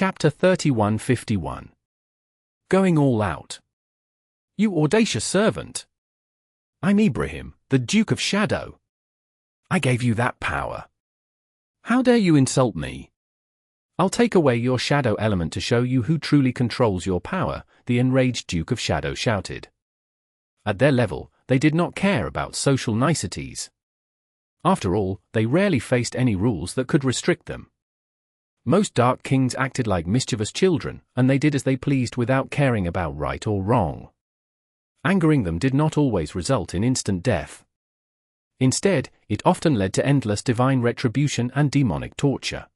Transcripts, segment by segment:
Chapter 3151. Going all out. You audacious servant! I'm Ibrahim, the Duke of Shadow. I gave you that power. How dare you insult me? I'll take away your shadow element to show you who truly controls your power, the enraged Duke of Shadow shouted. At their level, they did not care about social niceties. After all, they rarely faced any rules that could restrict them. Most Dark Kings acted like mischievous children, and they did as they pleased without caring about right or wrong. Angering them did not always result in instant death. Instead, it often led to endless divine retribution and demonic torture.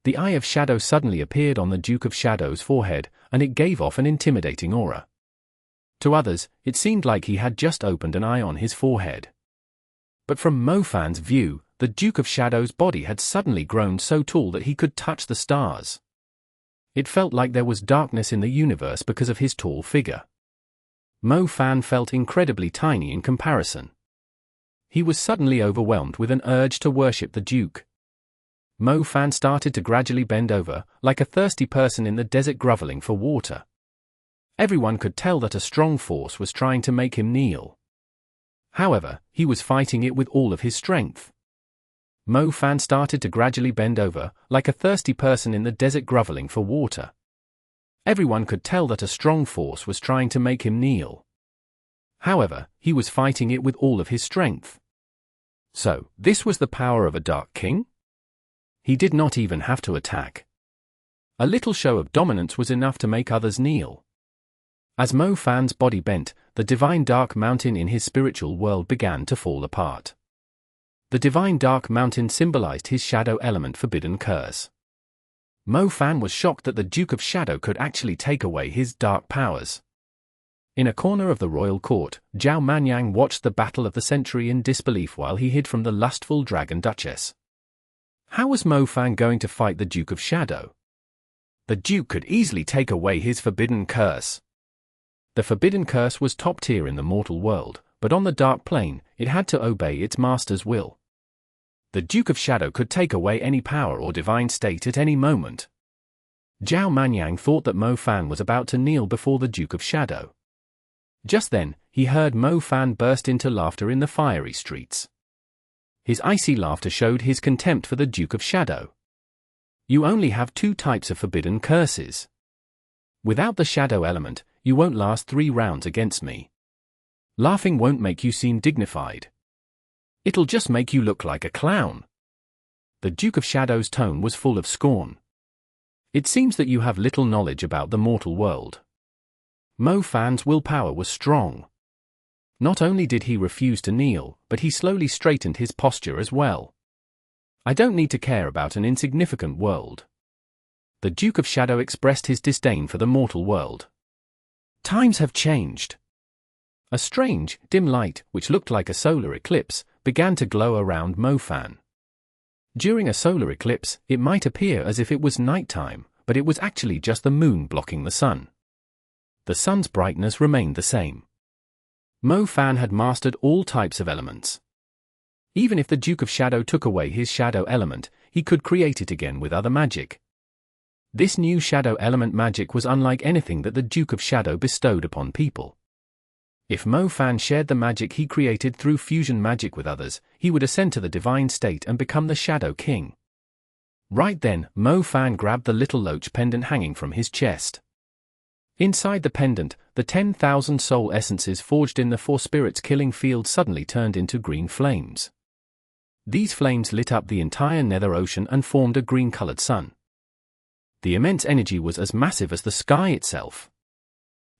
The Eye of Shadow suddenly appeared on the Duke of Shadow's forehead, and it gave off an intimidating aura. To others, it seemed like he had just opened an eye on his forehead. But from Mofan's view, the Duke of Shadow's body had suddenly grown so tall that he could touch the stars. It felt like there was darkness in the universe because of his tall figure. Mofan felt incredibly tiny in comparison. He was suddenly overwhelmed with an urge to worship the Duke. Mofan started to gradually bend over, like a thirsty person in the desert groveling for water. Everyone could tell that a strong force was trying to make him kneel. However, he was fighting it with all of his strength. Mofan started to gradually bend over, like a thirsty person in the desert groveling for water. Everyone could tell that a strong force was trying to make him kneel. However, he was fighting it with all of his strength. So, this was the power of a Dark King? He did not even have to attack. A little show of dominance was enough to make others kneel. As Mofan's body bent, the divine Dark Mountain in his spiritual world began to fall apart. The divine Dark Mountain symbolized his shadow element forbidden curse. Mofan was shocked that the Duke of Shadow could actually take away his dark powers. In a corner of the royal court, Zhao Manyang watched the battle of the century in disbelief while he hid from the lustful Dragon Duchess. How was Mofan going to fight the Duke of Shadow? The Duke could easily take away his forbidden curse. The forbidden curse was top tier in the mortal world, but on the dark plane, it had to obey its master's will. The Duke of Shadow could take away any power or divine state at any moment. Zhao Manyang thought that Mofan was about to kneel before the Duke of Shadow. Just then, he heard Mofan burst into laughter in the fiery streets. His icy laughter showed his contempt for the Duke of Shadow. You only have two types of forbidden curses. Without the shadow element, you won't last 3 rounds against me. Laughing won't make you seem dignified. It'll just make you look like a clown. The Duke of Shadow's tone was full of scorn. It seems that you have little knowledge about the mortal world. Mofan's willpower was strong. Not only did he refuse to kneel, but he slowly straightened his posture as well. I don't need to care about an insignificant world. The Duke of Shadow expressed his disdain for the mortal world. Times have changed. A strange, dim light, which looked like a solar eclipse, began to glow around Mofan. During a solar eclipse, it might appear as if it was nighttime, but it was actually just the moon blocking the sun. The sun's brightness remained the same. Mofan had mastered all types of elements. Even if the Duke of Shadow took away his shadow element, he could create it again with other magic. This new shadow element magic was unlike anything that the Duke of Shadow bestowed upon people. If Mofan shared the magic he created through fusion magic with others, he would ascend to the divine state and become the Shadow King. Right then, Mofan grabbed the little loach pendant hanging from his chest. Inside the pendant, the 10,000 soul essences forged in the 4 spirits killing field suddenly turned into green flames. These flames lit up the entire nether ocean and formed a green-colored sun. The immense energy was as massive as the sky itself.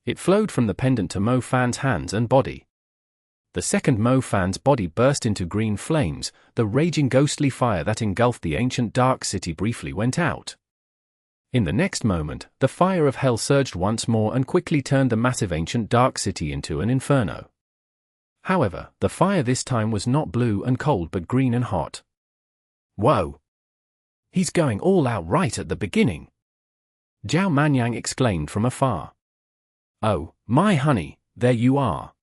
It flowed from the pendant to Mofan's hands and body. The second Mofan's body burst into green flames, the raging ghostly fire that engulfed the ancient dark city briefly went out. In the next moment, the fire of hell surged once more and quickly turned the massive ancient dark city into an inferno. However, the fire this time was not blue and cold but green and hot. Whoa! He's going all out right at the beginning. Zhao Manyang exclaimed from afar. Oh, my honey, there you are.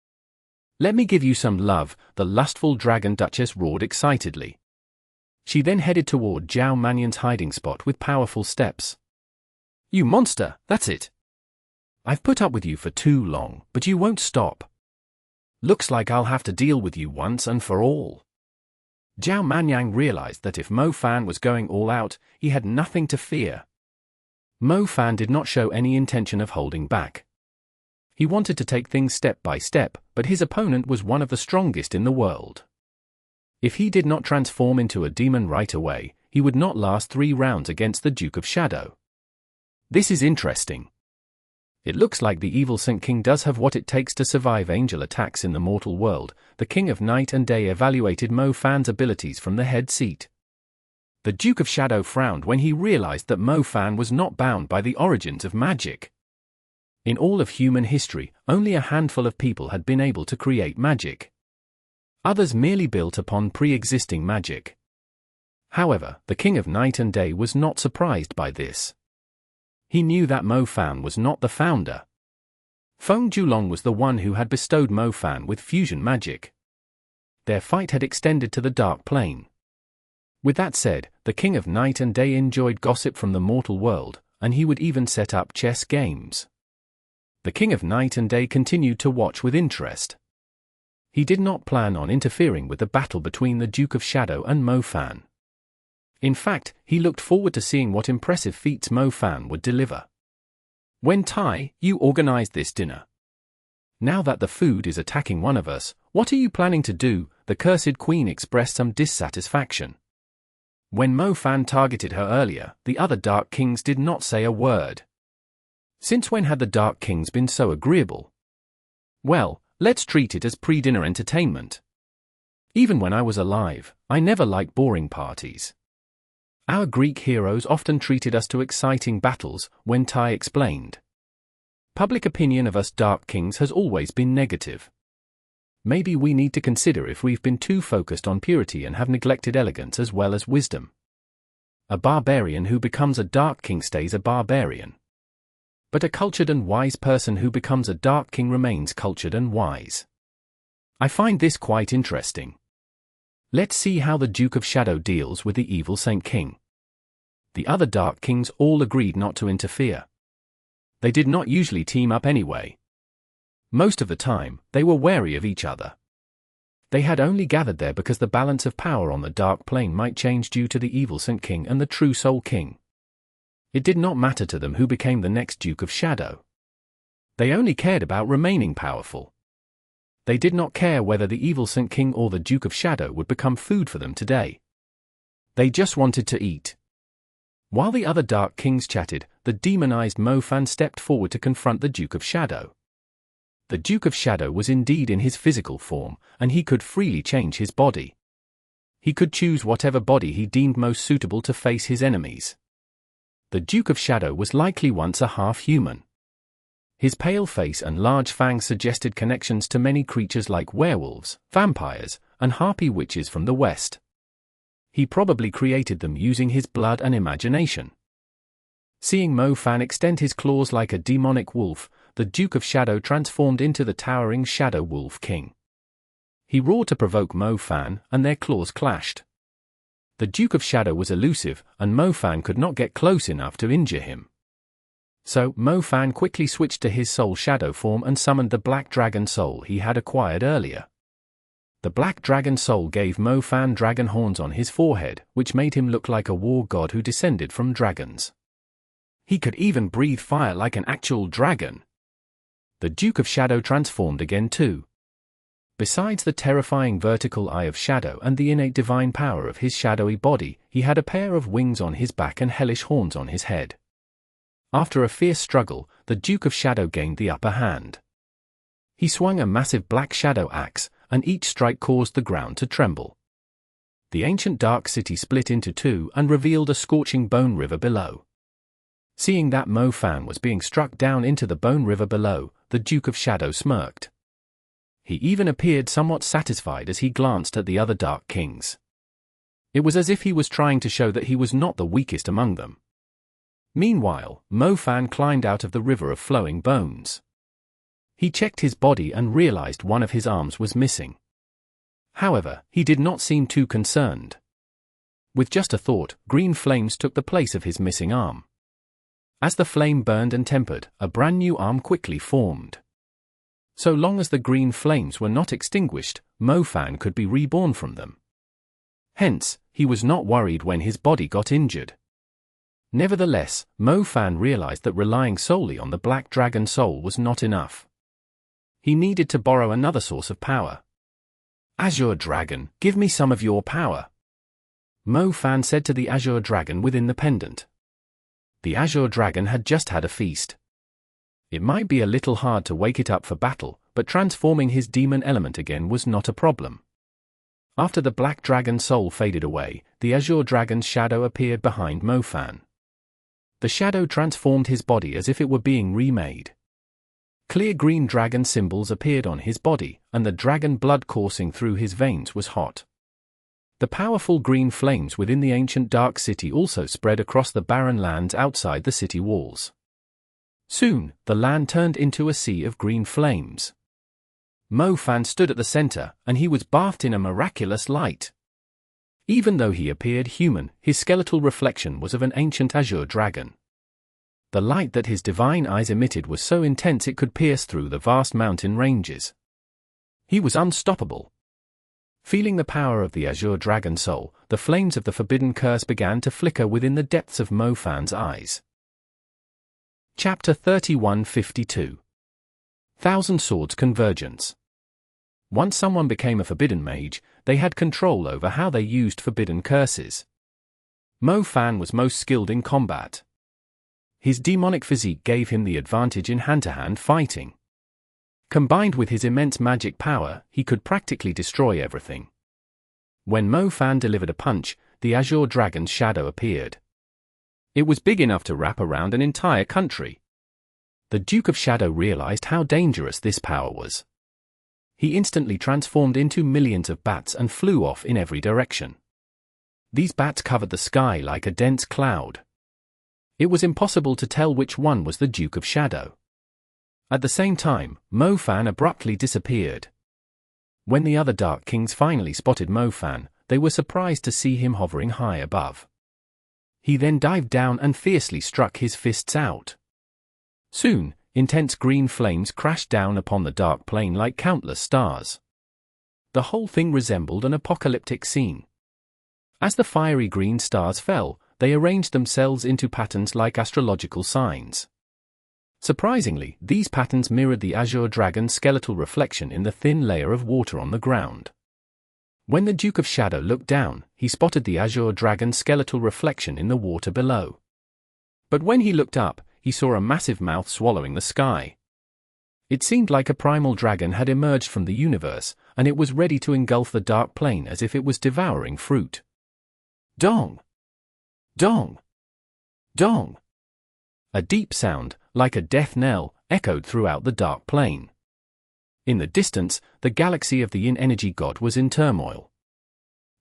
Let me give you some love, the lustful Dragon Duchess roared excitedly. She then headed toward Zhao Manyang's hiding spot with powerful steps. You monster, that's it. I've put up with you for too long, but you won't stop. Looks like I'll have to deal with you once and for all. Zhao Manyang realized that if Mo Fan was going all out, he had nothing to fear. Mo Fan did not show any intention of holding back. He wanted to take things step by step, but his opponent was one of the strongest in the world. If he did not transform into a demon right away, he would not last 3 rounds against the Duke of Shadow. This is interesting. It looks like the evil Saint King does have what it takes to survive angel attacks in the mortal world. The King of Night and Day evaluated Mo Fan's abilities from the head seat. The Duke of Shadow frowned when he realized that Mo Fan was not bound by the origins of magic. In all of human history, only a handful of people had been able to create magic. Others merely built upon pre-existing magic. However, the King of Night and Day was not surprised by this. He knew that Mo Fan was not the founder. Feng Julong was the one who had bestowed Mo Fan with fusion magic. Their fight had extended to the Dark Plane. With that said, the King of Night and Day enjoyed gossip from the mortal world, and he would even set up chess games. The King of Night and Day continued to watch with interest. He did not plan on interfering with the battle between the Duke of Shadow and Mo Fan. In fact, he looked forward to seeing what impressive feats Mo Fan would deliver. When Tai, you organized this dinner. Now that the food is attacking one of us, what are you planning to do? The cursed queen expressed some dissatisfaction. When Mo Fan targeted her earlier, the other Dark Kings did not say a word. Since when had the Dark Kings been so agreeable? Well, let's treat it as pre-dinner entertainment. Even when I was alive, I never liked boring parties. Our Greek heroes often treated us to exciting battles, when Tai explained. Public opinion of us Dark Kings has always been negative. Maybe we need to consider if we've been too focused on purity and have neglected elegance as well as wisdom. A barbarian who becomes a Dark King stays a barbarian. But a cultured and wise person who becomes a Dark King remains cultured and wise. I find this quite interesting. Let's see how the Duke of Shadow deals with the evil Saint King. The other Dark Kings all agreed not to interfere. They did not usually team up anyway. Most of the time, they were wary of each other. They had only gathered there because the balance of power on the Dark Plane might change due to the evil Saint King and the true Soul King. It did not matter to them who became the next Duke of Shadow. They only cared about remaining powerful. They did not care whether the evil Saint King or the Duke of Shadow would become food for them today. They just wanted to eat. While the other Dark Kings chatted, the demonized Mo Fan stepped forward to confront the Duke of Shadow. The Duke of Shadow was indeed in his physical form, and he could freely change his body. He could choose whatever body he deemed most suitable to face his enemies. The Duke of Shadow was likely once a half-human. His pale face and large fangs suggested connections to many creatures like werewolves, vampires, and harpy witches from the West. He probably created them using his blood and imagination. Seeing Mo Fan extend his claws like a demonic wolf, the Duke of Shadow transformed into the towering Shadow Wolf King. He roared to provoke Mo Fan, and their claws clashed. The Duke of Shadow was elusive, and Mo Fan could not get close enough to injure him. So, Mo Fan quickly switched to his soul shadow form and summoned the Black Dragon Soul he had acquired earlier. The Black Dragon Soul gave Mo Fan dragon horns on his forehead, which made him look like a war god who descended from dragons. He could even breathe fire like an actual dragon. The Duke of Shadow transformed again too. Besides the terrifying vertical eye of shadow and the innate divine power of his shadowy body, he had a pair of wings on his back and hellish horns on his head. After a fierce struggle, the Duke of Shadow gained the upper hand. He swung a massive black shadow axe, and each strike caused the ground to tremble. The ancient dark city split into two and revealed a scorching bone river below. Seeing that Mo Fan was being struck down into the bone river below, the Duke of Shadow smirked. He even appeared somewhat satisfied as he glanced at the other Dark Kings. It was as if he was trying to show that he was not the weakest among them. Meanwhile, Mo Fan climbed out of the river of flowing bones. He checked his body and realized one of his arms was missing. However, he did not seem too concerned. With just a thought, green flames took the place of his missing arm. As the flame burned and tempered, a brand new arm quickly formed. So long as the green flames were not extinguished, Mo Fan could be reborn from them. Hence, he was not worried when his body got injured. Nevertheless, Mo Fan realized that relying solely on the Black Dragon Soul was not enough. He needed to borrow another source of power. Azure Dragon, give me some of your power, Mo Fan said to the Azure Dragon within the pendant. The Azure Dragon had just had a feast. It might be a little hard to wake it up for battle, but transforming his demon element again was not a problem. After the Black Dragon Soul faded away, the Azure Dragon's shadow appeared behind Mo Fan. The shadow transformed his body as if it were being remade. Clear green dragon symbols appeared on his body, and the dragon blood coursing through his veins was hot. The powerful green flames within the ancient dark city also spread across the barren lands outside the city walls. Soon, the land turned into a sea of green flames. Mo Fan stood at the center, and he was bathed in a miraculous light. Even though he appeared human, his skeletal reflection was of an ancient azure dragon. The light that his divine eyes emitted was so intense it could pierce through the vast mountain ranges. He was unstoppable. Feeling the power of the Azure Dragon Soul, the flames of the forbidden curse began to flicker within the depths of Mo Fan's eyes. Chapter 3152. Thousand Swords Convergence. Once someone became a forbidden mage, they had control over how they used forbidden curses. Mo Fan was most skilled in combat. His demonic physique gave him the advantage in hand-to-hand fighting. Combined with his immense magic power, he could practically destroy everything. When Mo Fan delivered a punch, the Azure Dragon's shadow appeared. It was big enough to wrap around an entire country. The Duke of Shadow realized how dangerous this power was. He instantly transformed into millions of bats and flew off in every direction. These bats covered the sky like a dense cloud. It was impossible to tell which one was the Duke of Shadow. At the same time, Mo Fan abruptly disappeared. When the other Dark Kings finally spotted Mo Fan, they were surprised to see him hovering high above. He then dived down and fiercely struck his fists out. Soon, intense green flames crashed down upon the dark plain like countless stars. The whole thing resembled an apocalyptic scene. As the fiery green stars fell, they arranged themselves into patterns like astrological signs. Surprisingly, these patterns mirrored the Azure Dragon's skeletal reflection in the thin layer of water on the ground. When the Duke of Shadow looked down, he spotted the Azure Dragon's skeletal reflection in the water below. But when he looked up, he saw a massive mouth swallowing the sky. It seemed like a primal dragon had emerged from the universe, and it was ready to engulf the dark plane as if it was devouring fruit. Dong! Dong! Dong! A deep sound, like a death knell, echoed throughout the dark plane. In the distance, the galaxy of the Yin Energy God was in turmoil.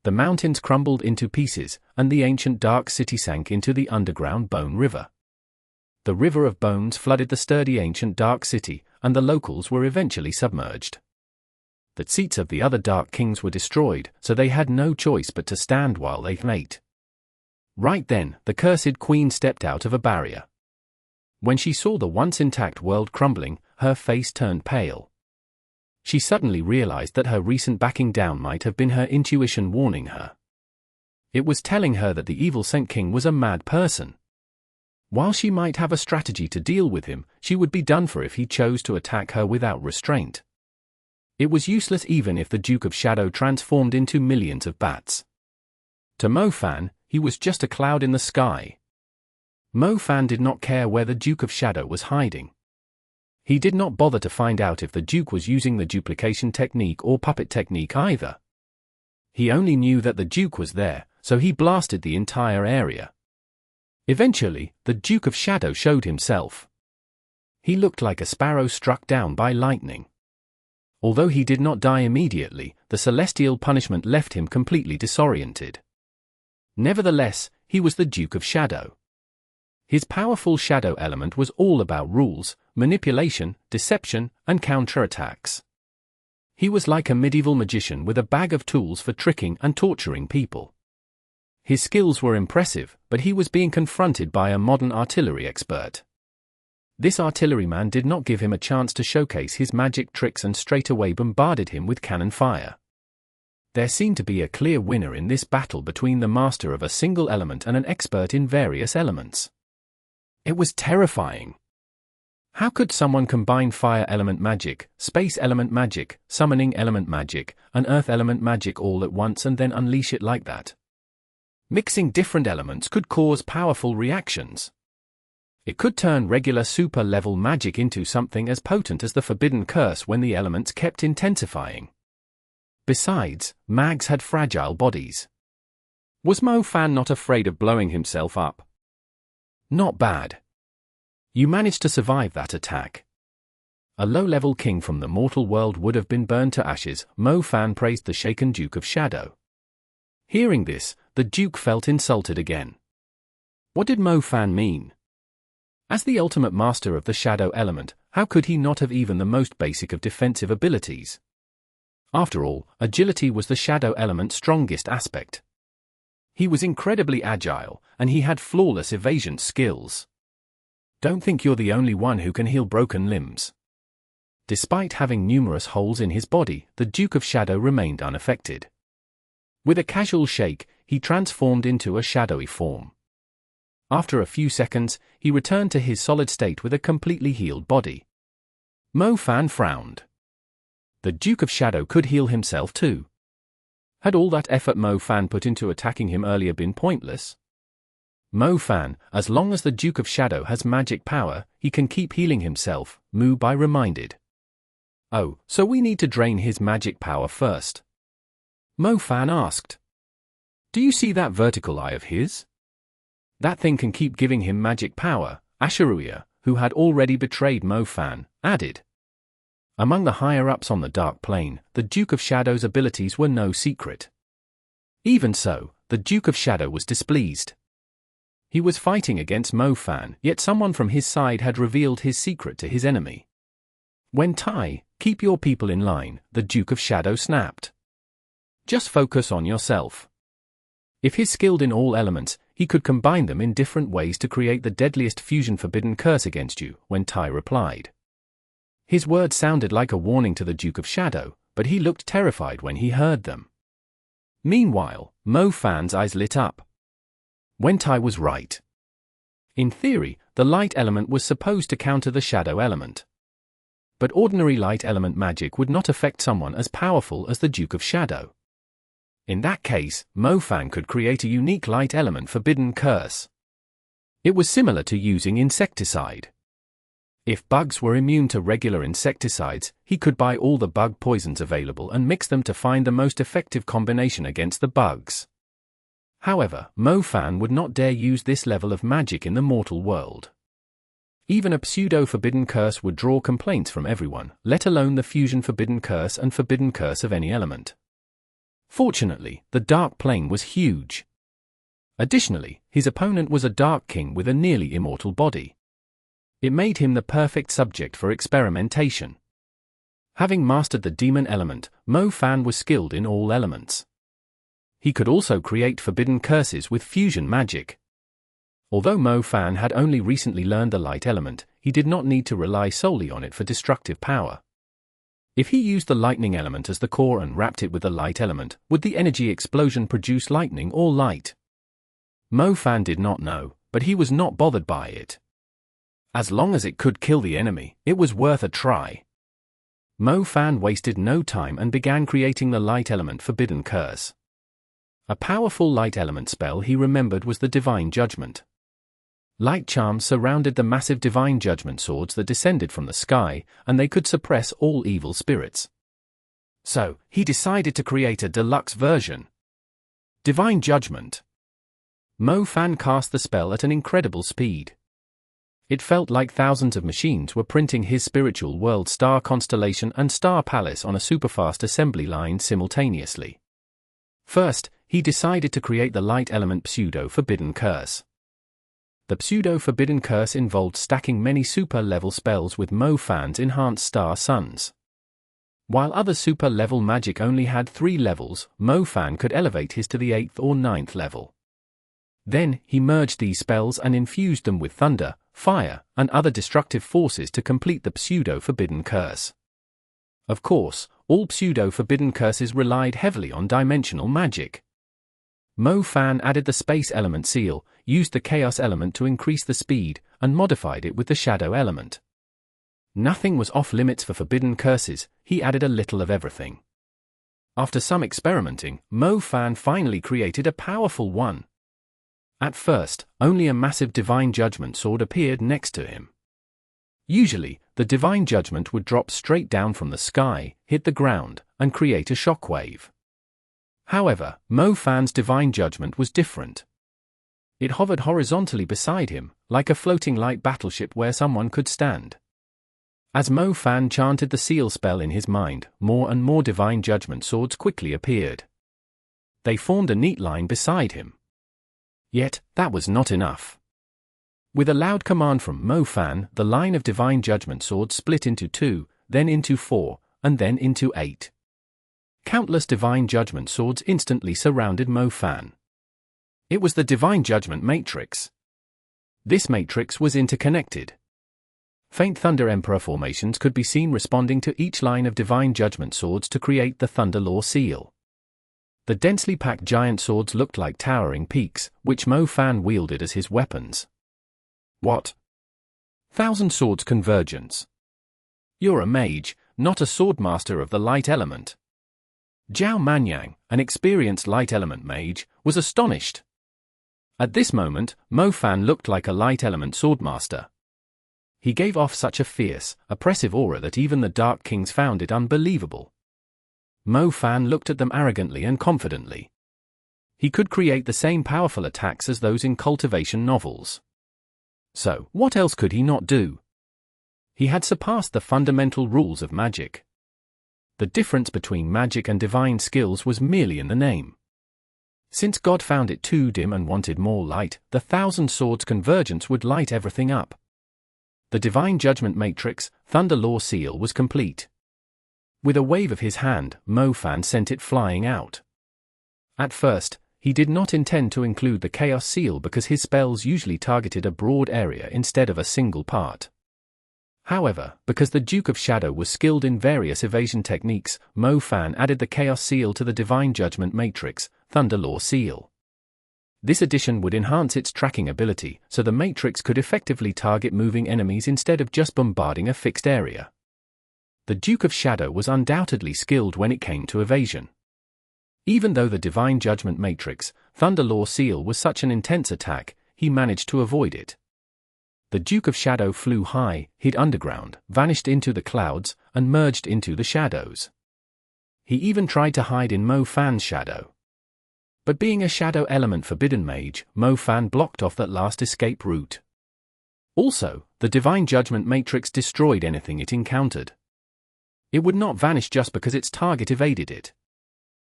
The mountains crumbled into pieces, and the ancient dark city sank into the underground Bone River. The River of Bones flooded the sturdy ancient dark city, and the locals were eventually submerged. The seats of the other Dark Kings were destroyed, so they had no choice but to stand while they ate. Right then, the cursed queen stepped out of a barrier. When she saw the once intact world crumbling, her face turned pale. She suddenly realized that her recent backing down might have been her intuition warning her. It was telling her that the evil Saint King was a mad person. While she might have a strategy to deal with him, she would be done for if he chose to attack her without restraint. It was useless even if the Duke of Shadow transformed into millions of bats. To Mo Fan, he was just a cloud in the sky. Mo Fan did not care where the Duke of Shadow was hiding. He did not bother to find out if the Duke was using the duplication technique or puppet technique either. He only knew that the Duke was there, so he blasted the entire area. Eventually, the Duke of Shadow showed himself. He looked like a sparrow struck down by lightning. Although he did not die immediately, the celestial punishment left him completely disoriented. Nevertheless, he was the Duke of Shadow. His powerful shadow element was all about rules, manipulation, deception, and counterattacks. He was like a medieval magician with a bag of tools for tricking and torturing people. His skills were impressive, but he was being confronted by a modern artillery expert. This artilleryman did not give him a chance to showcase his magic tricks and straightaway bombarded him with cannon fire. There seemed to be a clear winner in this battle between the master of a single element and an expert in various elements. It was terrifying. How could someone combine fire element magic, space element magic, summoning element magic, and earth element magic all at once and then unleash it like that? Mixing different elements could cause powerful reactions. It could turn regular super-level magic into something as potent as the forbidden curse when the elements kept intensifying. Besides, mags had fragile bodies. Was Mo Fan not afraid of blowing himself up? Not bad. You managed to survive that attack. A low-level king from the mortal world would have been burned to ashes, Mo Fan praised the shaken Duke of Shadow. Hearing this, the Duke felt insulted again. What did Mo Fan mean? As the ultimate master of the shadow element, how could he not have even the most basic of defensive abilities? After all, agility was the shadow element's strongest aspect. He was incredibly agile, and he had flawless evasion skills. Don't think you're the only one who can heal broken limbs. Despite having numerous holes in his body, the Duke of Shadow remained unaffected. With a casual shake, he transformed into a shadowy form. After a few seconds, he returned to his solid state with a completely healed body. Mo Fan frowned. The Duke of Shadow could heal himself too. Had all that effort Mo Fan put into attacking him earlier been pointless? Mo Fan, as long as the Duke of Shadow has magic power, he can keep healing himself, Mu Bai reminded. Oh, so we need to drain his magic power first? Mo Fan asked. Do you see that vertical eye of his? That thing can keep giving him magic power, Asheruya, who had already betrayed Mo Fan, added. Among the higher-ups on the Dark Plane, the Duke of Shadow's abilities were no secret. Even so, the Duke of Shadow was displeased. He was fighting against Mo Fan, yet someone from his side had revealed his secret to his enemy. When Tai, keep your people in line, the Duke of Shadow snapped. Just focus on yourself. If he's skilled in all elements, he could combine them in different ways to create the deadliest fusion forbidden curse against you, when Tai replied. His words sounded like a warning to the Duke of Shadow, but he looked terrified when he heard them. Meanwhile, Mo Fan's eyes lit up. When Tai was right. In theory, the light element was supposed to counter the shadow element. But ordinary light element magic would not affect someone as powerful as the Duke of Shadow. In that case, Mo Fan could create a unique light element forbidden curse. It was similar to using insecticide. If bugs were immune to regular insecticides, he could buy all the bug poisons available and mix them to find the most effective combination against the bugs. However, Mo Fan would not dare use this level of magic in the mortal world. Even a pseudo-forbidden curse would draw complaints from everyone, let alone the fusion forbidden curse and forbidden curse of any element. Fortunately, the Dark Plane was huge. Additionally, his opponent was a Dark King with a nearly immortal body. It made him the perfect subject for experimentation. Having mastered the demon element, Mo Fan was skilled in all elements. He could also create forbidden curses with fusion magic. Although Mo Fan had only recently learned the light element, he did not need to rely solely on it for destructive power. If he used the lightning element as the core and wrapped it with the light element, would the energy explosion produce lightning or light? Mo Fan did not know, but he was not bothered by it. As long as it could kill the enemy, it was worth a try. Mo Fan wasted no time and began creating the light element forbidden curse. A powerful light element spell he remembered was the Divine Judgment. Light charms surrounded the massive Divine Judgment swords that descended from the sky, and they could suppress all evil spirits. So, he decided to create a deluxe version. Divine Judgment. Mo Fan cast the spell at an incredible speed. It felt like thousands of machines were printing his spiritual world star constellation and star palace on a superfast assembly line simultaneously. First, he decided to create the light element pseudo-forbidden curse. The pseudo-forbidden curse involved stacking many super-level spells with Mo Fan's enhanced star suns. While other super-level magic only had 3 levels, Mo Fan could elevate his to the 8th or 9th level. Then, he merged these spells and infused them with thunder, fire, and other destructive forces to complete the pseudo-forbidden curse. Of course, all pseudo-forbidden curses relied heavily on dimensional magic. Mo Fan added the space element seal, used the chaos element to increase the speed, and modified it with the shadow element. Nothing was off-limits for forbidden curses, he added a little of everything. After some experimenting, Mo Fan finally created a powerful one. At first, only a massive Divine Judgment sword appeared next to him. Usually, the Divine Judgment would drop straight down from the sky, hit the ground, and create a shockwave. However, Mo Fan's Divine Judgment was different. It hovered horizontally beside him, like a floating light battleship where someone could stand. As Mo Fan chanted the seal spell in his mind, more and more Divine Judgment swords quickly appeared. They formed a neat line beside him. Yet, that was not enough. With a loud command from Mo Fan, the line of Divine Judgment swords split into 2, then into 4, and then into 8. Countless Divine Judgment swords instantly surrounded Mo Fan. It was the Divine Judgment Matrix. This matrix was interconnected. Faint Thunder Emperor formations could be seen responding to each line of Divine Judgment swords to create the Thunder Law seal. The densely packed giant swords looked like towering peaks, which Mo Fan wielded as his weapons. What? Thousand Swords Convergence. You're a mage, not a swordmaster of the light element. Zhao Manyang, an experienced light element mage, was astonished. At this moment, Mo Fan looked like a light element swordmaster. He gave off such a fierce, oppressive aura that even the Dark Kings found it unbelievable. Mo Fan looked at them arrogantly and confidently. He could create the same powerful attacks as those in cultivation novels. So, what else could he not do? He had surpassed the fundamental rules of magic. The difference between magic and divine skills was merely in the name. Since God found it too dim and wanted more light, the Thousand Swords Convergence would light everything up. The Divine Judgment Matrix, Thunder Law seal was complete. With a wave of his hand, Mo Fan sent it flying out. At first, he did not intend to include the Chaos seal because his spells usually targeted a broad area instead of a single part. However, because the Duke of Shadow was skilled in various evasion techniques, Mo Fan added the Chaos seal to the Divine Judgment Matrix, Thunder Law seal. This addition would enhance its tracking ability, so the Matrix could effectively target moving enemies instead of just bombarding a fixed area. The Duke of Shadow was undoubtedly skilled when it came to evasion. Even though the Divine Judgment Matrix, Thunder Law seal was such an intense attack, he managed to avoid it. The Duke of Shadow flew high, hid underground, vanished into the clouds, and merged into the shadows. He even tried to hide in Mo Fan's shadow. But being a shadow element forbidden mage, Mo Fan blocked off that last escape route. Also, the Divine Judgment Matrix destroyed anything it encountered. It would not vanish just because its target evaded it.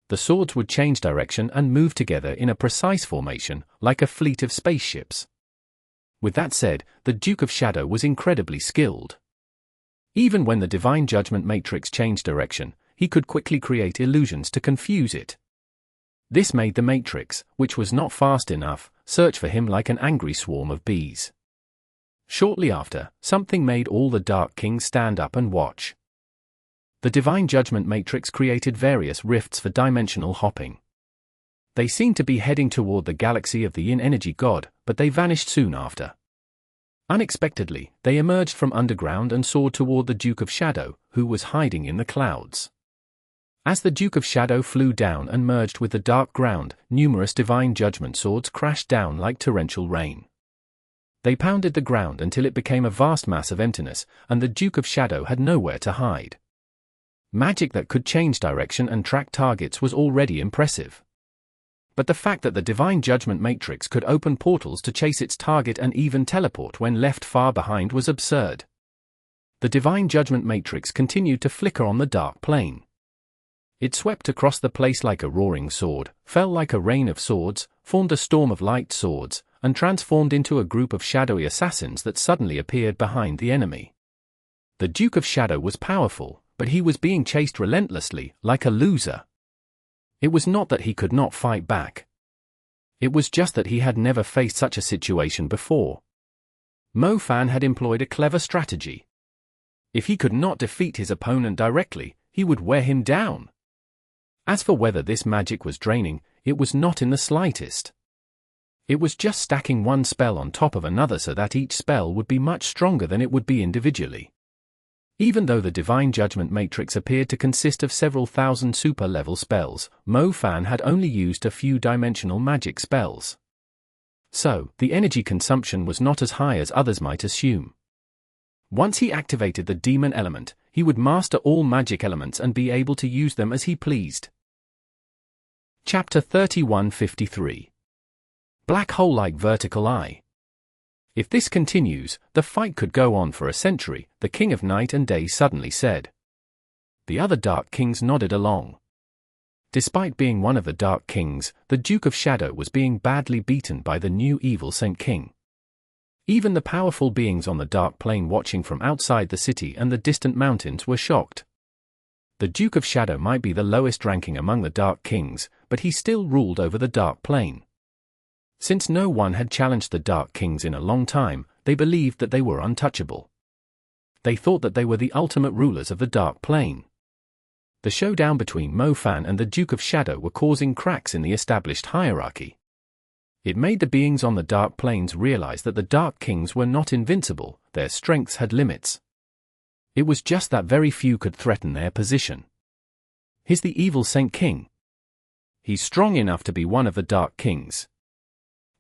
The swords would change direction and move together in a precise formation, like a fleet of spaceships. With that said, the Duke of Shadow was incredibly skilled. Even when the Divine Judgment Matrix changed direction, he could quickly create illusions to confuse it. This made the Matrix, which was not fast enough, search for him like an angry swarm of bees. Shortly after, something made all the Dark Kings stand up and watch. The Divine Judgment Matrix created various rifts for dimensional hopping. They seemed to be heading toward the galaxy of the Yin Energy God, but they vanished soon after. Unexpectedly, they emerged from underground and soared toward the Duke of Shadow, who was hiding in the clouds. As the Duke of Shadow flew down and merged with the dark ground, numerous Divine Judgment swords crashed down like torrential rain. They pounded the ground until it became a vast mass of emptiness, and the Duke of Shadow had nowhere to hide. Magic that could change direction and track targets was already impressive. But the fact that the Divine Judgment Matrix could open portals to chase its target and even teleport when left far behind was absurd. The Divine Judgment Matrix continued to flicker on the dark plane. It swept across the place like a roaring sword, fell like a rain of swords, formed a storm of light swords, and transformed into a group of shadowy assassins that suddenly appeared behind the enemy. The Duke of Shadow was powerful, but he was being chased relentlessly, like a loser. It was not that he could not fight back. It was just that he had never faced such a situation before. Mo Fan had employed a clever strategy. If he could not defeat his opponent directly, he would wear him down. As for whether this magic was draining, it was not in the slightest. It was just stacking one spell on top of another so that each spell would be much stronger than it would be individually. Even though the Divine Judgment Matrix appeared to consist of several thousand super-level spells, Mo Fan had only used a few dimensional magic spells. So, the energy consumption was not as high as others might assume. Once he activated the demon element, he would master all magic elements and be able to use them as he pleased. Chapter 3153. Black Hole-like Vertical Eye. If this continues, the fight could go on for a century, the King of Night and Day suddenly said. The other Dark Kings nodded along. Despite being one of the Dark Kings, the Duke of Shadow was being badly beaten by the new evil Saint King. Even the powerful beings on the Dark Plane watching from outside the city and the distant mountains were shocked. The Duke of Shadow might be the lowest ranking among the Dark Kings, but he still ruled over the Dark Plane. Since no one had challenged the Dark Kings in a long time, they believed that they were untouchable. They thought that they were the ultimate rulers of the Dark Plane. The showdown between Mo Fan and the Duke of Shadow were causing cracks in the established hierarchy. It made the beings on the Dark Planes realize that the Dark Kings were not invincible, their strengths had limits. It was just that very few could threaten their position. He's the evil Saint King. He's strong enough to be one of the Dark Kings.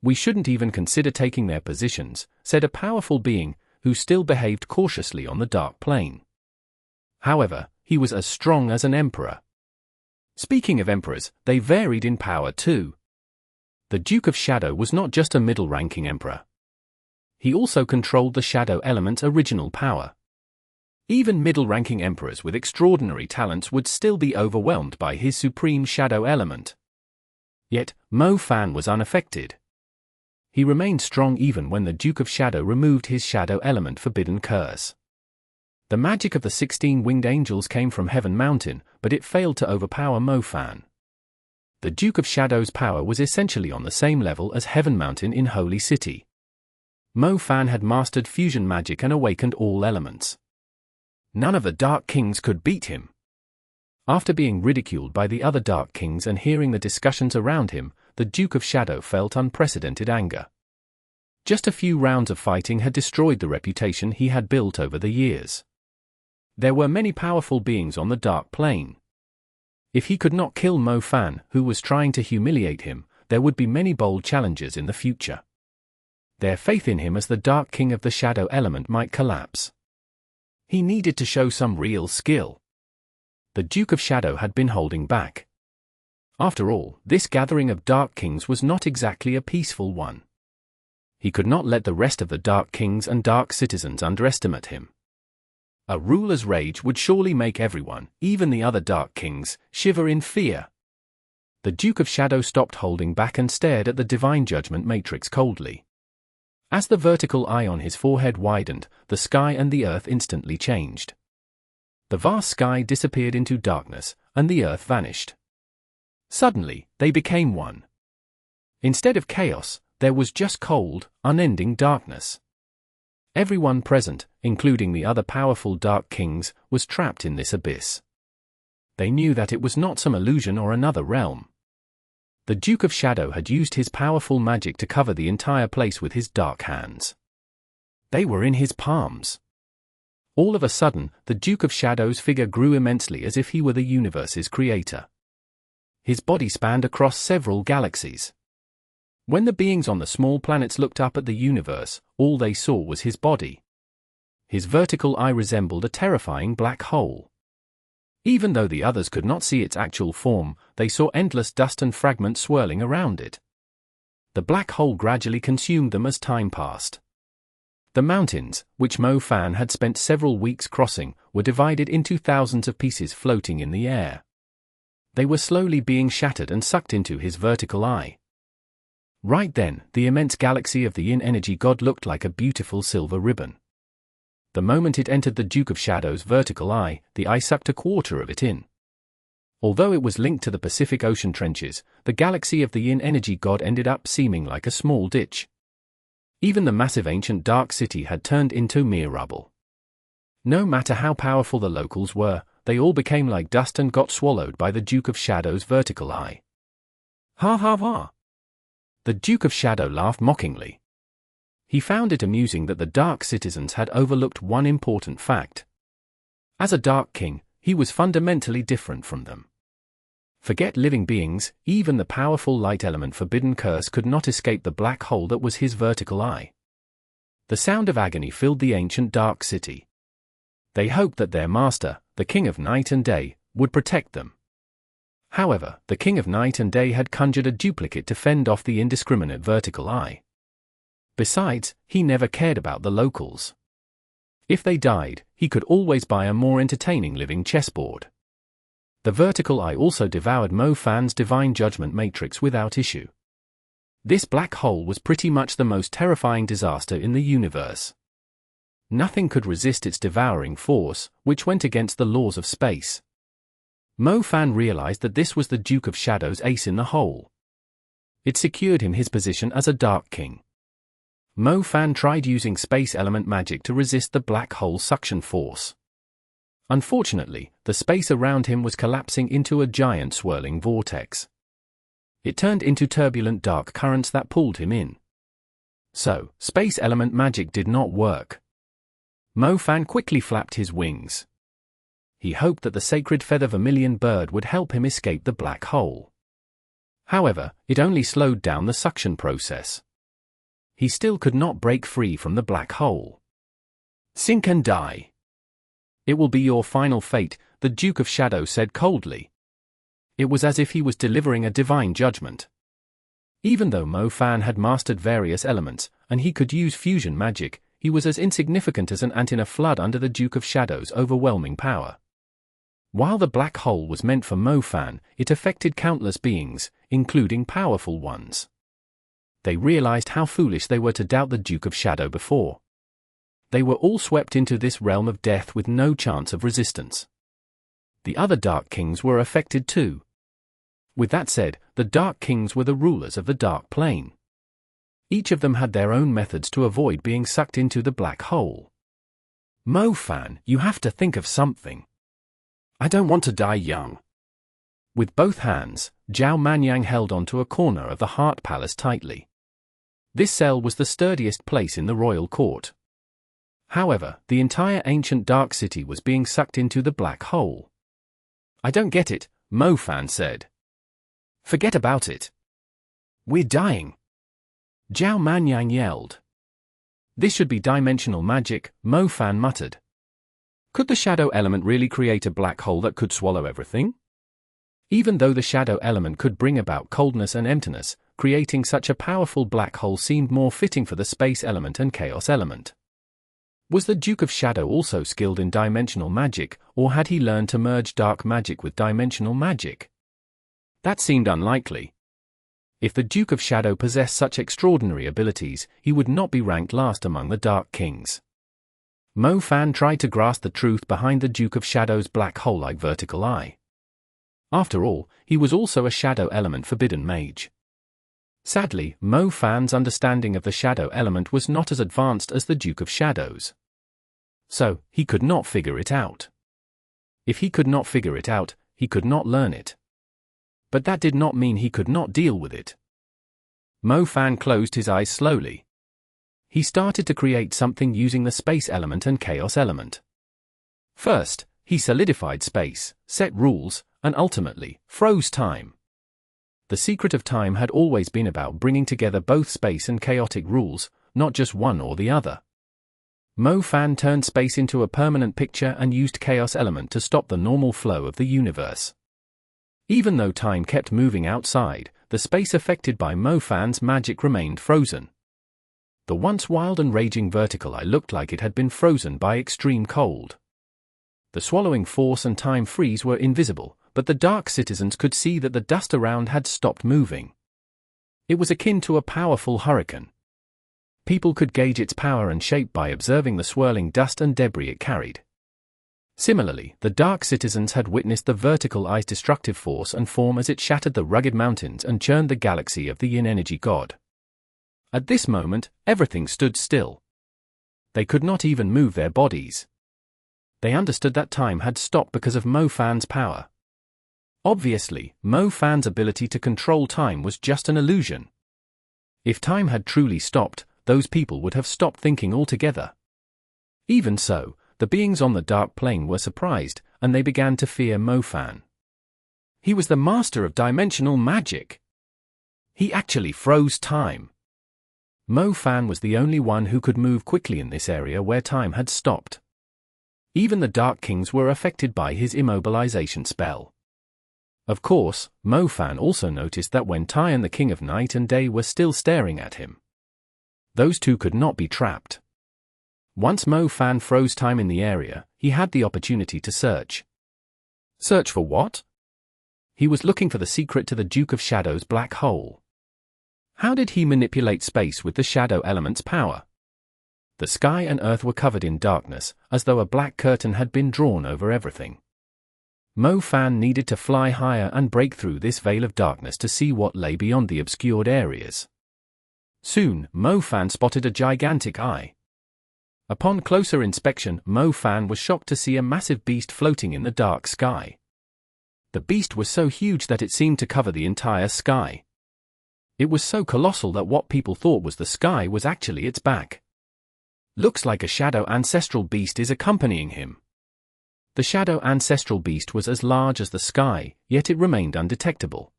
We shouldn't even consider taking their positions, said a powerful being, who still behaved cautiously on the Dark Plane. However, he was as strong as an emperor. Speaking of emperors, they varied in power too. The Duke of Shadow was not just a middle-ranking emperor. He also controlled the Shadow Element's original power. Even middle-ranking emperors with extraordinary talents would still be overwhelmed by his supreme Shadow Element. Yet, Mo Fan was unaffected. He remained strong even when the Duke of Shadow removed his Shadow Element forbidden curse. The magic of the 16 winged angels came from Heaven Mountain, but it failed to overpower Mo Fan. The Duke of Shadow's power was essentially on the same level as Heaven Mountain in Holy City. Mo Fan had mastered fusion magic and awakened all elements. None of the Dark Kings could beat him. After being ridiculed by the other Dark Kings and hearing the discussions around him, the Duke of Shadow felt unprecedented anger. Just a few rounds of fighting had destroyed the reputation he had built over the years. There were many powerful beings on the Dark Plane. If he could not kill Mo Fan, who was trying to humiliate him, there would be many bold challenges in the future. Their faith in him as the Dark King of the Shadow Element might collapse. He needed to show some real skill. The Duke of Shadow had been holding back. After all, this gathering of Dark Kings was not exactly a peaceful one. He could not let the rest of the Dark Kings and Dark Citizens underestimate him. A ruler's rage would surely make everyone, even the other Dark Kings, shiver in fear. The Duke of Shadow stopped holding back and stared at the Divine Judgment Matrix coldly. As the vertical eye on his forehead widened, the sky and the earth instantly changed. The vast sky disappeared into darkness, and the earth vanished. Suddenly, they became one. Instead of chaos, there was just cold, unending darkness. Everyone present, including the other powerful Dark Kings, was trapped in this abyss. They knew that it was not some illusion or another realm. The Duke of Shadow had used his powerful magic to cover the entire place with his dark hands. They were in his palms. All of a sudden, the Duke of Shadow's figure grew immensely as if he were the universe's creator. His body spanned across several galaxies. When the beings on the small planets looked up at the universe, all they saw was his body. His vertical eye resembled a terrifying black hole. Even though the others could not see its actual form, they saw endless dust and fragments swirling around it. The black hole gradually consumed them as time passed. The mountains, which Mo Fan had spent several weeks crossing, were divided into thousands of pieces floating in the air. They were slowly being shattered and sucked into his vertical eye. Right then, the immense galaxy of the Yin Energy God looked like a beautiful silver ribbon. The moment it entered the Duke of Shadow's vertical eye, the eye sucked a quarter of it in. Although it was linked to the Pacific Ocean trenches, the galaxy of the Yin energy god ended up seeming like a small ditch. Even the massive ancient dark city had turned into mere rubble. No matter how powerful the locals were, they all became like dust and got swallowed by the Duke of Shadow's vertical eye. Ha ha ha! The Duke of Shadow laughed mockingly. He found it amusing that the Dark citizens had overlooked one important fact. As a Dark King, he was fundamentally different from them. Forget living beings, even the powerful light element Forbidden Curse could not escape the black hole that was his vertical eye. The sound of agony filled the ancient Dark City. They hoped that their master, the King of Night and Day, would protect them. However, the King of Night and Day had conjured a duplicate to fend off the indiscriminate vertical eye. Besides, he never cared about the locals. If they died, he could always buy a more entertaining living chessboard. The vertical eye also devoured Mo Fan's divine judgment matrix without issue. This black hole was pretty much the most terrifying disaster in the universe. Nothing could resist its devouring force, which went against the laws of space. Mo Fan realized that this was the Duke of Shadow's ace in the hole. It secured him his position as a Dark King. Mo Fan tried using space element magic to resist the black hole suction force. Unfortunately, the space around him was collapsing into a giant swirling vortex. It turned into turbulent dark currents that pulled him in. So, space element magic did not work. Mo Fan quickly flapped his wings. He hoped that the sacred feather vermilion bird would help him escape the black hole. However, it only slowed down the suction process. He still could not break free from the black hole. Sink and die. It will be your final fate, the Duke of Shadow said coldly. It was as if he was delivering a divine judgment. Even though Mo Fan had mastered various elements, and he could use fusion magic, he was as insignificant as an ant in a flood under the Duke of Shadow's overwhelming power. While the black hole was meant for Mo Fan, it affected countless beings, including powerful ones. They realized how foolish they were to doubt the Duke of Shadow before. They were all swept into this realm of death with no chance of resistance. The other Dark Kings were affected too. With that said, the Dark Kings were the rulers of the Dark Plane. Each of them had their own methods to avoid being sucked into the black hole. Mo Fan, you have to think of something. I don't want to die young. With both hands, Zhao Manyang held onto a corner of the Heart Palace tightly. This cell was the sturdiest place in the royal court. However, the entire ancient Dark City was being sucked into the black hole. I don't get it, Mo Fan said. Forget about it. We're dying. Zhao Manyang yelled. This should be dimensional magic, Mo Fan muttered. Could the shadow element really create a black hole that could swallow everything? Even though the shadow element could bring about coldness and emptiness, creating such a powerful black hole seemed more fitting for the space element and chaos element. Was the Duke of Shadow also skilled in dimensional magic, or had he learned to merge dark magic with dimensional magic? That seemed unlikely. If the Duke of Shadow possessed such extraordinary abilities, he would not be ranked last among the Dark Kings. Mo Fan tried to grasp the truth behind the Duke of Shadow's black hole-like vertical eye. After all, he was also a shadow element forbidden mage. Sadly, Mo Fan's understanding of the shadow element was not as advanced as the Duke of Shadow's. So, he could not figure it out. If he could not figure it out, he could not learn it. But that did not mean he could not deal with it. Mo Fan closed his eyes slowly. He started to create something using the space element and chaos element. First, he solidified space, set rules, and ultimately, froze time. The secret of time had always been about bringing together both space and chaotic rules, not just one or the other. Mo Fan turned space into a permanent picture and used chaos element to stop the normal flow of the universe. Even though time kept moving outside, the space affected by Mo Fan's magic remained frozen. The once wild and raging vertical eye looked like it had been frozen by extreme cold. The swallowing force and time freeze were invisible, but the Dark citizens could see that the dust around had stopped moving. It was akin to a powerful hurricane. People could gauge its power and shape by observing the swirling dust and debris it carried. Similarly, the Dark citizens had witnessed the vertical eye's destructive force and form as it shattered the rugged mountains and churned the galaxy of the Yin energy god. At this moment, everything stood still. They could not even move their bodies. They understood that time had stopped because of Mo Fan's power. Obviously, Mo Fan's ability to control time was just an illusion. If time had truly stopped, those people would have stopped thinking altogether. Even so, the beings on the dark plane were surprised, and they began to fear Mo Fan. He was the master of dimensional magic. He actually froze time. Mo Fan was the only one who could move quickly in this area where time had stopped. Even the Dark Kings were affected by his immobilization spell. Of course, Mo Fan also noticed that when Tai and the King of Night and Day were still staring at him, those two could not be trapped. Once Mo Fan froze time in the area, he had the opportunity to search. Search for what? He was looking for the secret to the Duke of Shadow's black hole. How did he manipulate space with the shadow element's power? The sky and earth were covered in darkness, as though a black curtain had been drawn over everything. Mo Fan needed to fly higher and break through this veil of darkness to see what lay beyond the obscured areas. Soon, Mo Fan spotted a gigantic eye. Upon closer inspection, Mo Fan was shocked to see a massive beast floating in the dark sky. The beast was so huge that it seemed to cover the entire sky. It was so colossal that what people thought was the sky was actually its back. Looks like a shadow ancestral beast is accompanying him. The shadow ancestral beast was as large as the sky, yet it remained undetectable.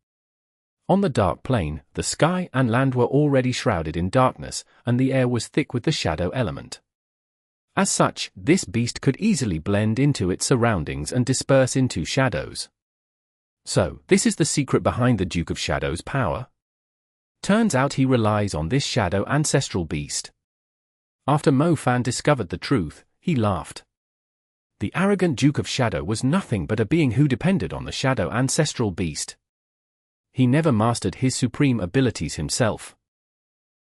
On the dark plane, the sky and land were already shrouded in darkness, and the air was thick with the shadow element. As such, this beast could easily blend into its surroundings and disperse into shadows. So, this is the secret behind the Duke of Shadow's power? Turns out he relies on this shadow ancestral beast. After Mo Fan discovered the truth, he laughed. The arrogant Duke of Shadow was nothing but a being who depended on the shadow ancestral beast. He never mastered his supreme abilities himself.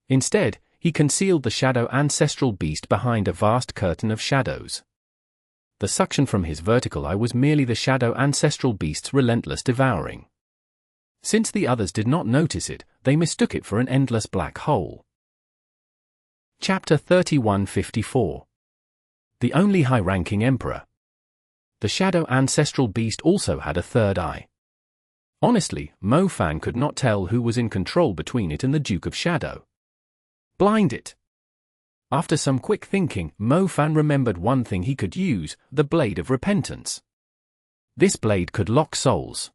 Instead, he concealed the shadow ancestral beast behind a vast curtain of shadows. The suction from his vertical eye was merely the shadow ancestral beast's relentless devouring. Since the others did not notice it, they mistook it for an endless black hole. Chapter 3154. The only high-ranking emperor. The shadow ancestral beast also had a third eye. Honestly, Mo Fan could not tell who was in control between it and the Duke of Shadow. Blind it. After some quick thinking, Mo Fan remembered one thing he could use, the Blade of Repentance. This blade could lock souls.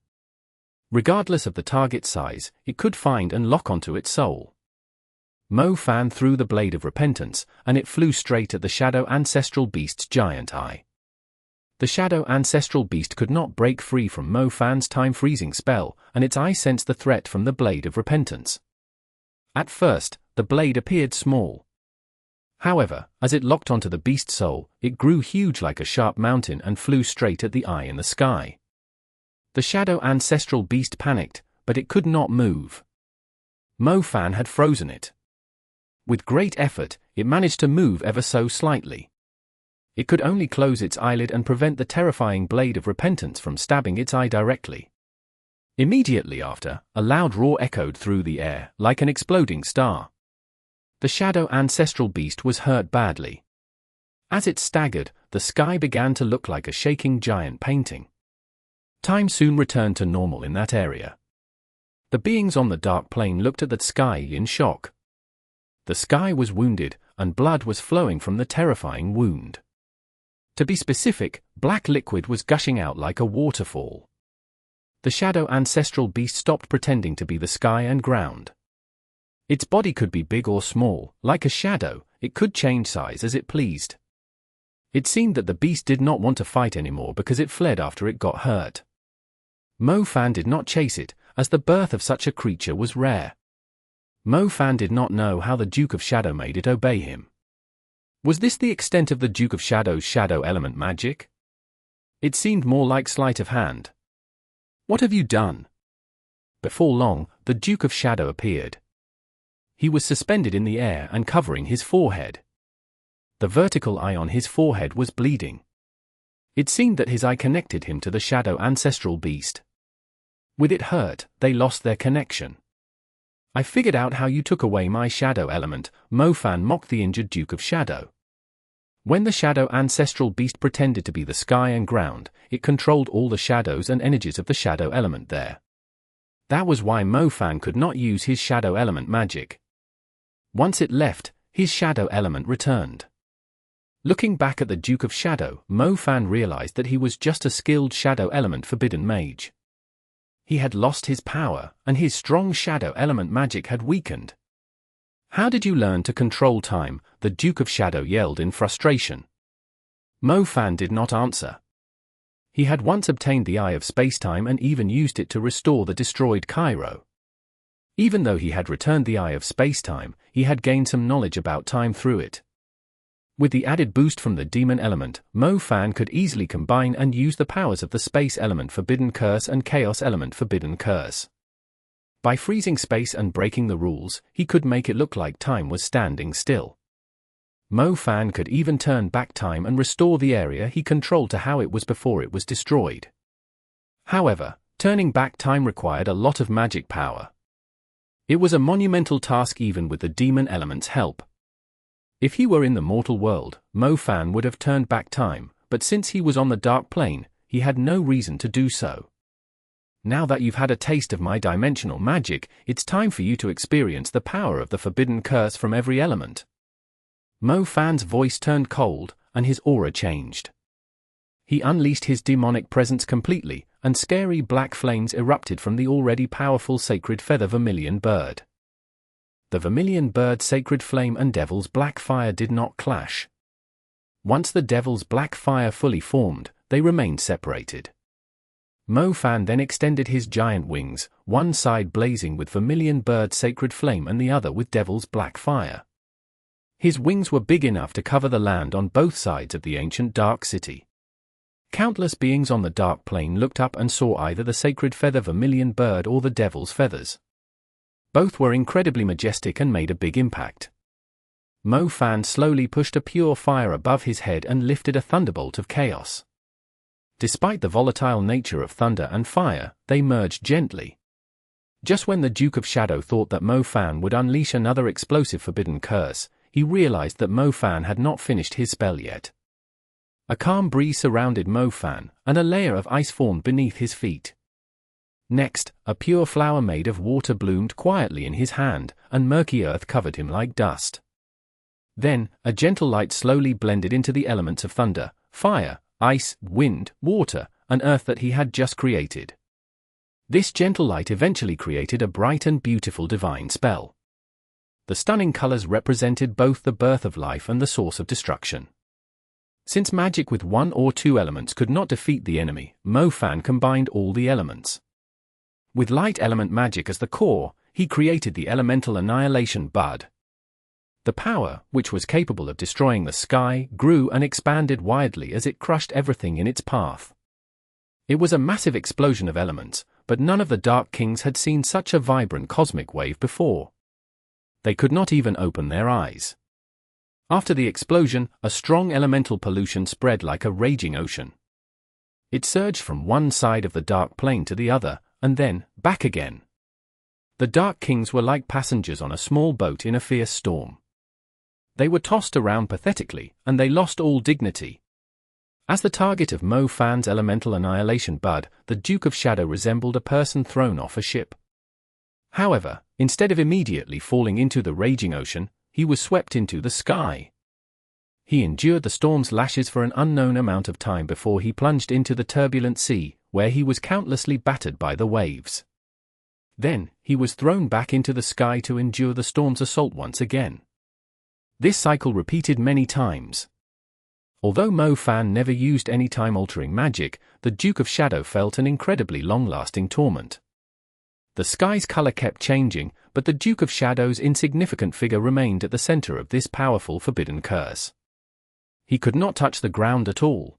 Regardless of the target size, it could find and lock onto its soul. Mo Fan threw the Blade of Repentance, and it flew straight at the shadow ancestral beast's giant eye. The shadow ancestral beast could not break free from Mo Fan's time-freezing spell, and its eye sensed the threat from the Blade of Repentance. At first, the blade appeared small. However, as it locked onto the beast's soul, it grew huge like a sharp mountain and flew straight at the eye in the sky. The shadow ancestral beast panicked, but it could not move. Mo Fan had frozen it. With great effort, it managed to move ever so slightly. It could only close its eyelid and prevent the terrifying Blade of Repentance from stabbing its eye directly. Immediately after, a loud roar echoed through the air, like an exploding star. The shadow ancestral beast was hurt badly. As it staggered, the sky began to look like a shaking giant painting. Time soon returned to normal in that area. The beings on the dark plane looked at the sky in shock. The sky was wounded, and blood was flowing from the terrifying wound. To be specific, black liquid was gushing out like a waterfall. The shadow ancestral beast stopped pretending to be the sky and ground. Its body could be big or small, like a shadow, it could change size as it pleased. It seemed that the beast did not want to fight anymore because it fled after it got hurt. Mo Fan did not chase it, as the birth of such a creature was rare. Mo Fan did not know how the Duke of Shadow made it obey him. Was this the extent of the Duke of Shadow's shadow element magic? It seemed more like sleight of hand. What have you done? Before long, the Duke of Shadow appeared. He was suspended in the air and covering his forehead. The vertical eye on his forehead was bleeding. It seemed that his eye connected him to the shadow ancestral beast. With it hurt, they lost their connection. I figured out how you took away my shadow element, Mo Fan mocked the injured Duke of Shadow. When the shadow ancestral beast pretended to be the sky and ground, it controlled all the shadows and energies of the shadow element there. That was why Mo Fan could not use his shadow element magic. Once it left, his shadow element returned. Looking back at the Duke of Shadow, Mo Fan realized that he was just a skilled shadow element forbidden mage. He had lost his power, and his strong shadow element magic had weakened. How did you learn to control time? The Duke of Shadow yelled in frustration. Mo Fan did not answer. He had once obtained the Eye of Spacetime and even used it to restore the destroyed Cairo. Even though he had returned the Eye of Spacetime, he had gained some knowledge about time through it. With the added boost from the demon element, Mo Fan could easily combine and use the powers of the space element Forbidden Curse and chaos element Forbidden Curse. By freezing space and breaking the rules, he could make it look like time was standing still. Mo Fan could even turn back time and restore the area he controlled to how it was before it was destroyed. However, turning back time required a lot of magic power. It was a monumental task even with the demon element's help. If he were in the mortal world, Mo Fan would have turned back time, but since he was on the dark plane, he had no reason to do so. Now that you've had a taste of my dimensional magic, it's time for you to experience the power of the Forbidden Curse from every element. Mo Fan's voice turned cold, and his aura changed. He unleashed his demonic presence completely, and scary black flames erupted from the already powerful sacred feather vermilion bird. The vermilion bird sacred flame and devil's black fire did not clash. Once the devil's black fire fully formed, they remained separated. Mo Fan then extended his giant wings, one side blazing with vermilion bird sacred flame and the other with devil's black fire. His wings were big enough to cover the land on both sides of the ancient dark city. Countless beings on the dark plane looked up and saw either the sacred feather vermilion bird or the devil's feathers. Both were incredibly majestic and made a big impact. Mo Fan slowly pushed a pure fire above his head and lifted a thunderbolt of chaos. Despite the volatile nature of thunder and fire, they merged gently. Just when the Duke of Shadow thought that Mo Fan would unleash another explosive forbidden curse, he realized that Mo Fan had not finished his spell yet. A calm breeze surrounded Mo Fan, and a layer of ice formed beneath his feet. Next, a pure flower made of water bloomed quietly in his hand, and murky earth covered him like dust. Then, a gentle light slowly blended into the elements of thunder, fire, ice, wind, water, and earth that he had just created. This gentle light eventually created a bright and beautiful divine spell. The stunning colors represented both the birth of life and the source of destruction. Since magic with one or two elements could not defeat the enemy, Mo Fan combined all the elements. With light element magic as the core, he created the elemental annihilation bud. The power, which was capable of destroying the sky, grew and expanded widely as it crushed everything in its path. It was a massive explosion of elements, but none of the Dark Kings had seen such a vibrant cosmic wave before. They could not even open their eyes. After the explosion, a strong elemental pollution spread like a raging ocean. It surged from one side of the dark plane to the other, and then, back again. The Dark Kings were like passengers on a small boat in a fierce storm. They were tossed around pathetically, and they lost all dignity. As the target of Mo Fan's elemental annihilation bud, the Duke of Shadow resembled a person thrown off a ship. However, instead of immediately falling into the raging ocean, he was swept into the sky. He endured the storm's lashes for an unknown amount of time before he plunged into the turbulent sea, where he was countlessly battered by the waves. Then, he was thrown back into the sky to endure the storm's assault once again. This cycle repeated many times. Although Mo Fan never used any time-altering magic, the Duke of Shadow felt an incredibly long-lasting torment. The sky's color kept changing, but the Duke of Shadow's insignificant figure remained at the center of this powerful forbidden curse. He could not touch the ground at all.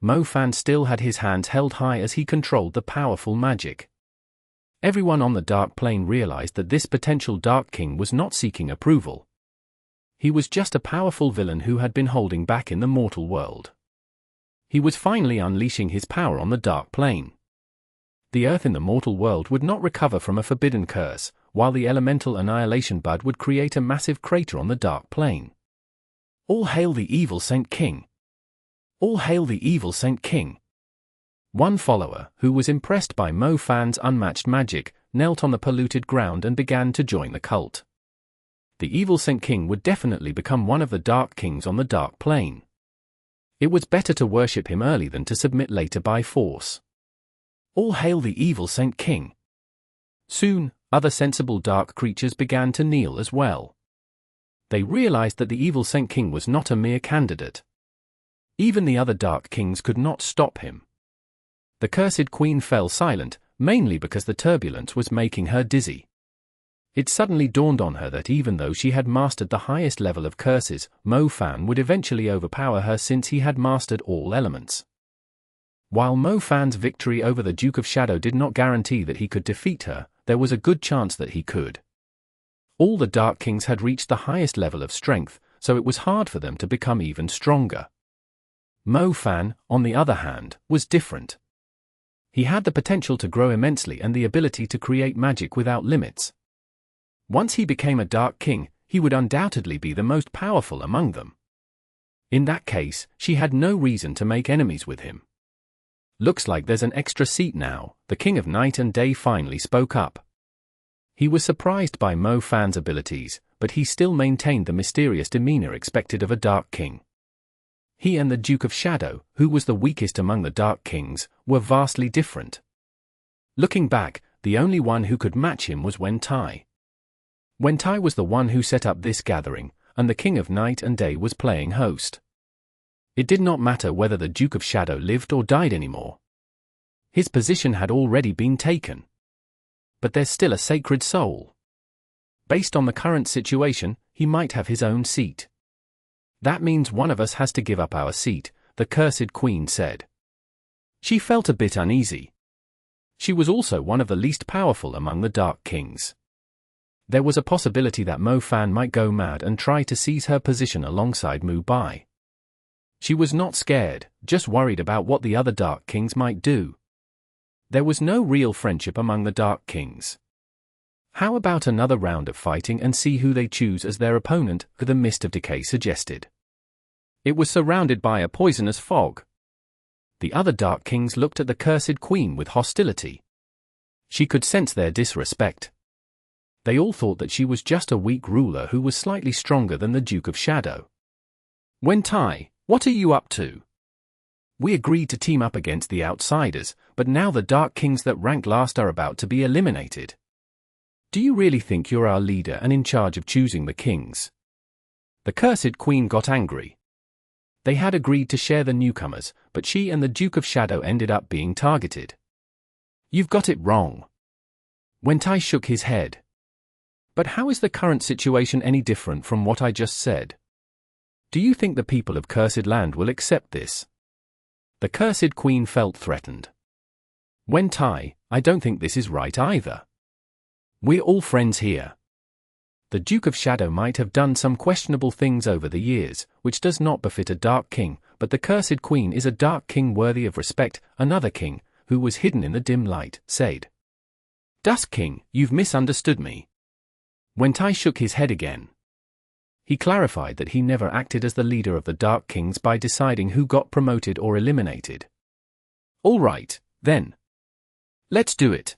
Mo Fan still had his hands held high as he controlled the powerful magic. Everyone on the Dark Plane realized that this potential Dark King was not seeking approval. He was just a powerful villain who had been holding back in the mortal world. He was finally unleashing his power on the dark plane. The earth in the mortal world would not recover from a forbidden curse, while the elemental annihilation bud would create a massive crater on the dark plane. All hail the evil Saint King! All hail the evil Saint King! One follower, who was impressed by Mo Fan's unmatched magic, knelt on the polluted ground and began to join the cult. The evil Saint King would definitely become one of the Dark Kings on the Dark Plane. It was better to worship him early than to submit later by force. All hail the evil Saint King! Soon, other sensible dark creatures began to kneel as well. They realized that the evil Saint King was not a mere candidate. Even the other Dark Kings could not stop him. The cursed queen fell silent, mainly because the turbulence was making her dizzy. It suddenly dawned on her that even though she had mastered the highest level of curses, Mo Fan would eventually overpower her since he had mastered all elements. While Mo Fan's victory over the Duke of Shadow did not guarantee that he could defeat her, there was a good chance that he could. All the Dark Kings had reached the highest level of strength, so it was hard for them to become even stronger. Mo Fan, on the other hand, was different. He had the potential to grow immensely and the ability to create magic without limits. Once he became a Dark King, he would undoubtedly be the most powerful among them. In that case, she had no reason to make enemies with him. Looks like there's an extra seat now, the King of Night and Day finally spoke up. He was surprised by Mo Fan's abilities, but he still maintained the mysterious demeanor expected of a Dark King. He and the Duke of Shadow, who was the weakest among the Dark Kings, were vastly different. Looking back, the only one who could match him was Wen Tai. Wen Tai was the one who set up this gathering, and the King of Night and Day was playing host. It did not matter whether the Duke of Shadow lived or died anymore. His position had already been taken. But there's still a sacred soul. Based on the current situation, he might have his own seat. That means one of us has to give up our seat, the cursed queen said. She felt a bit uneasy. She was also one of the least powerful among the Dark Kings. There was a possibility that Mo Fan might go mad and try to seize her position alongside Mu Bai. She was not scared, just worried about what the other Dark Kings might do. There was no real friendship among the Dark Kings. How about another round of fighting and see who they choose as their opponent, the Mist of Decay suggested. It was surrounded by a poisonous fog. The other Dark Kings looked at the cursed queen with hostility. She could sense their disrespect. They all thought that she was just a weak ruler who was slightly stronger than the Duke of Shadow. Wen Tai, what are you up to? We agreed to team up against the outsiders, but now the Dark Kings that ranked last are about to be eliminated. Do you really think you're our leader and in charge of choosing the kings? The cursed queen got angry. They had agreed to share the newcomers, but she and the Duke of Shadow ended up being targeted. You've got it wrong. Wen Tai shook his head. But how is the current situation any different from what I just said? Do you think the people of Cursed Land will accept this? The cursed queen felt threatened. Wen Tai, I don't think this is right either. We're all friends here. The Duke of Shadow might have done some questionable things over the years, which does not befit a Dark King, but the cursed queen is a Dark King worthy of respect. Another king, who was hidden in the dim light, said. Dusk King, you've misunderstood me. Wen Tai shook his head again. He clarified that he never acted as the leader of the Dark Kings by deciding who got promoted or eliminated. All right, then. Let's do it.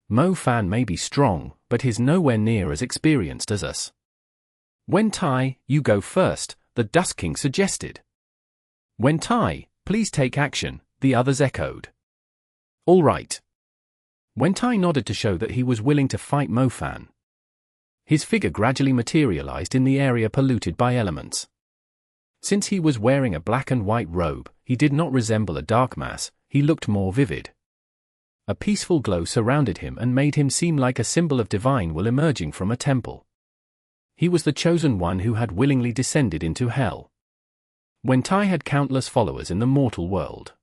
Mo Fan may be strong, but he's nowhere near as experienced as us. Wen Tai, you go first, the Dusk King suggested. Wen Tai, please take action, the others echoed. All right. Wen Tai nodded to show that he was willing to fight Mo Fan. His figure gradually materialized in the area polluted by elements. Since he was wearing a black and white robe, he did not resemble a dark mass, he looked more vivid. A peaceful glow surrounded him and made him seem like a symbol of divine will emerging from a temple. He was the chosen one who had willingly descended into hell. Wen Tai had countless followers in the mortal world.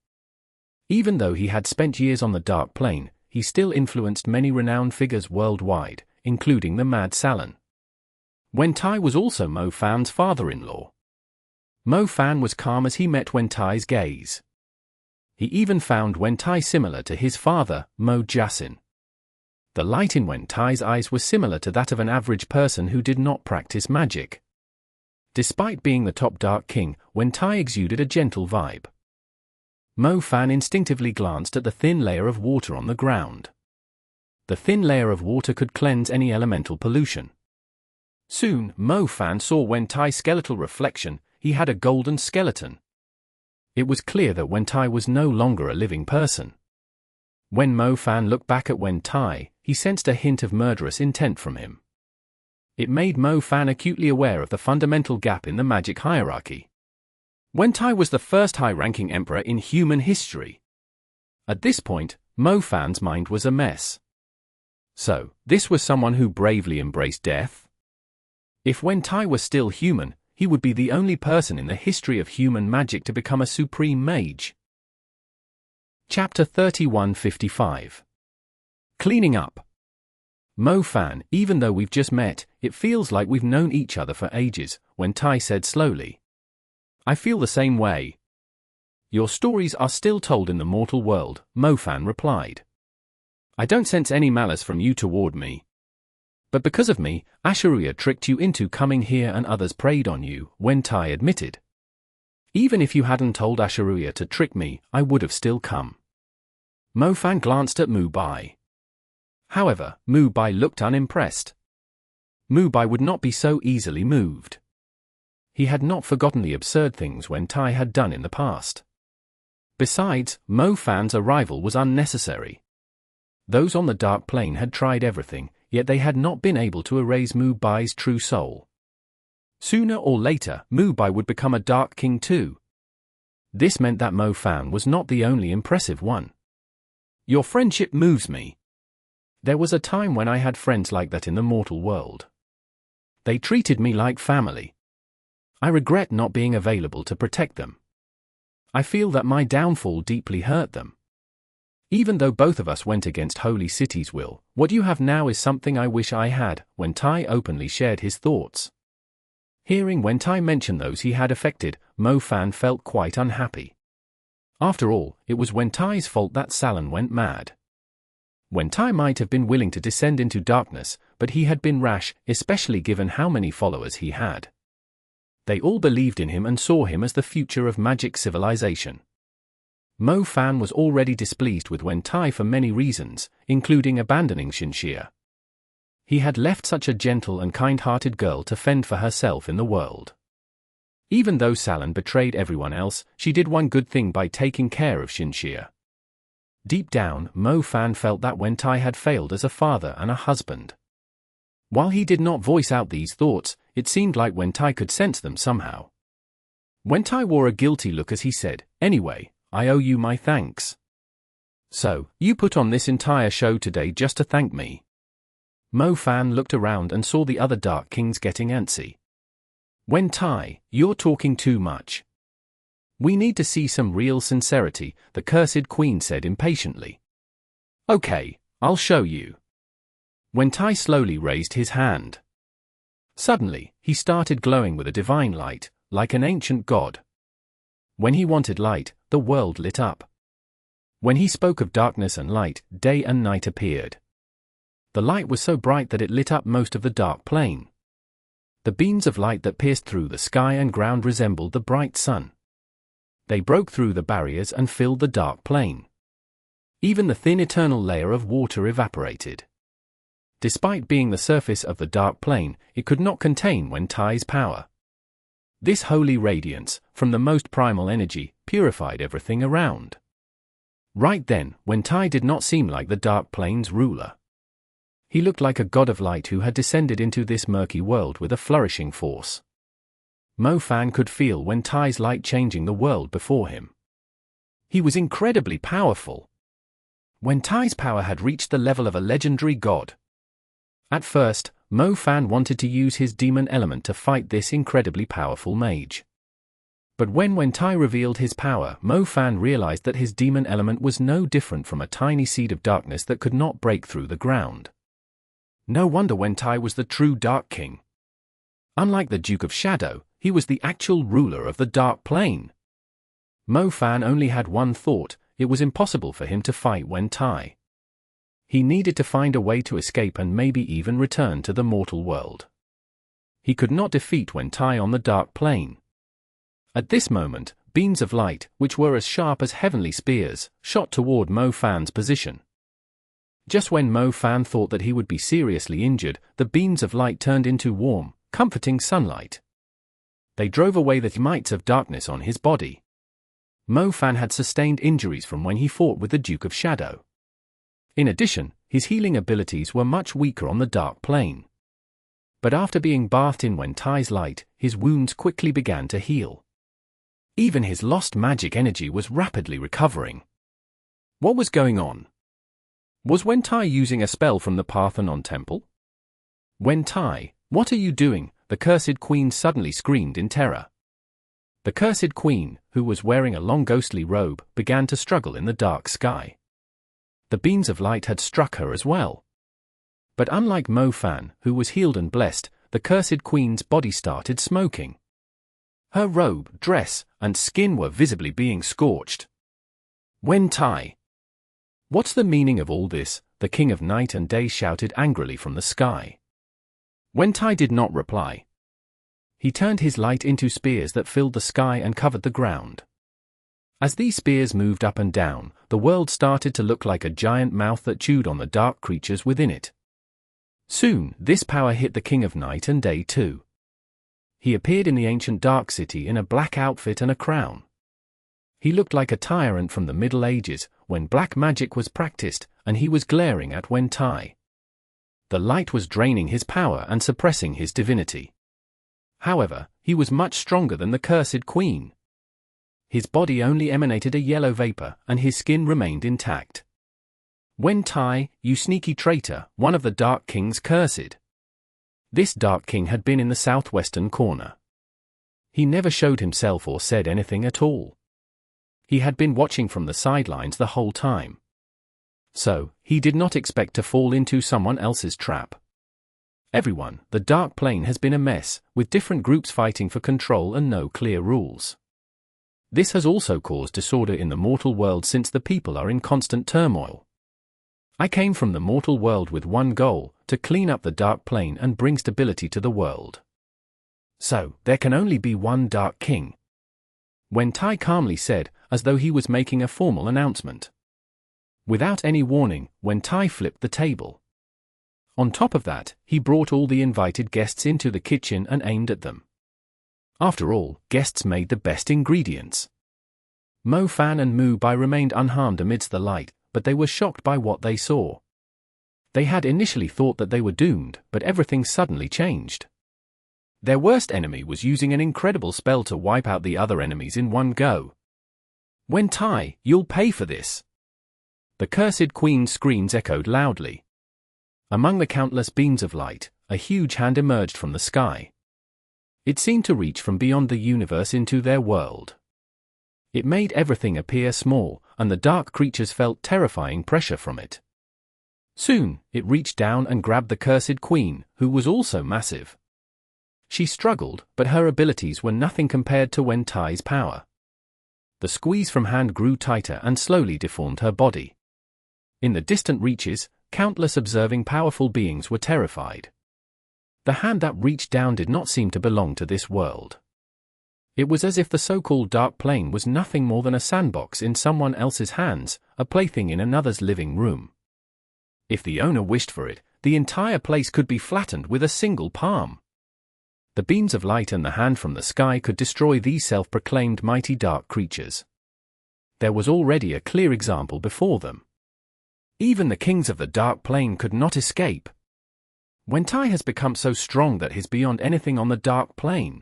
Even though he had spent years on the Dark Plane, he still influenced many renowned figures worldwide, including the Mad Salon. Wen Tai was also Mo Fan's father-in-law. Mo Fan was calm as he met Wen Tai's gaze. He even found Wen Tai similar to his father, Mo Jasin. The light in Wen Tai's eyes was similar to that of an average person who did not practice magic. Despite being the top Dark King, Wen Tai exuded a gentle vibe. Mo Fan instinctively glanced at the thin layer of water on the ground. The thin layer of water could cleanse any elemental pollution. Soon, Mo Fan saw Wen Tai's skeletal reflection. He had a golden skeleton. It was clear that Wen Tai was no longer a living person. When Mo Fan looked back at Wen Tai, he sensed a hint of murderous intent from him. It made Mo Fan acutely aware of the fundamental gap in the magic hierarchy. Wen Tai was the first high-ranking emperor in human history. At this point, Mo Fan's mind was a mess. So, this was someone who bravely embraced death? If Wen Tai was still human, he would be the only person in the history of human magic to become a supreme mage. Chapter 3155. Cleaning up. Mo Fan, even though we've just met, it feels like we've known each other for ages, Wen Tai said slowly. I feel the same way. Your stories are still told in the mortal world, Mo Fan replied. I don't sense any malice from you toward me. But because of me, Asheruya tricked you into coming here and others preyed on you, Wen Tai admitted. Even if you hadn't told Asheruya to trick me, I would have still come. Mo Fan glanced at Mu Bai. However, Mu Bai looked unimpressed. Mu Bai would not be so easily moved. He had not forgotten the absurd things Wen Tai had done in the past. Besides, Mo Fan's arrival was unnecessary. Those on the Dark Plane had tried everything, yet they had not been able to erase Mu Bai's true soul. Sooner or later, Mu Bai would become a Dark King too. This meant that Mo Fan was not the only impressive one. Your friendship moves me. There was a time when I had friends like that in the mortal world. They treated me like family. I regret not being available to protect them. I feel that my downfall deeply hurt them. Even though both of us went against Holy City's will, what you have now is something I wish I had, Wen Tai openly shared his thoughts. Hearing Wen Tai mention those he had affected, Mo Fan felt quite unhappy. After all, it was Wen Tai's fault that Salon went mad. Wen Tai might have been willing to descend into darkness, but he had been rash, especially given how many followers he had. They all believed in him and saw him as the future of magic civilization. Mo Fan was already displeased with Wen Tai for many reasons, including abandoning Xinxia. He had left such a gentle and kind-hearted girl to fend for herself in the world. Even though Salon betrayed everyone else, she did one good thing by taking care of Xinxia. Deep down, Mo Fan felt that Wen Tai had failed as a father and a husband. While he did not voice out these thoughts, it seemed like Wen Tai could sense them somehow. Wen Tai wore a guilty look as he said, "Anyway, I owe you my thanks. So, you put on this entire show today just to thank me?" Mo Fan looked around and saw the other Dark Kings getting antsy. "Wen Tai, you're talking too much. We need to see some real sincerity," the cursed queen said impatiently. "Okay, I'll show you." Wen Tai slowly raised his hand. Suddenly, he started glowing with a divine light, like an ancient god. When he wanted light, the world lit up. When he spoke of darkness and light, day and night appeared. The light was so bright that it lit up most of the Dark Plane. The beams of light that pierced through the sky and ground resembled the bright sun. They broke through the barriers and filled the Dark Plane. Even the thin eternal layer of water evaporated. Despite being the surface of the Dark Plane, it could not contain Wen Tai's power. This holy radiance, from the most primal energy, purified everything around. Right then, Wen Tai did not seem like the Dark Plane's ruler. He looked like a god of light who had descended into this murky world with a flourishing force. Mo Fan could feel Wen Tai's light changing the world before him. He was incredibly powerful. Wen Tai's power had reached the level of a legendary god. At first, Mo Fan wanted to use his demon element to fight this incredibly powerful mage. But when Wen Tai revealed his power, Mo Fan realized that his demon element was no different from a tiny seed of darkness that could not break through the ground. No wonder Wen Tai was the true Dark King. Unlike the Duke of Shadow, he was the actual ruler of the Dark Plane. Mo Fan only had one thought: it was impossible for him to fight Wen Tai. He needed to find a way to escape and maybe even return to the mortal world. He could not defeat Wen Tai on the Dark Plane. At this moment, beams of light, which were as sharp as heavenly spears, shot toward Mo Fan's position. Just when Mo Fan thought that he would be seriously injured, the beams of light turned into warm, comforting sunlight. They drove away the mites of darkness on his body. Mo Fan had sustained injuries from when he fought with the Duke of Shadow. In addition, his healing abilities were much weaker on the Dark Plane. But after being bathed in Wen Tai's light, his wounds quickly began to heal. Even his lost magic energy was rapidly recovering. What was going on? Was Wen Tai using a spell from the Parthenon Temple? Wen Tai, what are you doing? The Cursed Queen suddenly screamed in terror. The Cursed Queen, who was wearing a long ghostly robe, began to struggle in the dark sky. The beams of light had struck her as well. But unlike Mo Fan, who was healed and blessed, the Cursed Queen's body started smoking. Her robe, dress, and skin were visibly being scorched. Wen Tai! What's the meaning of all this? The King of Night and Day shouted angrily from the sky. Wen Tai did not reply. He turned his light into spears that filled the sky and covered the ground. As these spears moved up and down, the world started to look like a giant mouth that chewed on the dark creatures within it. Soon, this power hit the King of Night and Day too. He appeared in the ancient Dark City in a black outfit and a crown. He looked like a tyrant from the Middle Ages, when black magic was practiced, and he was glaring at Wen Tai. The light was draining his power and suppressing his divinity. However, he was much stronger than the Cursed Queen. His body only emanated a yellow vapor, and his skin remained intact. Wen Tai, you sneaky traitor, one of the Dark King's cursed. This Dark King had been in the southwestern corner. He never showed himself or said anything at all. He had been watching from the sidelines the whole time. So, he did not expect to fall into someone else's trap. Everyone, the Dark Plane has been a mess, with different groups fighting for control and no clear rules. This has also caused disorder in the mortal world since the people are in constant turmoil. I came from the mortal world with one goal, to clean up the Dark Plane and bring stability to the world. So, there can only be one Dark King. Wen Tai calmly said, as though he was making a formal announcement. Without any warning, Wen Tai flipped the table. On top of that, he brought all the invited guests into the kitchen and aimed at them. After all, guests made the best ingredients. Mo Fan and Mu Bai remained unharmed amidst the light, but they were shocked by what they saw. They had initially thought that they were doomed, but everything suddenly changed. Their worst enemy was using an incredible spell to wipe out the other enemies in one go. Wen Tai, you'll pay for this! The Cursed Queen's screams echoed loudly. Among the countless beams of light, a huge hand emerged from the sky. It seemed to reach from beyond the universe into their world. It made everything appear small, and the dark creatures felt terrifying pressure from it. Soon, it reached down and grabbed the Cursed Queen, who was also massive. She struggled, but her abilities were nothing compared to Wen Tai's power. The squeeze from hand grew tighter and slowly deformed her body. In the distant reaches, countless observing powerful beings were terrified. The hand that reached down did not seem to belong to this world. It was as if the so-called Dark Plane was nothing more than a sandbox in someone else's hands, a plaything in another's living room. If the owner wished for it, the entire place could be flattened with a single palm. The beams of light and the hand from the sky could destroy these self-proclaimed mighty dark creatures. There was already a clear example before them. Even the kings of the Dark Plane could not escape. Wen Tai has become so strong that he's beyond anything on the Dark Plane.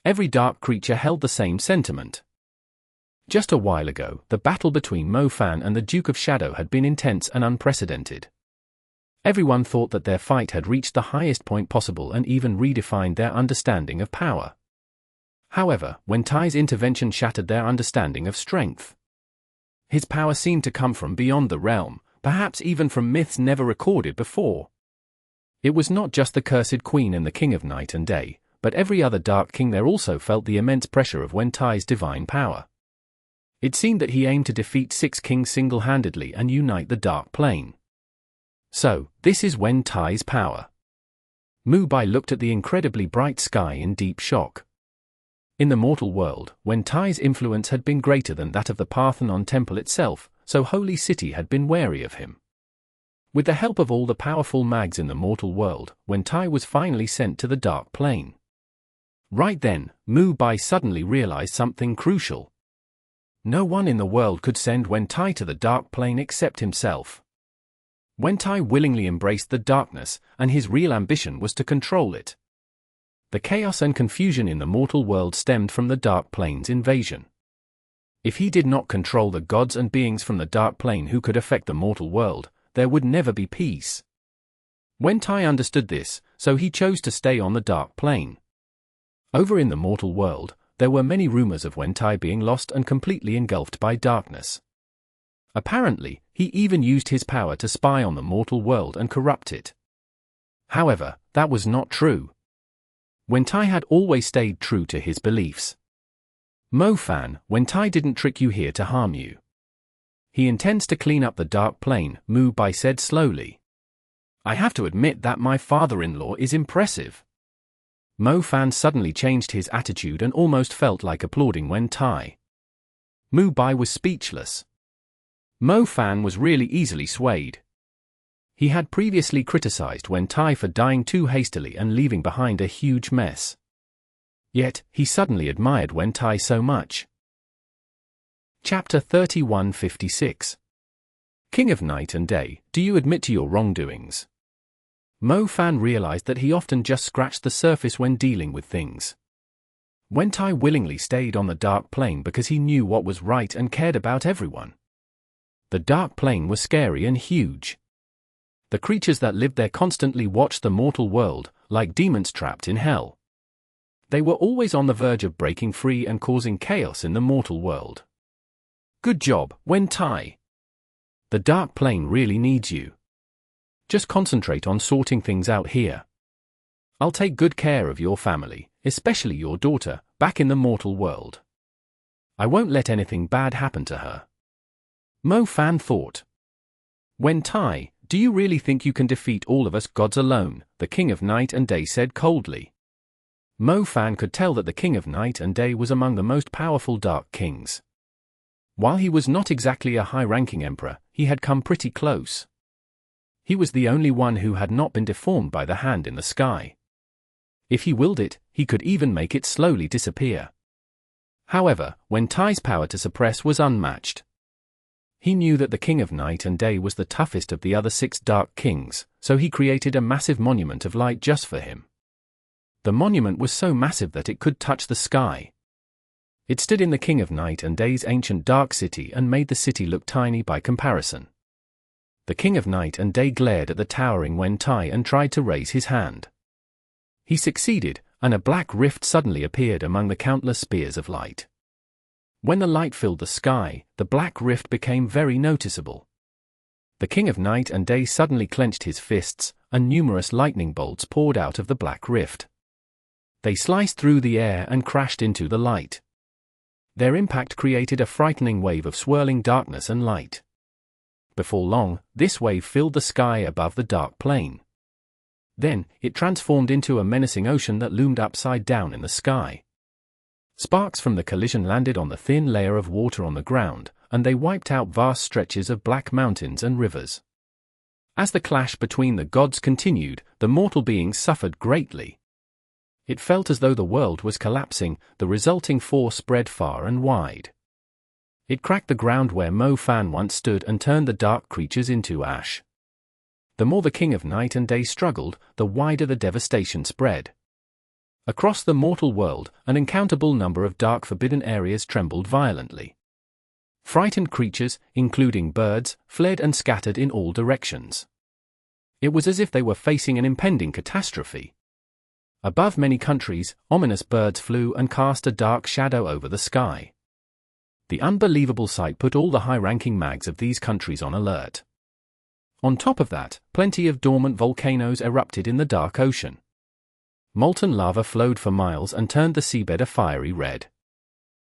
Every dark creature held the same sentiment. Just a while ago, the battle between Mo Fan and the Duke of Shadow had been intense and unprecedented. Everyone thought that their fight had reached the highest point possible and even redefined their understanding of power. However, Wen Tai's intervention shattered their understanding of strength. His power seemed to come from beyond the realm, perhaps even from myths never recorded before. It was not just the Cursed Queen and the King of Night and Day, but every other Dark King there also felt the immense pressure of Wen Tai's divine power. It seemed that he aimed to defeat 6 kings single-handedly and unite the Dark Plane. So, this is Wen Tai's power. Mu Bai looked at the incredibly bright sky in deep shock. In the mortal world, Wen Tai's influence had been greater than that of the Parthenon temple itself, so Holy City had been wary of him. With the help of all the powerful mags in the mortal world, Wen Tai was finally sent to the Dark Plane. Right then, Mu Bai suddenly realized something crucial. No one in the world could send Wen Tai to the Dark Plane except himself. Wen Tai willingly embraced the darkness, and his real ambition was to control it. The chaos and confusion in the mortal world stemmed from the Dark Plane's invasion. If he did not control the gods and beings from the Dark Plane who could affect the mortal world, there would never be peace. Wen Tai understood this, so he chose to stay on the Dark Plane. Over in the mortal world, there were many rumors of Wen Tai being lost and completely engulfed by darkness. Apparently, he even used his power to spy on the mortal world and corrupt it. However, that was not true. Wen Tai had always stayed true to his beliefs. Mo Fan, Wen Tai didn't trick you here to harm you. He intends to clean up the Dark Plane, Mu Bai said slowly. I have to admit that my father-in-law is impressive. Mo Fan suddenly changed his attitude and almost felt like applauding Wen Tai. Mu Bai was speechless. Mo Fan was really easily swayed. He had previously criticized Wen Tai for dying too hastily and leaving behind a huge mess. Yet, he suddenly admired Wen Tai so much. Chapter 3156. King of Night and Day, do you admit to your wrongdoings? Mo Fan realized that he often just scratched the surface when dealing with things. Wen Tai willingly stayed on the Dark Plane because he knew what was right and cared about everyone. The Dark Plane was scary and huge. The creatures that lived there constantly watched the mortal world, like demons trapped in hell. They were always on the verge of breaking free and causing chaos in the mortal world. Good job, Wen Tai. The Dark Plane really needs you. Just concentrate on sorting things out here. I'll take good care of your family, especially your daughter, back in the mortal world. I won't let anything bad happen to her. Mo Fan thought. Wen Tai, do you really think you can defeat all of us gods alone? The King of Night and Day said coldly. Mo Fan could tell that the King of Night and Day was among the most powerful Dark Kings. While he was not exactly a high-ranking emperor, he had come pretty close. He was the only one who had not been deformed by the hand in the sky. If he willed it, he could even make it slowly disappear. However, Wen Tai's power to suppress was unmatched. He knew that the King of Night and Day was the toughest of the other 6 Dark Kings, so he created a massive monument of light just for him. The monument was so massive that it could touch the sky. It stood in the King of Night and Day's ancient dark city and made the city look tiny by comparison. The King of Night and Day glared at the towering Wen Tai and tried to raise his hand. He succeeded, and a black rift suddenly appeared among the countless spears of light. When the light filled the sky, the black rift became very noticeable. The King of Night and Day suddenly clenched his fists, and numerous lightning bolts poured out of the black rift. They sliced through the air and crashed into the light. Their impact created a frightening wave of swirling darkness and light. Before long, this wave filled the sky above the Dark Plane. Then, it transformed into a menacing ocean that loomed upside down in the sky. Sparks from the collision landed on the thin layer of water on the ground, and they wiped out vast stretches of black mountains and rivers. As the clash between the gods continued, the mortal beings suffered greatly. It felt as though the world was collapsing, the resulting force spread far and wide. It cracked the ground where Mo Fan once stood and turned the dark creatures into ash. The more the King of Night and Day struggled, the wider the devastation spread. Across the mortal world, an uncountable number of dark forbidden areas trembled violently. Frightened creatures, including birds, fled and scattered in all directions. It was as if they were facing an impending catastrophe. Above many countries, ominous birds flew and cast a dark shadow over the sky. The unbelievable sight put all the high-ranking mags of these countries on alert. On top of that, plenty of dormant volcanoes erupted in the dark ocean. Molten lava flowed for miles and turned the seabed a fiery red.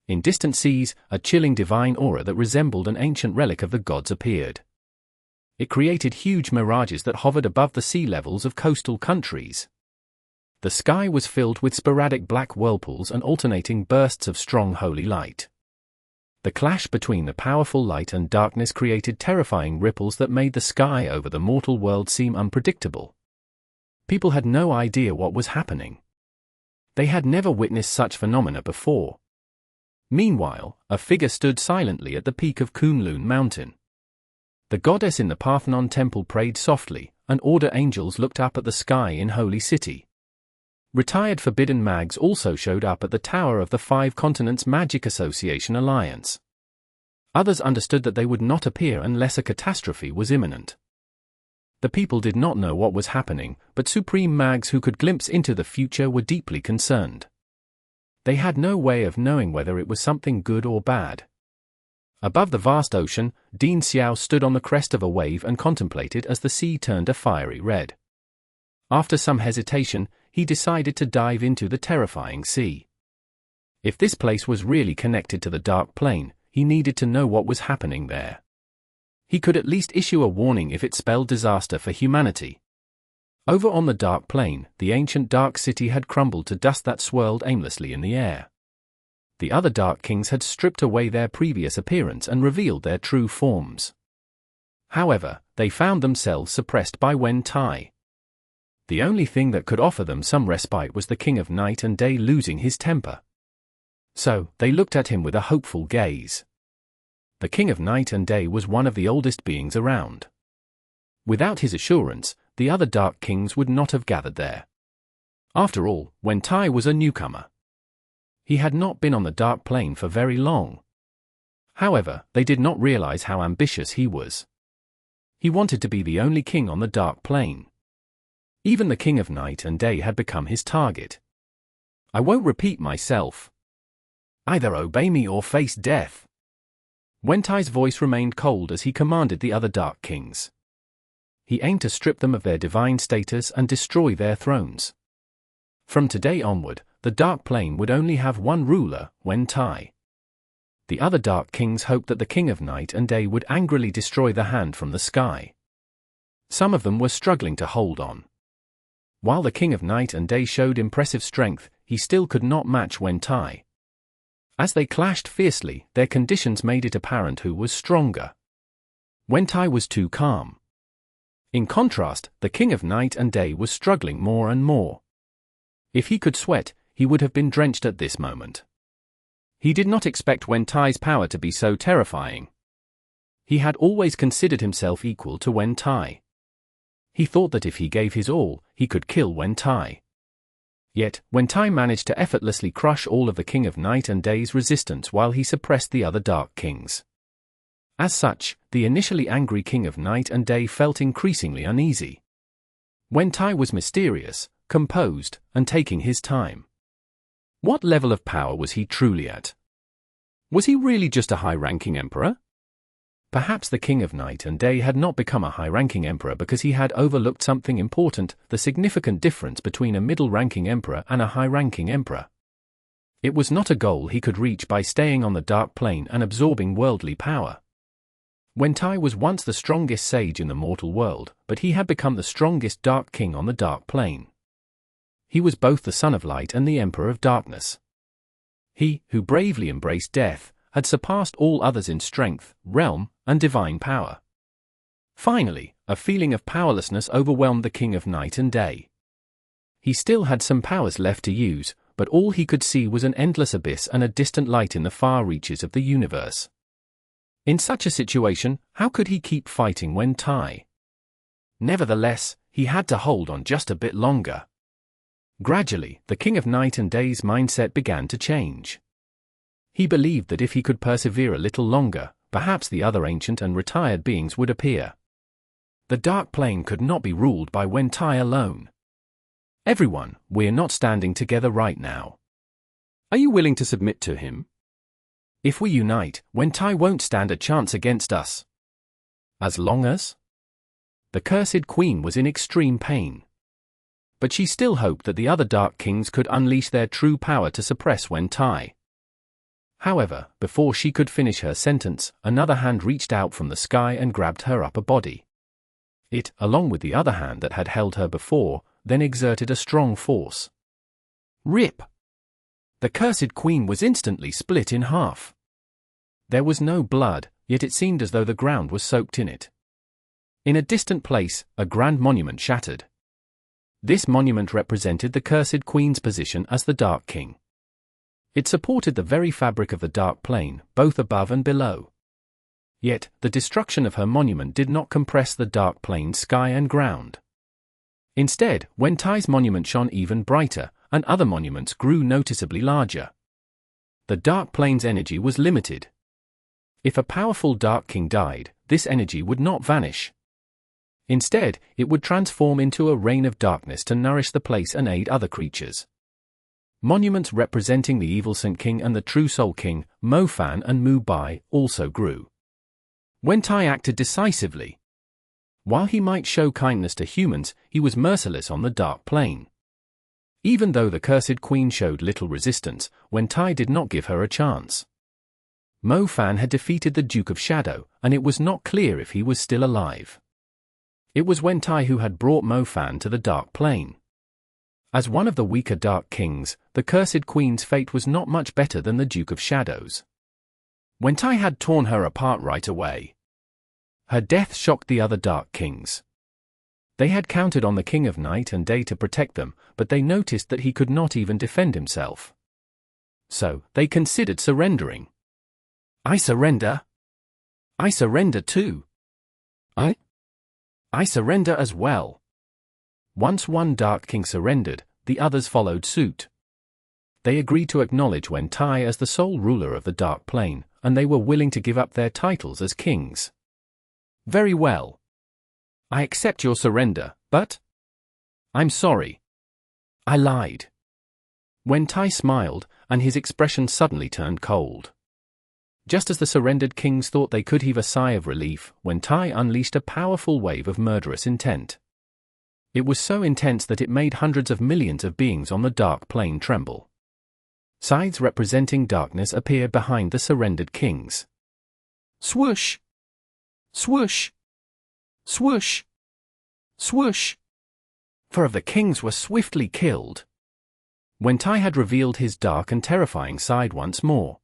In distant seas, a chilling divine aura that resembled an ancient relic of the gods appeared. It created huge mirages that hovered above the sea levels of coastal countries. The sky was filled with sporadic black whirlpools and alternating bursts of strong holy light. The clash between the powerful light and darkness created terrifying ripples that made the sky over the mortal world seem unpredictable. People had no idea what was happening. They had never witnessed such phenomena before. Meanwhile, a figure stood silently at the peak of Kunlun Mountain. The goddess in the Parthenon temple prayed softly, and order angels looked up at the sky in Holy City. Retired forbidden mags also showed up at the tower of the Five Continents Magic Association Alliance. Others understood that they would not appear unless a catastrophe was imminent. The people did not know what was happening, but supreme mags who could glimpse into the future were deeply concerned. They had no way of knowing whether it was something good or bad. Above the vast ocean, Dean Xiao stood on the crest of a wave and contemplated as the sea turned a fiery red. After some hesitation, he decided to dive into the terrifying sea. If this place was really connected to the Dark Plane, he needed to know what was happening there. He could at least issue a warning if it spelled disaster for humanity. Over on the Dark Plane, the ancient Dark City had crumbled to dust that swirled aimlessly in the air. The other Dark Kings had stripped away their previous appearance and revealed their true forms. However, they found themselves suppressed by Wen Tai. The only thing that could offer them some respite was the King of Night and Day losing his temper. So, they looked at him with a hopeful gaze. The King of Night and Day was one of the oldest beings around. Without his assurance, the other Dark Kings would not have gathered there. After all, Wen Tai was a newcomer. He had not been on the Dark Plane for very long. However, they did not realize how ambitious he was. He wanted to be the only king on the Dark Plane. Even the King of Night and Day had become his target. I won't repeat myself. Either obey me or face death. Wen Tai's voice remained cold as he commanded the other Dark Kings. He aimed to strip them of their divine status and destroy their thrones. From today onward, the Dark Plane would only have one ruler, Wen Tai. The other Dark Kings hoped that the King of Night and Day would angrily destroy the hand from the sky. Some of them were struggling to hold on. While the King of Night and Day showed impressive strength, he still could not match Wen Tai. As they clashed fiercely, their conditions made it apparent who was stronger. Wen Tai was too calm. In contrast, the King of Night and Day was struggling more and more. If he could sweat, he would have been drenched at this moment. He did not expect Wen Tai's power to be so terrifying. He had always considered himself equal to Wen Tai. He thought that if he gave his all, he could kill Wen Tai. Yet, Wen Tai managed to effortlessly crush all of the King of Night and Day's resistance while he suppressed the other Dark Kings. As such, the initially angry King of Night and Day felt increasingly uneasy. Wen Tai was mysterious, composed, and taking his time. What level of power was he truly at? Was he really just a high-ranking emperor? Perhaps the King of Night and Day had not become a high-ranking emperor because he had overlooked something important, the significant difference between a middle-ranking emperor and a high-ranking emperor. It was not a goal he could reach by staying on the Dark Plane and absorbing worldly power. Wen Tai was once the strongest sage in the mortal world, but he had become the strongest Dark King on the Dark Plane. He was both the Son of Light and the Emperor of Darkness. He, who bravely embraced death, had surpassed all others in strength, realm, and divine power. Finally, a feeling of powerlessness overwhelmed the King of Night and Day. He still had some powers left to use, but all he could see was an endless abyss and a distant light in the far reaches of the universe. In such a situation, how could he keep fighting Wen Tai? Nevertheless, he had to hold on just a bit longer. Gradually, the King of Night and Day's mindset began to change. He believed that if he could persevere a little longer, perhaps the other ancient and retired beings would appear. The Dark Plane could not be ruled by Wen Tai alone. Everyone, we're not standing together right now. Are you willing to submit to him? If we unite, Wen Tai won't stand a chance against us. As long as? The cursed queen was in extreme pain. but she still hoped that the other Dark Kings could unleash their true power to suppress Wen Tai. However, before she could finish her sentence, another hand reached out from the sky and grabbed her upper body. It, along with the other hand that had held her before, then exerted a strong force. Rip! The cursed queen was instantly split in half. There was no blood, yet it seemed as though the ground was soaked in it. In a distant place, a grand monument shattered. This monument represented the cursed queen's position as the Dark King. It supported the very fabric of the Dark Plane, both above and below. Yet, the destruction of her monument did not compress the Dark Plane's sky and ground. Instead, Wen Tai's monument shone even brighter, and other monuments grew noticeably larger. The Dark Plane's energy was limited. If a powerful Dark King died, this energy would not vanish. Instead, it would transform into a rain of darkness to nourish the place and aid other creatures. Monuments representing the evil Saint King and the true Soul King, Mo Fan and Mu Bai, also grew. Wen Tai acted decisively. While he might show kindness to humans, he was merciless on the Dark Plane. Even though the cursed queen showed little resistance, Wen Tai did not give her a chance. Mo Fan had defeated the Duke of Shadow, and it was not clear if he was still alive. It was Wen Tai who had brought Mo Fan to the Dark Plane. As one of the weaker Dark Kings, the cursed queen's fate was not much better than the Duke of Shadow's. Wen Tai had torn her apart right away. Her death shocked the other Dark Kings. They had counted on the King of Night and Day to protect them, but they noticed that he could not even defend himself. So, they considered surrendering. I surrender. I surrender too. I surrender as well. Once one Dark King surrendered, the others followed suit. They agreed to acknowledge Wen Tai as the sole ruler of the Dark Plane, and they were willing to give up their titles as kings. Very well. I accept your surrender, but I'm sorry. I lied. Wen Tai smiled, and his expression suddenly turned cold. Just as the surrendered kings thought they could heave a sigh of relief, Wen Tai unleashed a powerful wave of murderous intent. It was so intense that it made hundreds of millions of beings on the Dark Plane tremble. Scythes representing darkness appeared behind the surrendered kings. Swoosh! Swoosh! Swoosh! Swoosh! 4 of the kings were swiftly killed. Wen Tai had revealed his dark and terrifying side once more.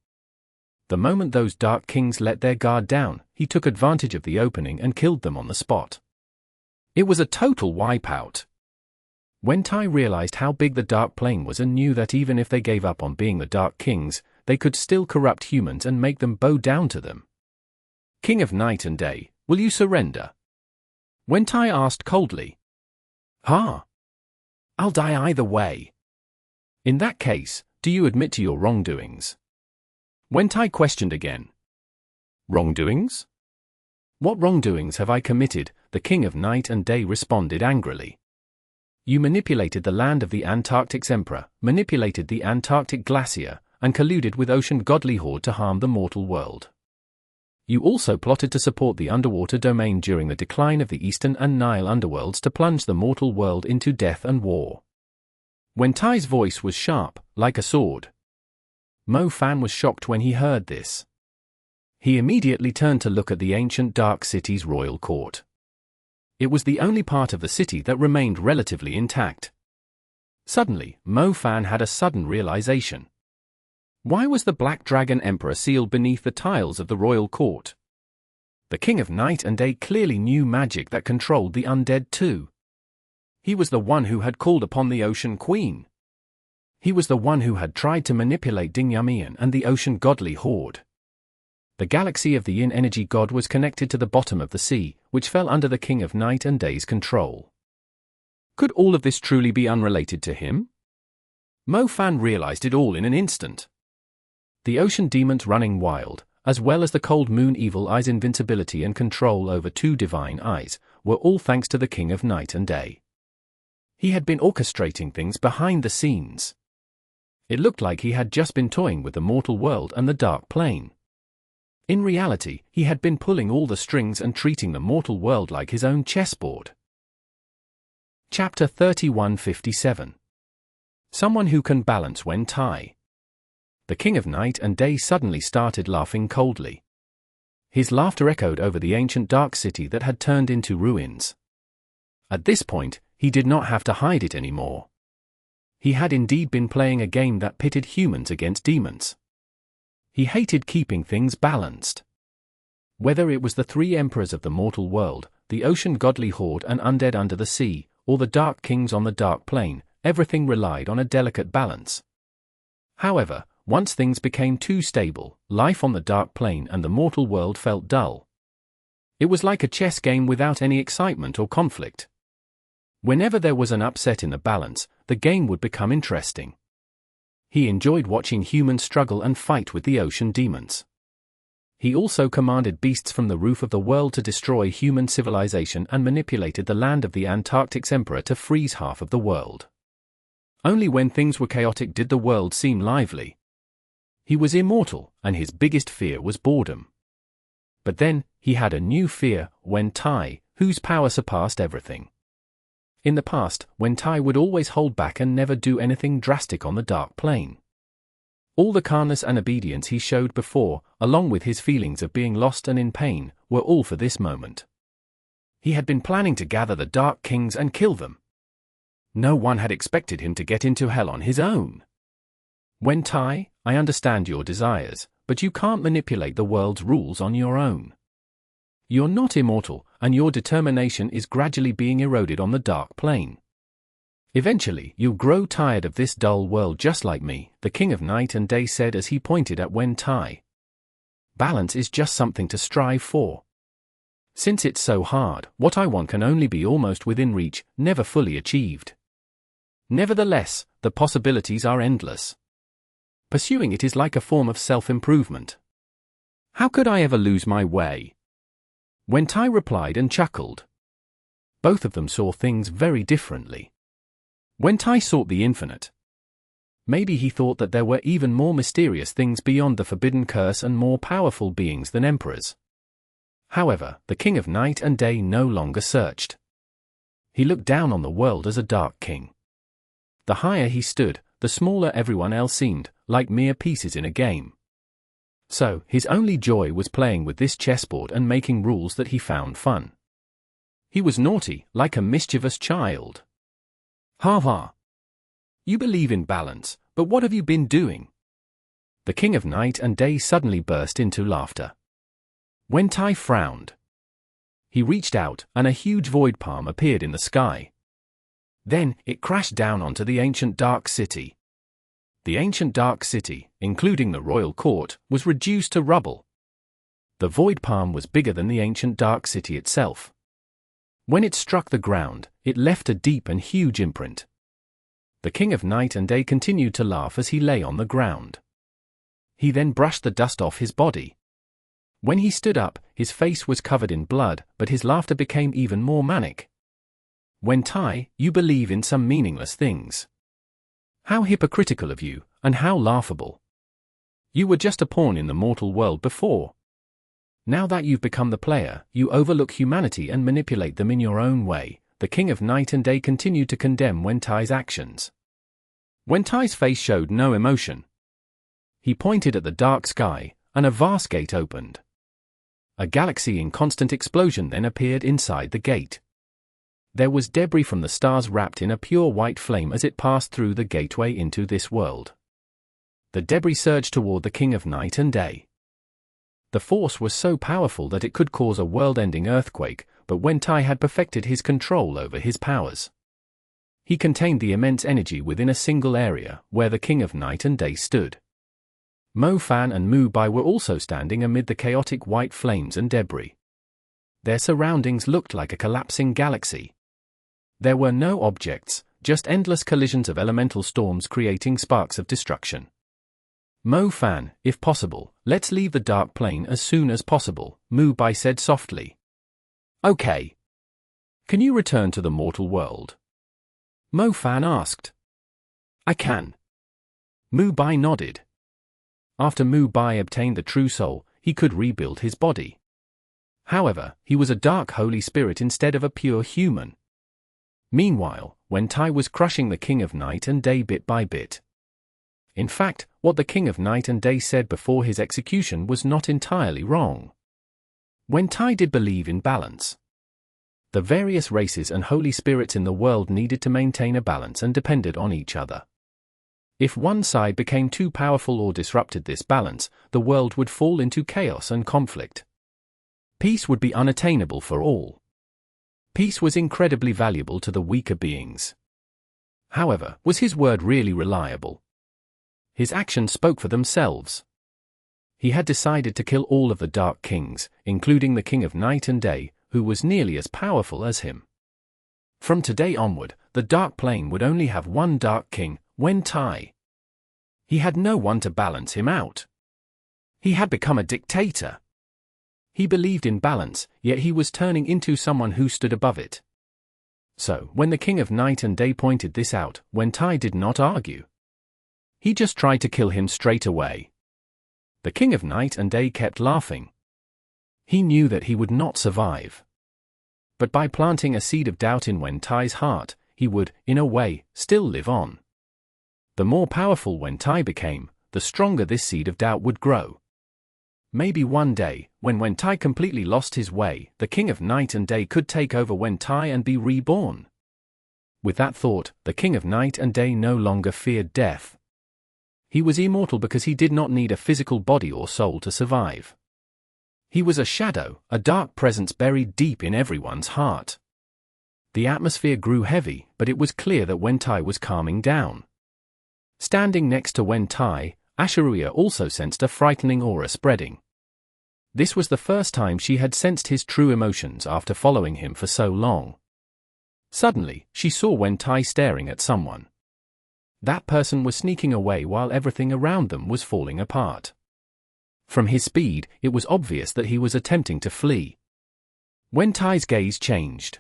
The moment those Dark Kings let their guard down, he took advantage of the opening and killed them on the spot. It was a total wipeout. Wen Tai realized how big the Dark Plane was and knew that even if they gave up on being the Dark Kings, they could still corrupt humans and make them bow down to them. King of Night and Day, will you surrender? Wen Tai asked coldly. I'll die either way. In that case, do you admit to your wrongdoings? Wen Tai questioned again. Wrongdoings? What wrongdoings have I committed? The King of Night and Day responded angrily. You manipulated the land of the Antarctic's Emperor, manipulated the Antarctic Glacier, and colluded with Ocean Godly Horde to harm the mortal world. You also plotted to support the underwater domain during the decline of the Eastern and Nile underworlds to plunge the mortal world into death and war. Wen Tai's voice was sharp, like a sword. Mo Fan was shocked when he heard this. He immediately turned to look at the ancient Dark City's royal court. It was the only part of the city that remained relatively intact. Suddenly, Mo Fan had a sudden realization. Why was the Black Dragon Emperor sealed beneath the tiles of the royal court? The King of Night and Day clearly knew magic that controlled the undead too. He was the one who had called upon the Ocean Queen. He was the one who had tried to manipulate Dingyamian and the Ocean Godly Horde. The galaxy of the Yin energy god was connected to the bottom of the sea, which fell under the King of Night and Day's control. Could all of this truly be unrelated to him? Mo Fan realized it all in an instant. The ocean demons running wild, as well as the cold moon Evil Eye's invincibility and control over 2 divine eyes, were all thanks to the King of Night and Day. He had been orchestrating things behind the scenes. It looked like he had just been toying with the mortal world and the Dark Plane. In reality, he had been pulling all the strings and treating the mortal world like his own chessboard. Chapter 3157. Someone who can balance when Tai. The King of Night and Day suddenly started laughing coldly. His laughter echoed over the ancient dark city that had turned into ruins. At this point, he did not have to hide it anymore. He had indeed been playing a game that pitted humans against demons. He hated keeping things balanced. Whether it was the three emperors of the mortal world, the ocean godly horde and undead under the sea, or the dark kings on the dark plane, everything relied on a delicate balance. However, once things became too stable, life on the dark plane and the mortal world felt dull. It was like a chess game without any excitement or conflict. Whenever there was an upset in the balance, the game would become interesting. He enjoyed watching humans struggle and fight with the ocean demons. He also commanded beasts from the roof of the world to destroy human civilization and manipulated the land of the Antarctic's emperor to freeze half of the world. Only when things were chaotic did the world seem lively. He was immortal, and his biggest fear was boredom. But then, he had a new fear, when Tai, whose power surpassed everything. In the past, when Tai would always hold back and never do anything drastic on the dark plane. All the calmness and obedience he showed before, along with his feelings of being lost and in pain, were all for this moment. He had been planning to gather the Dark Kings and kill them. No one had expected him to get into hell on his own. When Tai, I understand your desires, but you can't manipulate the world's rules on your own. You're not immortal, and your determination is gradually being eroded on the dark plane. Eventually, you'll grow tired of this dull world just like me, the King of Night and Day said as he pointed at Wen Tai. Balance is just something to strive for. Since it's so hard, what I want can only be almost within reach, never fully achieved. Nevertheless, the possibilities are endless. Pursuing it is like a form of self-improvement. How could I ever lose my way? Wen Tai replied and chuckled. Both of them saw things very differently. Wen Tai sought the infinite. Maybe he thought that there were even more mysterious things beyond the forbidden curse and more powerful beings than emperors. However, the King of Night and Day no longer searched. He looked down on the world as a dark king. The higher he stood, the smaller everyone else seemed, like mere pieces in a game. So, his only joy was playing with this chessboard and making rules that he found fun. He was naughty, like a mischievous child. Ha ha. You believe in balance, but what have you been doing? The King of Night and Day suddenly burst into laughter. Wen Tai frowned. He reached out, and a huge void palm appeared in the sky. Then, it crashed down onto the ancient dark city. The ancient dark city, including the royal court, was reduced to rubble. The void palm was bigger than the ancient dark city itself. When it struck the ground, it left a deep and huge imprint. The King of Night and Day continued to laugh as he lay on the ground. He then brushed the dust off his body. When he stood up, his face was covered in blood, but his laughter became even more manic. Wen Tai, you believe in some meaningless things. How hypocritical of you, and how laughable. You were just a pawn in the mortal world before. Now that you've become the player, you overlook humanity and manipulate them in your own way. The King of Night and Day continued to condemn Wen Tai's actions. Wen Tai's face showed no emotion. He pointed at the dark sky, and a vast gate opened. A galaxy in constant explosion then appeared inside the gate. There was debris from the stars wrapped in a pure white flame as it passed through the gateway into this world. The debris surged toward the King of Night and Day. The force was so powerful that it could cause a world-ending earthquake, but Wen Tai had perfected his control over his powers. He contained the immense energy within a single area, where the King of Night and Day stood. Mo Fan and Mu Bai were also standing amid the chaotic white flames and debris. Their surroundings looked like a collapsing galaxy. There were no objects, just endless collisions of elemental storms creating sparks of destruction. Mo Fan, if possible, let's leave the dark plane as soon as possible, Mu Bai said softly. Okay. Can you return to the mortal world? Mo Fan asked. I can. Mu Bai nodded. After Mu Bai obtained the true soul, he could rebuild his body. However, he was a dark holy spirit instead of a pure human. Meanwhile, Wen Tai was crushing the King of Night and Day bit by bit. In fact, what the King of Night and Day said before his execution was not entirely wrong. Wen Tai did believe in balance. The various races and holy spirits in the world needed to maintain a balance and depended on each other. If one side became too powerful or disrupted this balance, the world would fall into chaos and conflict. Peace would be unattainable for all. Peace was incredibly valuable to the weaker beings. However, was his word really reliable? His actions spoke for themselves. He had decided to kill all of the Dark Kings, including the King of Night and Day, who was nearly as powerful as him. From today onward, the Dark Plane would only have one Dark King, Wen Tai. He had no one to balance him out. He had become a dictator. He believed in balance, yet he was turning into someone who stood above it. So, when the King of Night and Day pointed this out, Wen Tai did not argue. He just tried to kill him straight away. The King of Night and Day kept laughing. He knew that he would not survive. But by planting a seed of doubt in Wen Tai's heart, he would, in a way, still live on. The more powerful Wen Tai became, the stronger this seed of doubt would grow. Maybe one day, when Wen Tai completely lost his way, the King of Night and Day could take over Wen Tai and be reborn. With that thought, the King of Night and Day no longer feared death. He was immortal because he did not need a physical body or soul to survive. He was a shadow, a dark presence buried deep in everyone's heart. The atmosphere grew heavy, but it was clear that Wen Tai was calming down. Standing next to Wen Tai, Asheruia also sensed a frightening aura spreading. This was the first time she had sensed his true emotions after following him for so long. Suddenly, she saw Wen Tai staring at someone. That person was sneaking away while everything around them was falling apart. From his speed, it was obvious that he was attempting to flee. Wen Tai's gaze changed.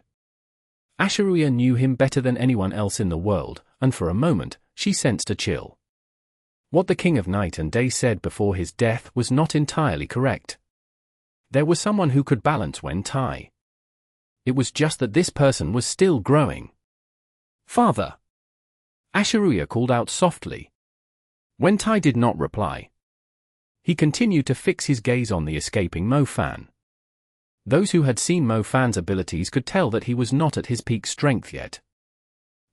Asheruia knew him better than anyone else in the world, and for a moment, she sensed a chill. What the King of Night and Day said before his death was not entirely correct. There was someone who could balance Wen Tai. It was just that this person was still growing. "Father!" Asheruia called out softly. Wen Tai did not reply. He continued to fix his gaze on the escaping Mo Fan. Those who had seen Mo Fan's abilities could tell that he was not at his peak strength yet.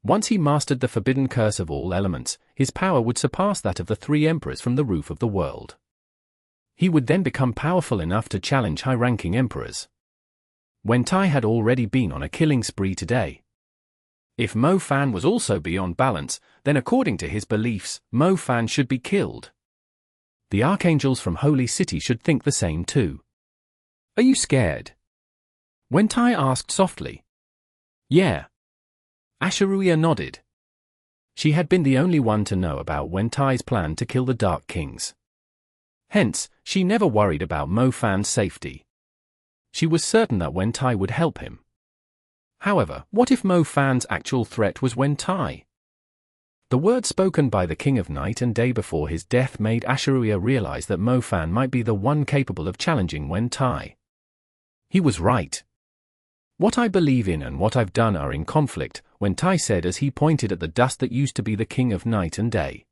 Once he mastered the forbidden curse of all elements, his power would surpass that of the three emperors from the roof of the world. He would then become powerful enough to challenge high-ranking emperors. Wen Tai had already been on a killing spree today. If Mo Fan was also beyond balance, then according to his beliefs, Mo Fan should be killed. The archangels from Holy City should think the same too. "Are you scared?" Wen Tai asked softly. "Yeah." Asheruia nodded. She had been the only one to know about Wen Tai's plan to kill the Dark Kings. Hence, she never worried about Mo Fan's safety. She was certain that Wen Tai would help him. However, what if Mo Fan's actual threat was Wen Tai? The words spoken by the King of Night and Day before his death made Asheruia realize that Mo Fan might be the one capable of challenging Wen Tai. He was right. "What I believe in and what I've done are in conflict," Wen Tai said as he pointed at the dust that used to be the King of Night and Day.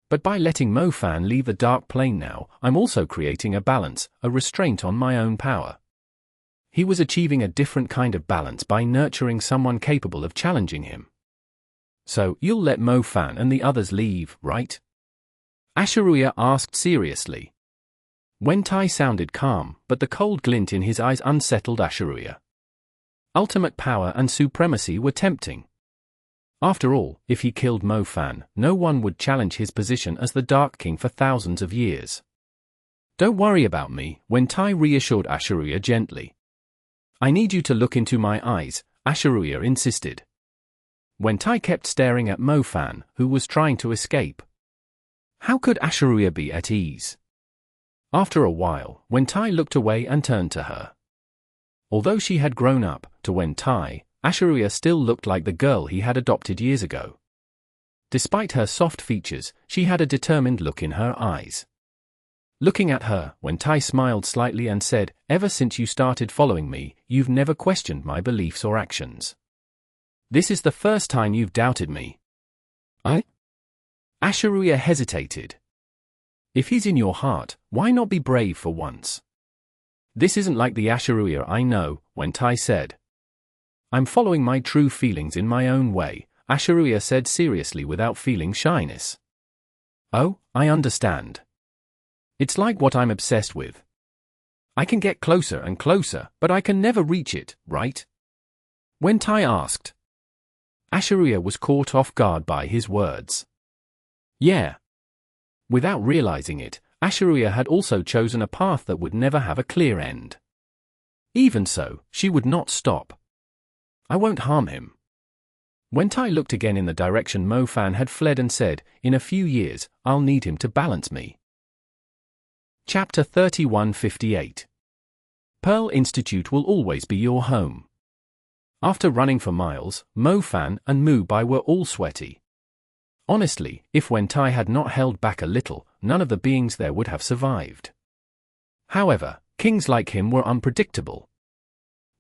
"But by letting Mo Fan leave the Dark Plane now, I'm also creating a balance, a restraint on my own power." He was achieving a different kind of balance by nurturing someone capable of challenging him. "So, you'll let Mo Fan and the others leave, right?" Asheruia asked seriously. Wen Tai sounded calm, but the cold glint in his eyes unsettled Asheruia. Ultimate power and supremacy were tempting. After all, if he killed Mo Fan, no one would challenge his position as the Dark King for thousands of years. "Don't worry about me," Wen Tai reassured Asheruia gently. "I need you to look into my eyes," Asheruia insisted. Wen Tai kept staring at Mo Fan, who was trying to escape. How could Asheruia be at ease? After a while, Wen Tai looked away and turned to her. Although she had grown up, to Wen Tai, Asheruia still looked like the girl he had adopted years ago. Despite her soft features, she had a determined look in her eyes. Looking at her, Wen Tai smiled slightly and said, "Ever since you started following me, you've never questioned my beliefs or actions. This is the first time you've doubted me. I? Asheruya hesitated. If he's in your heart, why not be brave for once? This isn't like the Asheruya I know, Wentai said. I'm following my true feelings in my own way, Asheruya said seriously without feeling shyness. Oh, I understand. It's like what I'm obsessed with. I can get closer and closer, but I can never reach it, right? Wentai asked. Asheruya was caught off guard by his words. Yeah. Without realizing it, Asheruya had also chosen a path that would never have a clear end. Even so, she would not stop. I won't harm him. Wentai looked again in the direction Mo Fan had fled and said, in a few years, I'll need him to balance me. Chapter 3158. Pearl Institute will always be your home. After running for miles, Mo Fan and Mu Bai were all sweaty. Honestly, if Wentai had not held back a little, none of the beings there would have survived. However, kings like him were unpredictable.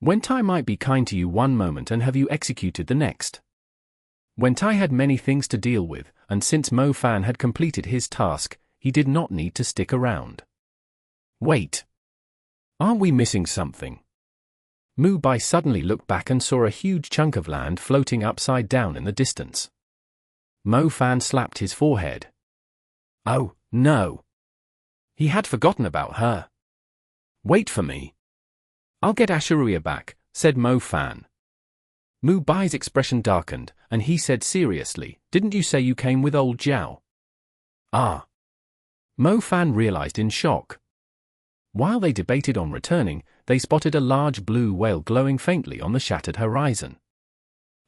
Wentai might be kind to you one moment and have you executed the next. Wentai had many things to deal with, and since Mo Fan had completed his task, he did not need to stick around. Wait. Aren't we missing something? Mu Bai suddenly looked back and saw a huge chunk of land floating upside down in the distance. Mo Fan slapped his forehead. Oh, no. He had forgotten about her. Wait for me. I'll get Asheruya back, said Mo Fan. Mu Bai's expression darkened, and he said seriously, didn't you say you came with old Zhao? Ah. Mo Fan realized in shock. While they debated on returning, they spotted a large blue whale glowing faintly on the shattered horizon.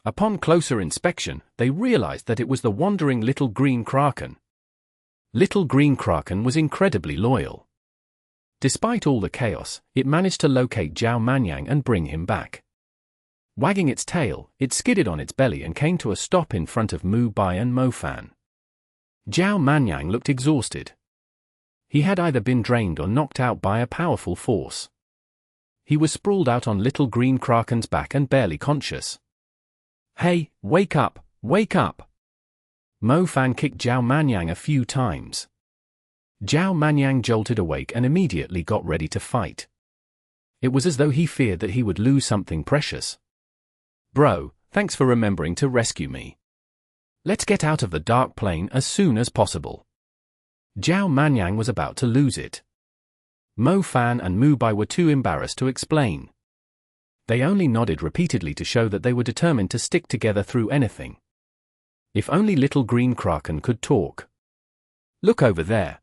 Upon closer inspection, they realized that it was the wandering Little Green Kraken. Little Green Kraken was incredibly loyal. Despite all the chaos, it managed to locate Zhao Manyang and bring him back. Wagging its tail, it skidded on its belly and came to a stop in front of Mu Bai and Mo Fan. Zhao Manyang looked exhausted. He had either been drained or knocked out by a powerful force. He was sprawled out on Little Green Kraken's back and barely conscious. Hey, wake up, wake up! Mo Fan kicked Zhao Manyang a few times. Zhao Manyang jolted awake and immediately got ready to fight. It was as though he feared that he would lose something precious. Bro, thanks for remembering to rescue me. Let's get out of the dark plane as soon as possible. Zhao Manyang was about to lose it. Mo Fan and Mu Bai were too embarrassed to explain. They only nodded repeatedly to show that they were determined to stick together through anything. If only Little Green Kraken could talk. Look over there.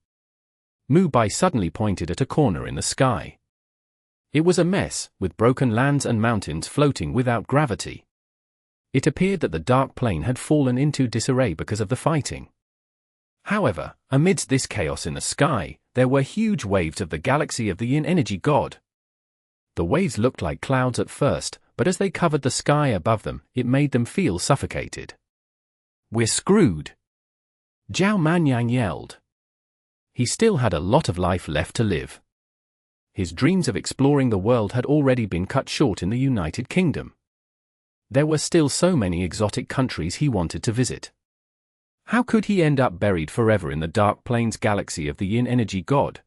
Mu Bai suddenly pointed at a corner in the sky. It was a mess, with broken lands and mountains floating without gravity. It appeared that the dark plane had fallen into disarray because of the fighting. However, amidst this chaos in the sky, there were huge waves of the galaxy of the Yin energy god. The waves looked like clouds at first, but as they covered the sky above them, it made them feel suffocated. We're screwed! Zhao Manyang yelled. He still had a lot of life left to live. His dreams of exploring the world had already been cut short in the United Kingdom. There were still so many exotic countries he wanted to visit. How could he end up buried forever in the Dark Plains galaxy of the Yin energy god?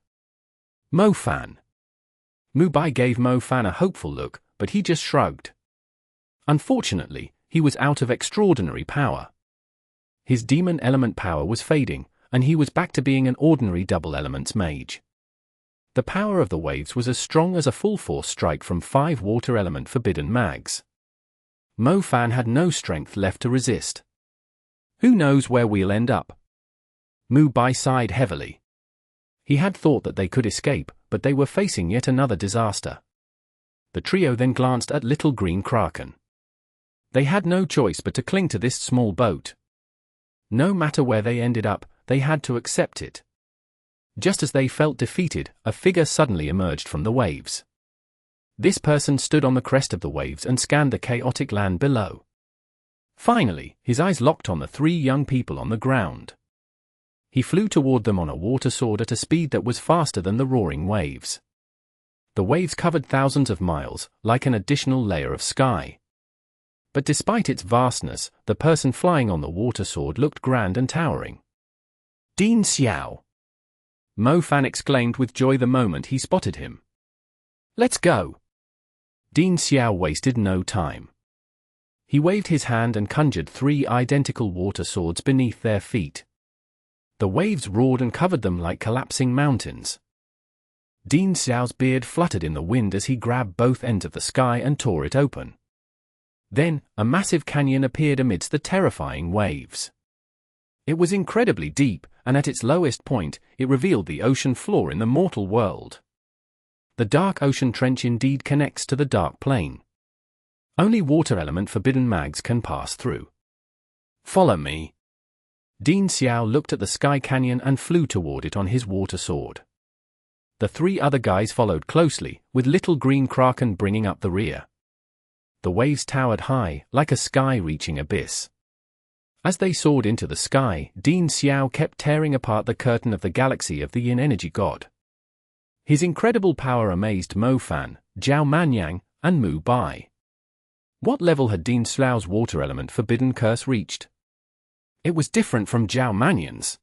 Mo Fan. Mu Bai gave Mo Fan a hopeful look, but he just shrugged. Unfortunately, he was out of extraordinary power. His demon element power was fading, and he was back to being an ordinary double elements mage. The power of the waves was as strong as a full force strike from 5 water element forbidden mags. Mo Fan had no strength left to resist. Who knows where we'll end up? Mu Bai sighed heavily. He had thought that they could escape, but they were facing yet another disaster. The trio then glanced at Little Green Kraken. They had no choice but to cling to this small boat. No matter where they ended up, they had to accept it. Just as they felt defeated, a figure suddenly emerged from the waves. This person stood on the crest of the waves and scanned the chaotic land below. Finally, his eyes locked on the 3 young people on the ground. He flew toward them on a water sword at a speed that was faster than the roaring waves. The waves covered thousands of miles, like an additional layer of sky. But despite its vastness, the person flying on the water sword looked grand and towering. Ding Xiao! Mo Fan exclaimed with joy the moment he spotted him. Let's go! Ding Xiao wasted no time. He waved his hand and conjured 3 identical water swords beneath their feet. The waves roared and covered them like collapsing mountains. Ding Xiao's beard fluttered in the wind as he grabbed both ends of the sky and tore it open. Then, a massive canyon appeared amidst the terrifying waves. It was incredibly deep, and at its lowest point, it revealed the ocean floor in the mortal world. The dark ocean trench indeed connects to the dark plane. Only water element forbidden mags can pass through. Follow me. Ding Xiao looked at the sky canyon and flew toward it on his water sword. The 3 other guys followed closely, with little green kraken bringing up the rear. The waves towered high, like a sky-reaching abyss. As they soared into the sky, Ding Xiao kept tearing apart the curtain of the galaxy of the Yin energy god. His incredible power amazed Mo Fan, Zhao Manyang, and Mu Bai. What level had Ding Xiao's water element forbidden curse reached? It was different from Zhao Manyang's.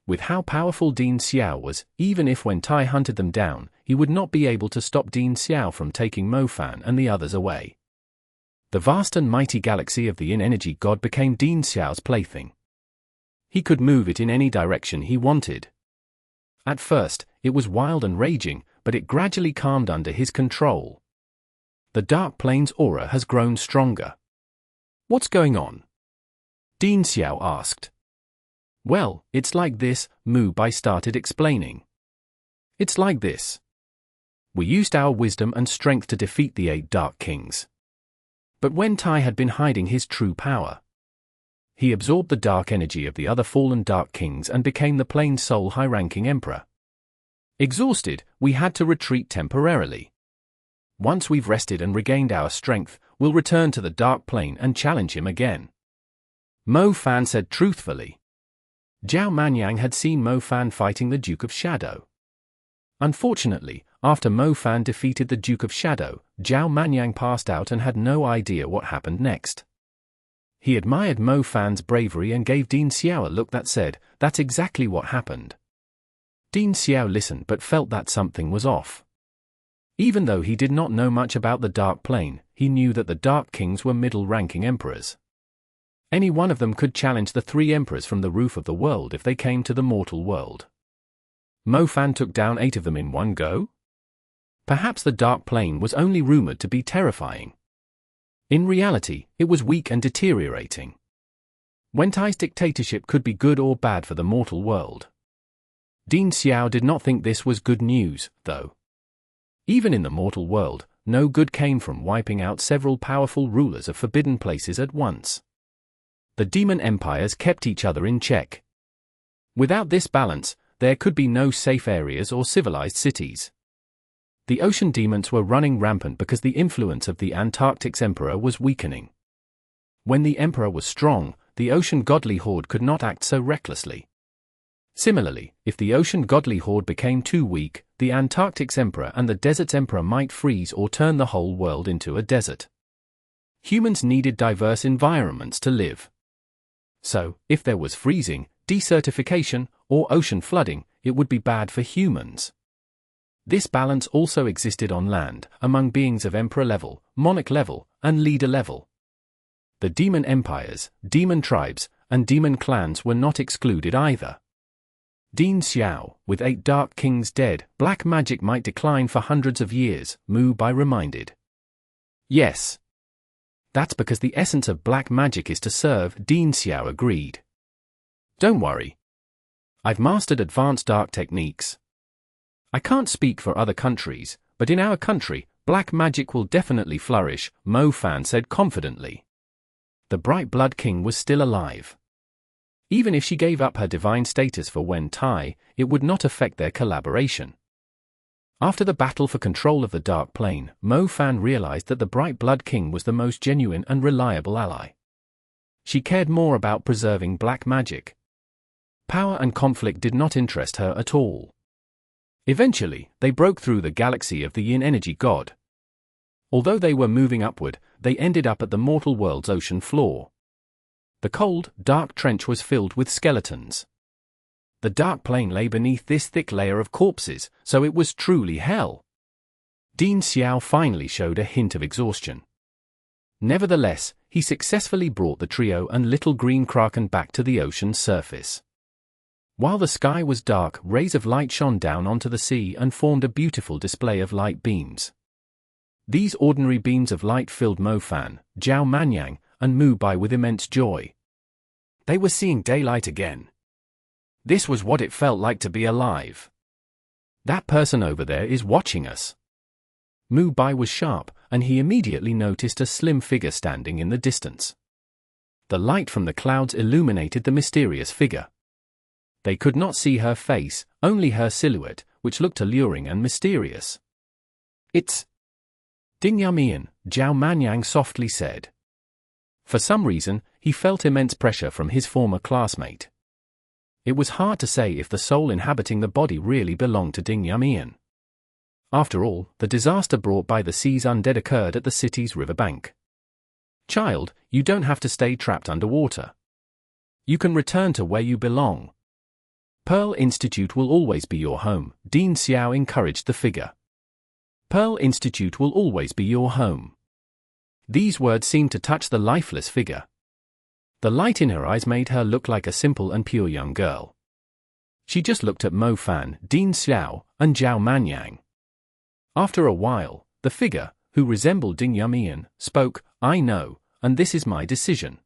With how powerful Ding Xiao was, even if when Tai hunted them down, he would not be able to stop Ding Xiao from taking Mo Fan and the others away. The vast and mighty galaxy of the Yin energy god became Ding Xiao's plaything. He could move it in any direction he wanted. At first, it was wild and raging, but it gradually calmed under his control. The dark plane's aura has grown stronger. What's going on? Ding Xiao asked. Well, it's like this, Mu Bai started explaining. It's like this. We used our wisdom and strength to defeat the 8 Dark Kings. But when Tai had been hiding his true power, he absorbed the dark energy of the other fallen Dark Kings and became the plane's sole high-ranking emperor. Exhausted, we had to retreat temporarily. Once we've rested and regained our strength, we'll return to the dark plane and challenge him again. Mo Fan said truthfully. Zhao Manyang had seen Mo Fan fighting the Duke of Shadow. Unfortunately, after Mo Fan defeated the Duke of Shadow, Zhao Manyang passed out and had no idea what happened next. He admired Mo Fan's bravery and gave Ding Xiao a look that said, that's exactly what happened. Ding Xiao listened but felt that something was off. Even though he did not know much about the Dark Plane, he knew that the Dark Kings were middle-ranking emperors. Any one of them could challenge the 3 emperors from the roof of the world if they came to the mortal world. Mo Fan took down 8 of them in one go? Perhaps the Dark Plane was only rumored to be terrifying. In reality, it was weak and deteriorating. Wen Tai's dictatorship could be good or bad for the mortal world. Ding Xiao did not think this was good news, though. Even in the mortal world, no good came from wiping out several powerful rulers of forbidden places at once. The demon empires kept each other in check. Without this balance, there could be no safe areas or civilized cities. The ocean demons were running rampant because the influence of the Antarctic's emperor was weakening. When the emperor was strong, the ocean godly horde could not act so recklessly. Similarly, if the ocean godly horde became too weak, the Antarctic's emperor and the desert's emperor might freeze or turn the whole world into a desert. Humans needed diverse environments to live. So, if there was freezing, desertification, or ocean flooding, it would be bad for humans. This balance also existed on land, among beings of emperor level, monarch level, and leader level. The demon empires, demon tribes, and demon clans were not excluded either. Ding Xiao, with 8 Dark Kings dead, black magic might decline for hundreds of years, Mu Bai reminded. Yes. That's because the essence of black magic is to serve, Ding Xiao agreed. Don't worry. I've mastered advanced dark techniques. I can't speak for other countries, but in our country, black magic will definitely flourish, Mo Fan said confidently. The Bright Blood King was still alive. Even if she gave up her divine status for Wen Tai, it would not affect their collaboration. After the battle for control of the Dark Plane, Mo Fan realized that the Bright Blood King was the most genuine and reliable ally. She cared more about preserving black magic. Power and conflict did not interest her at all. Eventually, they broke through the galaxy of the Yin energy god. Although they were moving upward, they ended up at the mortal world's ocean floor. The cold, dark trench was filled with skeletons. The dark plane lay beneath this thick layer of corpses, so it was truly hell. Dean Xiao finally showed a hint of exhaustion. Nevertheless, he successfully brought the trio and little green kraken back to the ocean's surface. While the sky was dark, rays of light shone down onto the sea and formed a beautiful display of light beams. These ordinary beams of light filled Mo Fan, Zhao Manyang, and Mu Bai with immense joy. They were seeing daylight again. This was what it felt like to be alive. That person over there is watching us. Mu Bai was sharp, and he immediately noticed a slim figure standing in the distance. The light from the clouds illuminated the mysterious figure. They could not see her face, only her silhouette, which looked alluring and mysterious. "It's Lingling-Maiya," Zhao Manyang softly said. For some reason, he felt immense pressure from his former classmate. It was hard to say if the soul inhabiting the body really belonged to Lingling-Maiya. After all, the disaster brought by the sea's undead occurred at the city's riverbank. "Child, you don't have to stay trapped underwater. You can return to where you belong. Pearl Institute will always be your home," Dean Xiao encouraged the figure. "Pearl Institute will always be your home." These words seemed to touch the lifeless figure. The light in her eyes made her look like a simple and pure young girl. She just looked at Mo Fan, Dean Xiao, and Zhao Manyang. After a while, the figure, who resembled Lingling-Maiya, spoke, "I know, and this is my decision."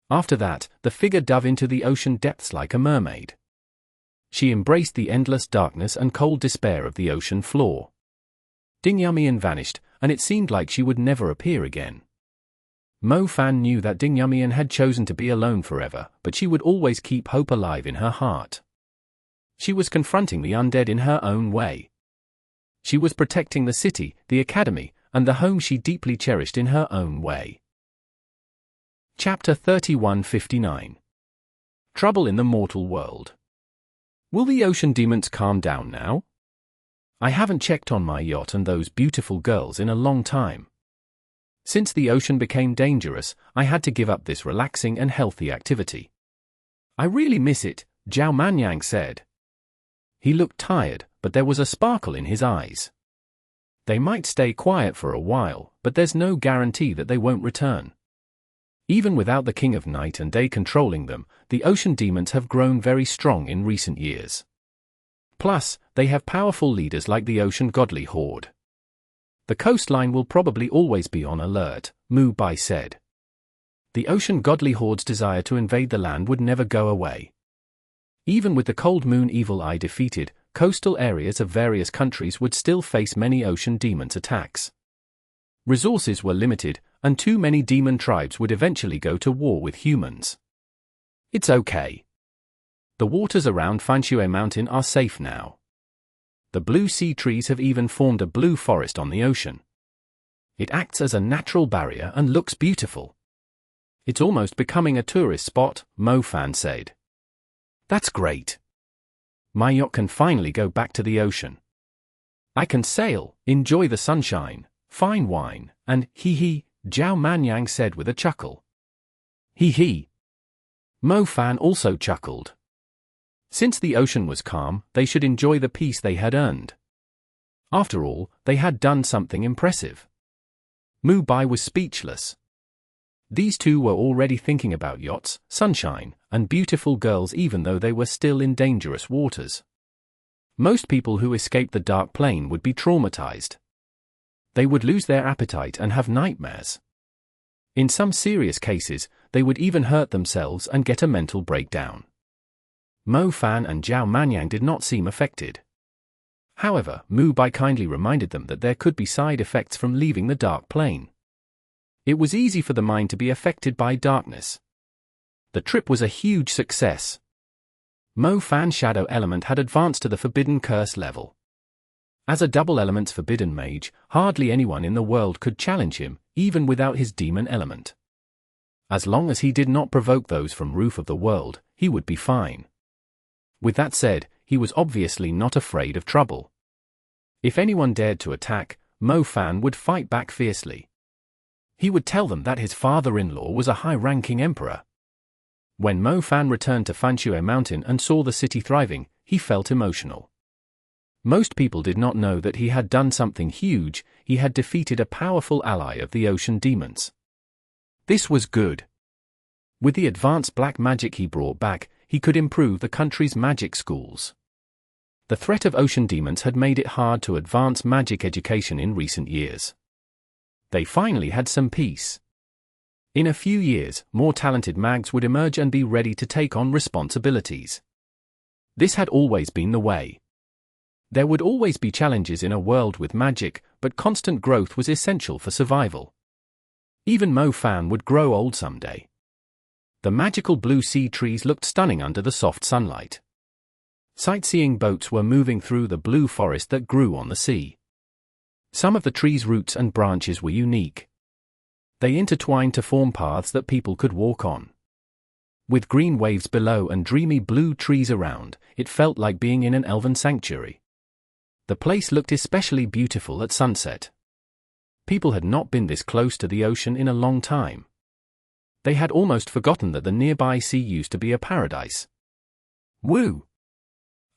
After that, the figure dove into the ocean depths like a mermaid. She embraced the endless darkness and cold despair of the ocean floor. Lingling-Maiya vanished, and it seemed like she would never appear again. Mo Fan knew that Lingling-Maiya had chosen to be alone forever, but she would always keep hope alive in her heart. She was confronting the undead in her own way. She was protecting the city, the academy, and the home she deeply cherished in her own way. Chapter 3159. Trouble in the Mortal World. Will the ocean demons calm down now? I haven't checked on my yacht and those beautiful girls in a long time. Since the ocean became dangerous, I had to give up this relaxing and healthy activity. I really miss it, Zhao Manyang said. He looked tired, but there was a sparkle in his eyes. They might stay quiet for a while, but there's no guarantee that they won't return. Even without the King of Night and Day controlling them, the ocean demons have grown very strong in recent years. Plus, they have powerful leaders like the Ocean Godly Horde. The coastline will probably always be on alert, Mu Bai said. The Ocean Godly Horde's desire to invade the land would never go away. Even with the Cold Moon Evil Eye defeated, coastal areas of various countries would still face many ocean demons' attacks. Resources were limited, and too many demon tribes would eventually go to war with humans. It's okay. The waters around Fanshui Mountain are safe now. The blue sea trees have even formed a blue forest on the ocean. It acts as a natural barrier and looks beautiful. It's almost becoming a tourist spot, Mo Fan said. That's great. My yacht can finally go back to the ocean. I can sail, enjoy the sunshine, fine wine, and hee-hee, Zhao Manyang said with a chuckle. Hee-hee. Mo Fan also chuckled. Since the ocean was calm, they should enjoy the peace they had earned. After all, they had done something impressive. Mu Bai was speechless. These two were already thinking about yachts, sunshine, and beautiful girls even though they were still in dangerous waters. Most people who escaped the dark plane would be traumatized. They would lose their appetite and have nightmares. In some serious cases, they would even hurt themselves and get a mental breakdown. Mo Fan and Zhao Manyang did not seem affected. However, Mu Bai kindly reminded them that there could be side effects from leaving the dark plane. It was easy for the mind to be affected by darkness. The trip was a huge success. Mo Fan's shadow element had advanced to the Forbidden Curse level. As a double element's forbidden mage, hardly anyone in the world could challenge him, even without his demon element. As long as he did not provoke those from Roof of the World, he would be fine. With that said, he was obviously not afraid of trouble. If anyone dared to attack, Mo Fan would fight back fiercely. He would tell them that his father-in-law was a high-ranking emperor. When Mo Fan returned to Fanshui Mountain and saw the city thriving, he felt emotional. Most people did not know that he had done something huge. He had defeated a powerful ally of the ocean demons. This was good. With the advanced black magic he brought back, he could improve the country's magic schools. The threat of ocean demons had made it hard to advance magic education in recent years. They finally had some peace. In a few years, more talented mags would emerge and be ready to take on responsibilities. This had always been the way. There would always be challenges in a world with magic, but constant growth was essential for survival. Even Mo Fan would grow old someday. The magical blue sea trees looked stunning under the soft sunlight. Sightseeing boats were moving through the blue forest that grew on the sea. Some of the trees' roots and branches were unique. They intertwined to form paths that people could walk on. With green waves below and dreamy blue trees around, it felt like being in an elven sanctuary. The place looked especially beautiful at sunset. People had not been this close to the ocean in a long time. They had almost forgotten that the nearby sea used to be a paradise. Woo!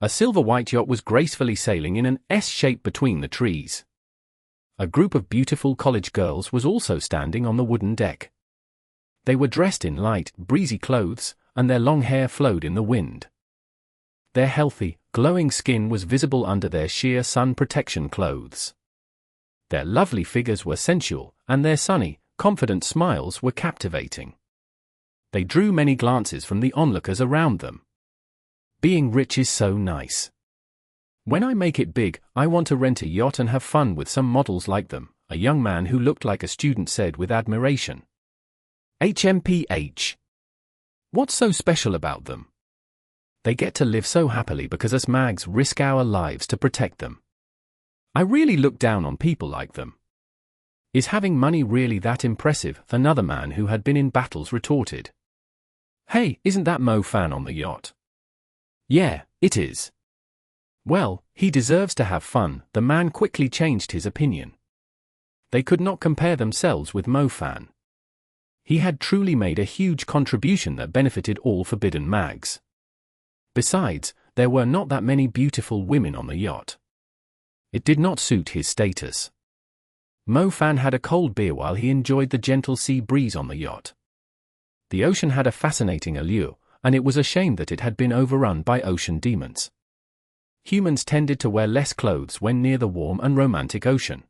A silver-white yacht was gracefully sailing in an S shape between the trees. A group of beautiful college girls was also standing on the wooden deck. They were dressed in light, breezy clothes, and their long hair flowed in the wind. Their healthy, glowing skin was visible under their sheer sun protection clothes. Their lovely figures were sensual, and their sunny, confident smiles were captivating. They drew many glances from the onlookers around them. Being rich is so nice. When I make it big, I want to rent a yacht and have fun with some models like them, a young man who looked like a student said with admiration. HMPH. What's so special about them? They get to live so happily because us mags risk our lives to protect them. I really look down on people like them. Is having money really that impressive? Another man who had been in battles retorted. Hey, isn't that Mo Fan on the yacht? Yeah, it is. Well, he deserves to have fun. The man quickly changed his opinion. They could not compare themselves with Mo Fan. He had truly made a huge contribution that benefited all forbidden mags. Besides, there were not that many beautiful women on the yacht. It did not suit his status. Mo Fan had a cold beer while he enjoyed the gentle sea breeze on the yacht. The ocean had a fascinating allure, and it was a shame that it had been overrun by ocean demons. Humans tended to wear less clothes when near the warm and romantic ocean.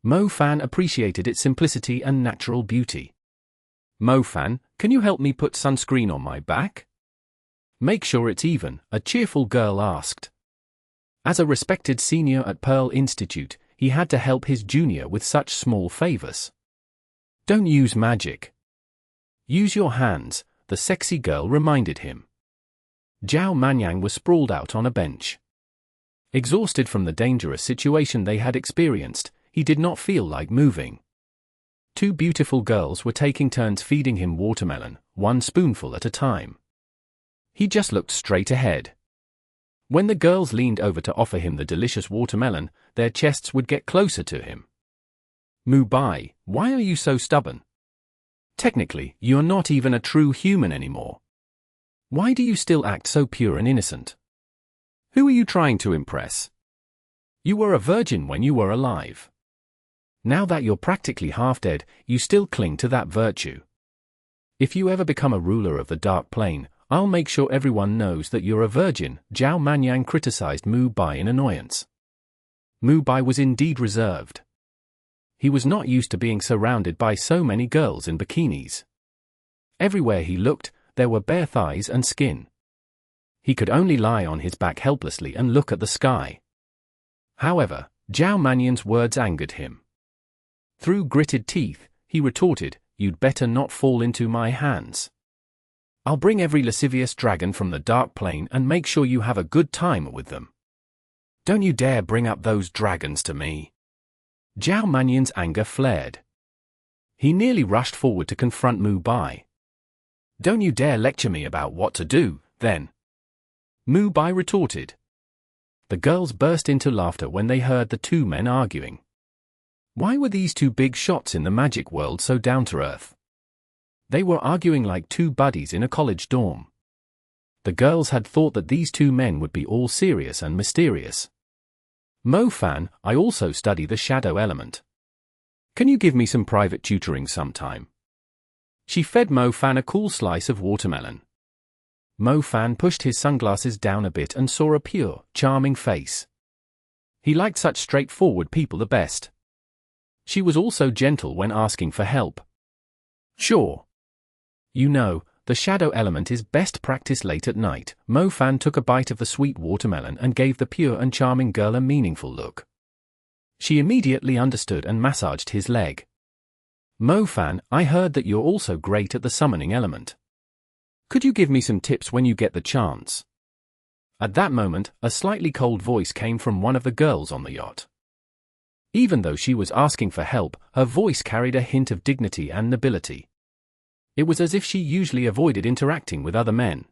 Mo Fan appreciated its simplicity and natural beauty. Mo Fan, can you help me put sunscreen on my back? Make sure it's even, a cheerful girl asked. As a respected senior at Pearl Institute, he had to help his junior with such small favors. Don't use magic. Use your hands, the sexy girl reminded him. Zhao Manyang was sprawled out on a bench. Exhausted from the dangerous situation they had experienced, he did not feel like moving. Two beautiful girls were taking turns feeding him watermelon, one spoonful at a time. He just looked straight ahead. When the girls leaned over to offer him the delicious watermelon, their chests would get closer to him. Mu Bai, why are you so stubborn? Technically, you're not even a true human anymore. Why do you still act so pure and innocent? Who are you trying to impress? You were a virgin when you were alive. Now that you're practically half dead, you still cling to that virtue. If you ever become a ruler of the Dark Plane, I'll make sure everyone knows that you're a virgin, Zhao Manyang criticized Mu Bai in annoyance. Mu Bai was indeed reserved. He was not used to being surrounded by so many girls in bikinis. Everywhere he looked, there were bare thighs and skin. He could only lie on his back helplessly and look at the sky. However, Zhao Manyang's words angered him. Through gritted teeth, he retorted, "You'd better not fall into my hands. I'll bring every lascivious dragon from the Dark Plane and make sure you have a good time with them. Don't you dare bring up those dragons to me." Zhao Manyang's anger flared. He nearly rushed forward to confront Mu Bai. "Don't you dare lecture me about what to do, then," Mu Bai retorted. The girls burst into laughter when they heard the two men arguing. Why were these two big shots in the magic world so down to earth? They were arguing like two buddies in a college dorm. The girls had thought that these two men would be all serious and mysterious. Mo Fan, I also study the shadow element. Can you give me some private tutoring sometime? She fed Mo Fan a cool slice of watermelon. Mo Fan pushed his sunglasses down a bit and saw a pure, charming face. He liked such straightforward people the best. She was also gentle when asking for help. Sure. You know, the shadow element is best practiced late at night. Mo Fan took a bite of the sweet watermelon and gave the pure and charming girl a meaningful look. She immediately understood and massaged his leg. Mo Fan, I heard that you're also great at the summoning element. Could you give me some tips when you get the chance? At that moment, a slightly cold voice came from one of the girls on the yacht. Even though she was asking for help, her voice carried a hint of dignity and nobility. It was as if she usually avoided interacting with other men.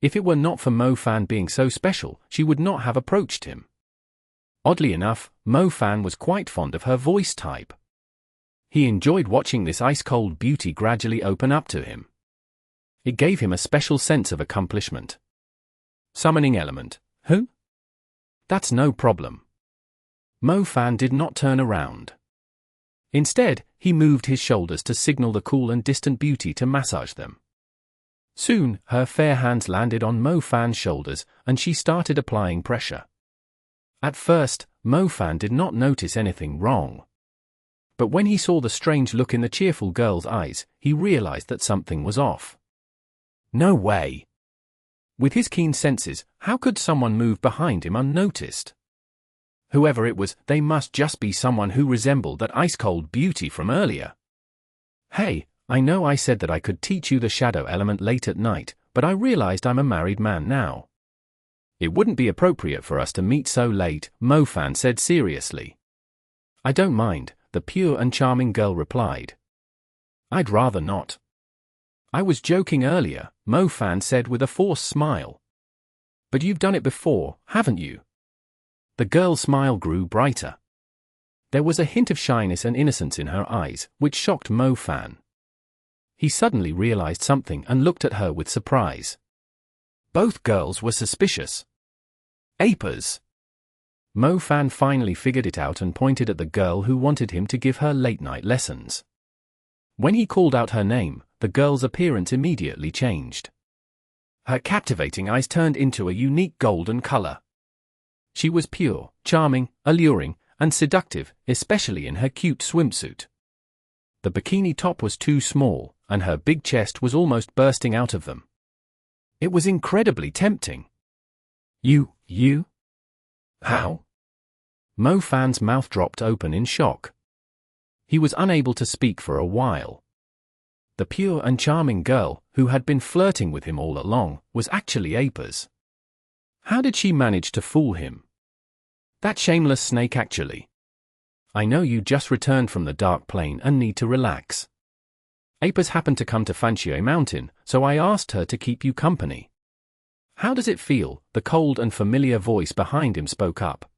If it were not for Mo Fan being so special, she would not have approached him. Oddly enough, Mo Fan was quite fond of her voice type. He enjoyed watching this ice-cold beauty gradually open up to him. It gave him a special sense of accomplishment. Summoning element, who? That's no problem. Mo Fan did not turn around. Instead, he moved his shoulders to signal the cool and distant beauty to massage them. Soon, her fair hands landed on Mo Fan's shoulders, and she started applying pressure. At first, Mo Fan did not notice anything wrong. But when he saw the strange look in the cheerful girl's eyes, he realized that something was off. No way! With his keen senses, how could someone move behind him unnoticed? Whoever it was, they must just be someone who resembled that ice-cold beauty from earlier. Hey, I know I said that I could teach you the shadow element late at night, but I realized I'm a married man now. It wouldn't be appropriate for us to meet so late, Mo Fan said seriously. I don't mind, the pure and charming girl replied. I'd rather not. I was joking earlier, Mo Fan said with a forced smile. But you've done it before, haven't you? The girl's smile grew brighter. There was a hint of shyness and innocence in her eyes, which shocked Mo Fan. He suddenly realized something and looked at her with surprise. Both girls were suspicious. Apers. Mo Fan finally figured it out and pointed at the girl who wanted him to give her late-night lessons. When he called out her name, the girl's appearance immediately changed. Her captivating eyes turned into a unique golden color. She was pure, charming, alluring, and seductive, especially in her cute swimsuit. The bikini top was too small, and her big chest was almost bursting out of them. It was incredibly tempting. You? How? Mo Fan's mouth dropped open in shock. He was unable to speak for a while. The pure and charming girl, who had been flirting with him all along, was actually Apers. How did she manage to fool him? That shameless snake actually. I know you just returned from the dark plane and need to relax. Apers happened to come to Fanxue Mountain, so I asked her to keep you company. How does it feel? The cold and familiar voice behind him spoke up.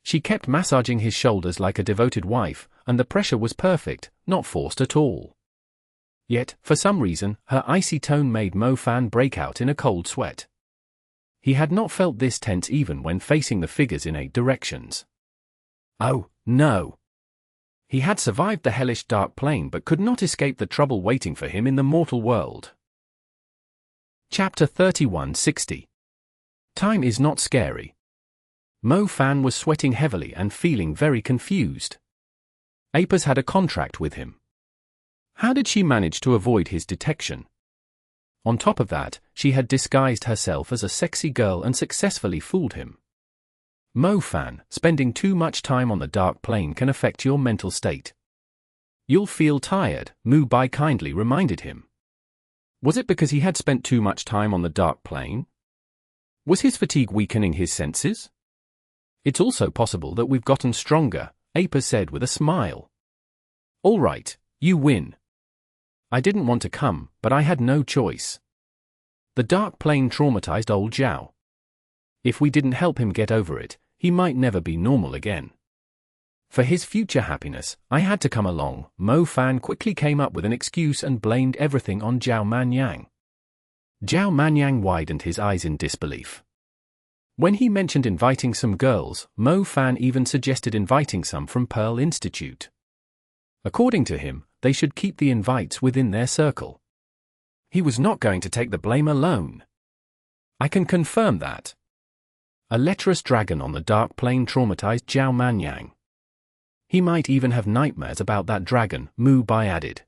She kept massaging his shoulders like a devoted wife, and the pressure was perfect, not forced at all. Yet, for some reason, her icy tone made Mo Fan break out in a cold sweat. He had not felt this tense even when facing the figures in 8 directions. Oh, no. He had survived the hellish dark plane but could not escape the trouble waiting for him in the mortal world. Chapter 3160. Time is not scary. Mo Fan was sweating heavily and feeling very confused. Apers had a contract with him. How did she manage to avoid his detection? On top of that, she had disguised herself as a sexy girl and successfully fooled him. Mo Fan, spending too much time on the dark plane can affect your mental state. You'll feel tired, Mu Bai kindly reminded him. Was it because he had spent too much time on the dark plane? Was his fatigue weakening his senses? It's also possible that we've gotten stronger, Apers said with a smile. All right, you win. I didn't want to come, but I had no choice. The dark plane traumatized old Zhao. If we didn't help him get over it, he might never be normal again. For his future happiness, I had to come along. Mo Fan quickly came up with an excuse and blamed everything on Zhao Manyang. Zhao Manyang widened his eyes in disbelief. When he mentioned inviting some girls, Mo Fan even suggested inviting some from Pearl Institute. According to him, they should keep the invites within their circle. He was not going to take the blame alone. I can confirm that. A lecherous dragon on the dark plane traumatized Zhao Manyang. He might even have nightmares about that dragon, Mu Bai added.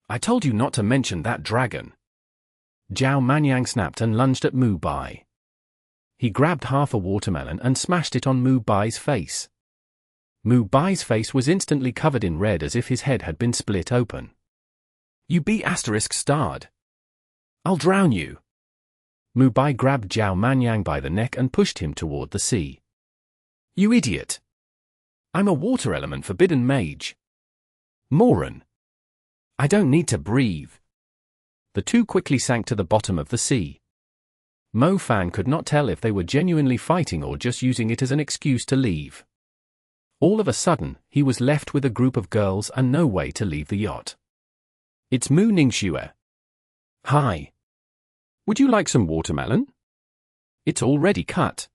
I told you not to mention that dragon. Zhao Manyang snapped and lunged at Mu Bai. He grabbed half a watermelon and smashed it on Mu Bai's face. Mu Bai's face was instantly covered in red as if his head had been split open. You be *starred. I'll drown you. Mu Bai grabbed Zhao Manyang by the neck and pushed him toward the sea. You idiot. I'm a water element forbidden mage. Moron. I don't need to breathe. The two quickly sank to the bottom of the sea. Mo Fan could not tell if they were genuinely fighting or just using it as an excuse to leave. All of a sudden, he was left with a group of girls and no way to leave the yacht. It's Mu Ningxue. Hi. Would you like some watermelon? It's already cut.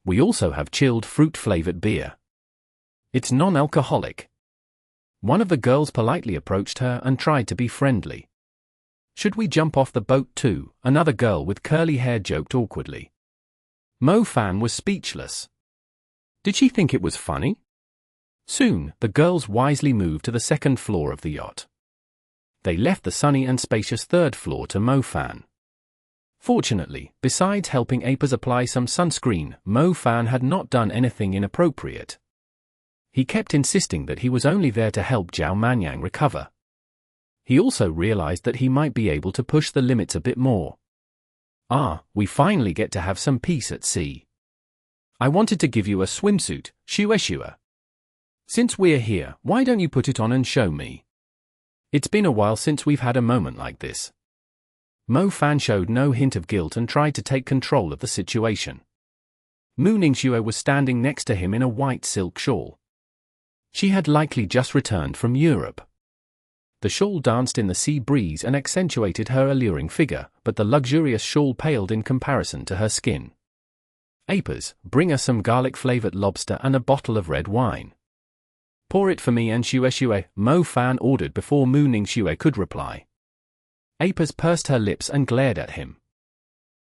We also have chilled fruit-flavored beer. It's non-alcoholic. One of the girls politely approached her and tried to be friendly. Should we jump off the boat too? Another girl with curly hair joked awkwardly. Mo Fan was speechless. Did she think it was funny? Soon, the girls wisely moved to the second floor of the yacht. They left the sunny and spacious third floor to Mo Fan. Fortunately, besides helping Apers apply some sunscreen, Mo Fan had not done anything inappropriate. He kept insisting that he was only there to help Zhao Manyang recover. He also realized that he might be able to push the limits a bit more. We finally get to have some peace at sea. I wanted to give you a swimsuit, Shue. Since we're here, why don't you put it on and show me? It's been a while since we've had a moment like this. Mo Fan showed no hint of guilt and tried to take control of the situation. Mu Ningxue was standing next to him in a white silk shawl. She had likely just returned from Europe. The shawl danced in the sea breeze and accentuated her alluring figure, but the luxurious shawl paled in comparison to her skin. Apers, bring us some garlic-flavored lobster and a bottle of red wine. Pour it for me and Shue, Mo Fan ordered before Mu Ningxue could reply. Apers pursed her lips and glared at him.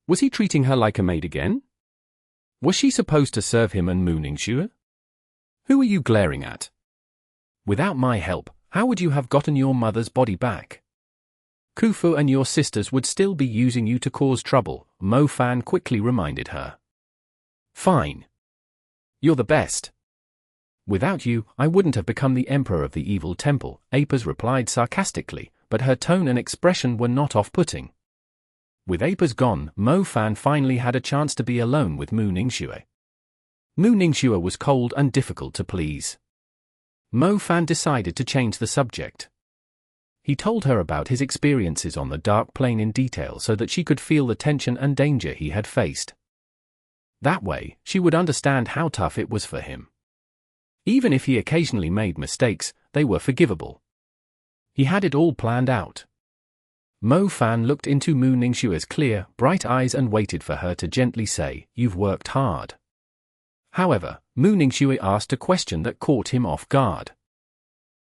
Was he treating her like a maid again? Was she supposed to serve him and Mu Ningxue? Who are you glaring at? Without my help, how would you have gotten your mother's body back? Kufu and your sisters would still be using you to cause trouble, Mo Fan quickly reminded her. Fine. You're the best. Without you, I wouldn't have become the emperor of the evil temple, Apers replied sarcastically, but her tone and expression were not off-putting. With Apers gone, Mo Fan finally had a chance to be alone with Mu Ningxue. Mu Ningxue was cold and difficult to please. Mo Fan decided to change the subject. He told her about his experiences on the dark plane in detail so that she could feel the tension and danger he had faced. That way, she would understand how tough it was for him. Even if he occasionally made mistakes, they were forgivable. He had it all planned out. Mo Fan looked into Mu Ningxue's clear, bright eyes and waited for her to gently say, "You've worked hard." However, Mu Ningxue asked a question that caught him off guard.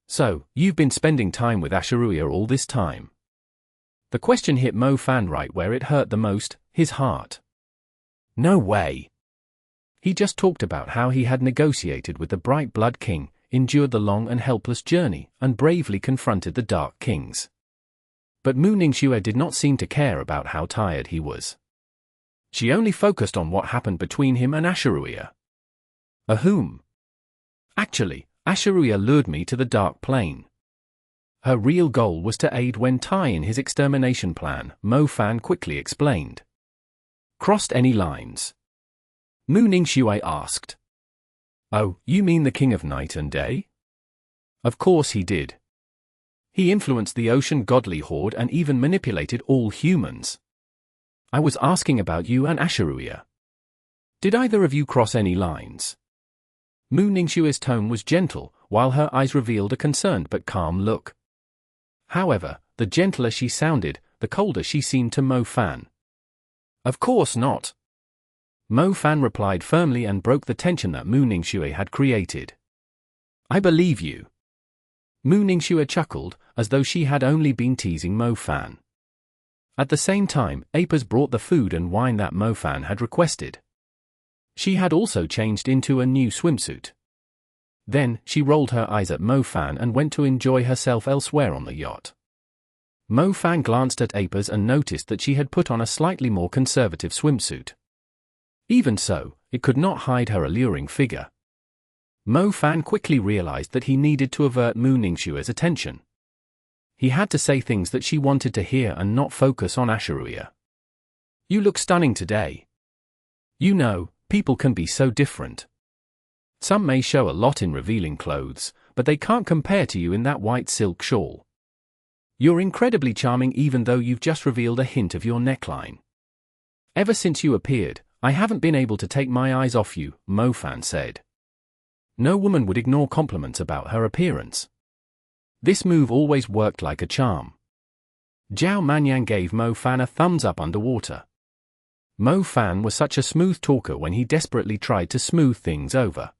So, you've been spending time with Asheruya all this time? The question hit Mo Fan right where it hurt the most, his heart. No way. He just talked about how he had negotiated with the Bright Blood King, endured the long and helpless journey, and bravely confronted the Dark Kings. But Mu Ningxue did not seem to care about how tired he was. She only focused on what happened between him and Asheruya. Whom? Actually, Asheruya lured me to the Dark Plane. Her real goal was to aid Wen Tai in his extermination plan, Mo Fan quickly explained. Crossed any lines? Mu Ningxue asked. Oh, you mean the King of Night and Day? Of course he did. He influenced the Ocean Godly Horde and even manipulated all humans. I was asking about you and Asheruya. Did either of you cross any lines? Mu Ningxue's tone was gentle, while her eyes revealed a concerned but calm look. However, the gentler she sounded, the colder she seemed to Mo Fan. Of course not. Mo Fan replied firmly and broke the tension that Mu Ningxue had created. I believe you. Mu Ningxue chuckled, as though she had only been teasing Mo Fan. At the same time, Apers brought the food and wine that Mo Fan had requested. She had also changed into a new swimsuit. Then, she rolled her eyes at Mo Fan and went to enjoy herself elsewhere on the yacht. Mo Fan glanced at Apers and noticed that she had put on a slightly more conservative swimsuit. Even so, it could not hide her alluring figure. Mo Fan quickly realized that he needed to avert Mu Ningxue's attention. He had to say things that she wanted to hear and not focus on Asheruia. You look stunning today. You know, people can be so different. Some may show a lot in revealing clothes, but they can't compare to you in that white silk shawl. You're incredibly charming even though you've just revealed a hint of your neckline. Ever since you appeared, I haven't been able to take my eyes off you, Mo Fan said. No woman would ignore compliments about her appearance. This move always worked like a charm. Zhao Manyang gave Mo Fan a thumbs up underwater. Mo Fan was such a smooth talker when he desperately tried to smooth things over.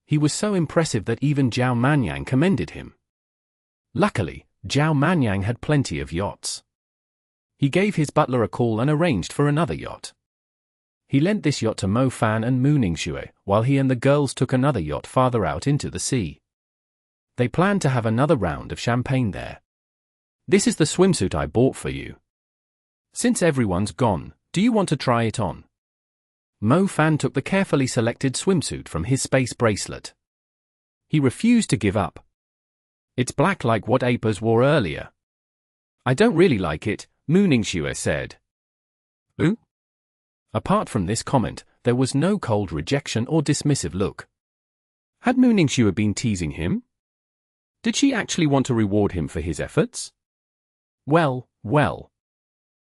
He was so impressive that even Zhao Manyang commended him. Luckily, Zhao Manyang had plenty of yachts. He gave his butler a call and arranged for another yacht. He lent this yacht to Mo Fan and Mu Ningxue, while he and the girls took another yacht farther out into the sea. They planned to have another round of champagne there. This is the swimsuit I bought for you. Since everyone's gone, do you want to try it on? Mo Fan took the carefully selected swimsuit from his space bracelet. He refused to give up. It's black like what Apers wore earlier. I don't really like it, Mu Ningxue said. Ooh? Apart from this comment, there was no cold rejection or dismissive look. Had Mu Ningxue been teasing him? Did she actually want to reward him for his efforts? Well.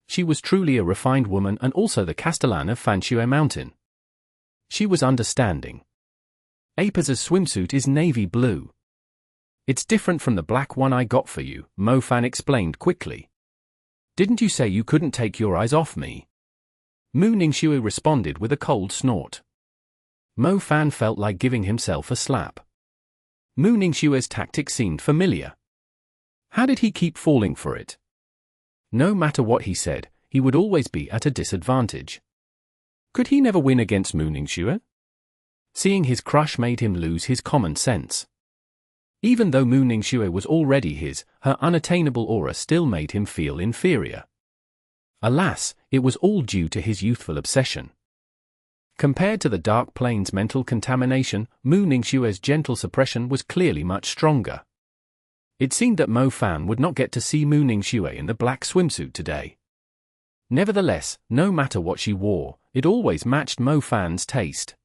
She was truly a refined woman and also the Castellan of Fanxue Mountain. She was understanding. Apers' swimsuit is navy blue. It's different from the black one I got for you, Mo Fan explained quickly. Didn't you say you couldn't take your eyes off me? Mu Ningxue responded with a cold snort. Mo Fan felt like giving himself a slap. Mu Ningxue's tactic seemed familiar. How did he keep falling for it? No matter what he said, he would always be at a disadvantage. Could he never win against Mu Ningxue? Seeing his crush made him lose his common sense. Even though Mu Ningxue was already his, her unattainable aura still made him feel inferior. Alas, it was all due to his youthful obsession. Compared to the Dark Plane's mental contamination, Mu Ningxue's gentle suppression was clearly much stronger. It seemed that Mo Fan would not get to see Mu Ningxue in the black swimsuit today. Nevertheless, no matter what she wore, it always matched Mo Fan's taste.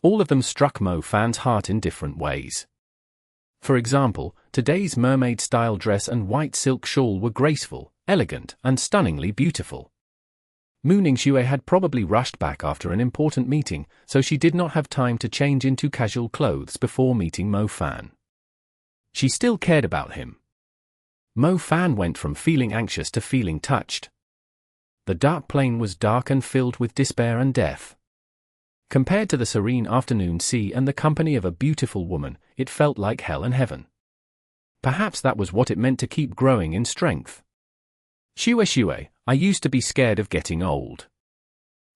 All of them struck Mo Fan's heart in different ways. For example, today's mermaid-style dress and white silk shawl were graceful, elegant, and stunningly beautiful. Mu Ningxue had probably rushed back after an important meeting, so she did not have time to change into casual clothes before meeting Mo Fan. She still cared about him. Mo Fan went from feeling anxious to feeling touched. The dark plane was dark and filled with despair and death. Compared to the serene afternoon sea and the company of a beautiful woman, it felt like hell and heaven. Perhaps that was what it meant to keep growing in strength. Shue, I used to be scared of getting old.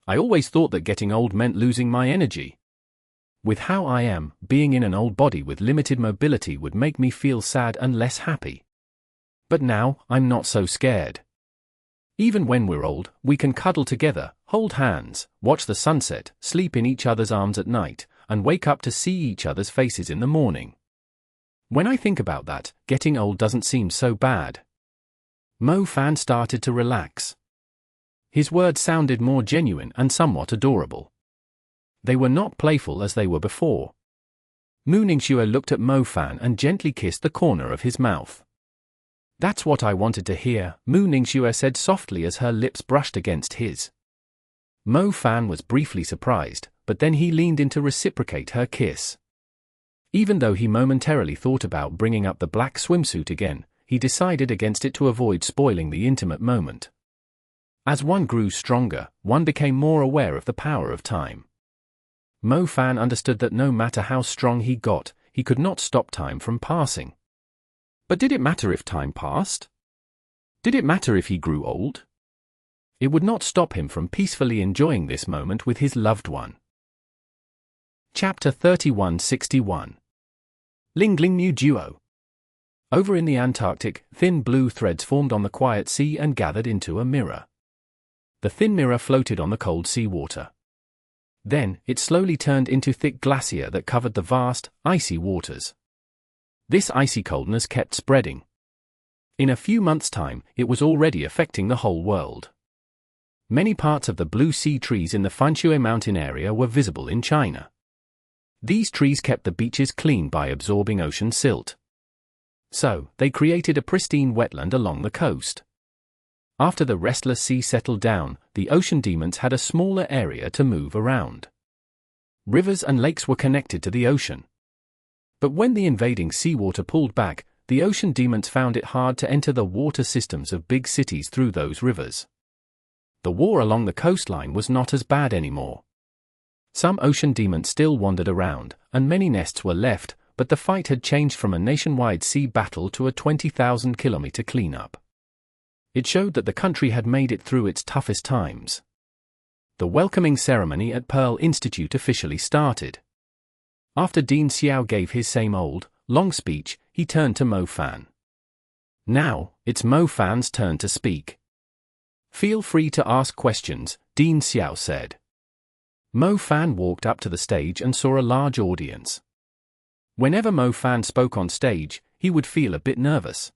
I always thought that getting old meant losing my energy. With how I am, being in an old body with limited mobility would make me feel sad and less happy. But now, I'm not so scared. Even when we're old, we can cuddle together, hold hands, watch the sunset, sleep in each other's arms at night, and wake up to see each other's faces in the morning. When I think about that, getting old doesn't seem so bad. Mo Fan started to relax. His words sounded more genuine and somewhat adorable. They were not playful as they were before. Mu Ningxue looked at Mo Fan and gently kissed the corner of his mouth. That's what I wanted to hear, Mu Ningxue said softly as her lips brushed against his. Mo Fan was briefly surprised, but then he leaned in to reciprocate her kiss. Even though he momentarily thought about bringing up the black swimsuit again, he decided against it to avoid spoiling the intimate moment. As one grew stronger, one became more aware of the power of time. Mo Fan understood that no matter how strong he got, he could not stop time from passing. But did it matter if time passed? Did it matter if he grew old? It would not stop him from peacefully enjoying this moment with his loved one. Chapter 3161. Lingling-Maiya Duo. Over in the Antarctic, thin blue threads formed on the quiet sea and gathered into a mirror. The thin mirror floated on the cold sea water. Then, it slowly turned into thick glacier that covered the vast, icy waters. This icy coldness kept spreading. In a few months' time, it was already affecting the whole world. Many parts of the blue sea trees in the Fanshui mountain area were visible in China. These trees kept the beaches clean by absorbing ocean silt. So, they created a pristine wetland along the coast. After the restless sea settled down, the ocean demons had a smaller area to move around. Rivers and lakes were connected to the ocean. But when the invading seawater pulled back, the ocean demons found it hard to enter the water systems of big cities through those rivers. The war along the coastline was not as bad anymore. Some ocean demons still wandered around, and many nests were left, but the fight had changed from a nationwide sea battle to a 20,000-kilometer cleanup. It showed that the country had made it through its toughest times. The welcoming ceremony at Pearl Institute officially started. After Dean Xiao gave his same old, long speech, he turned to Mo Fan. Now, it's Mo Fan's turn to speak. Feel free to ask questions, Dean Xiao said. Mo Fan walked up to the stage and saw a large audience. Whenever Mo Fan spoke on stage, he would feel a bit nervous.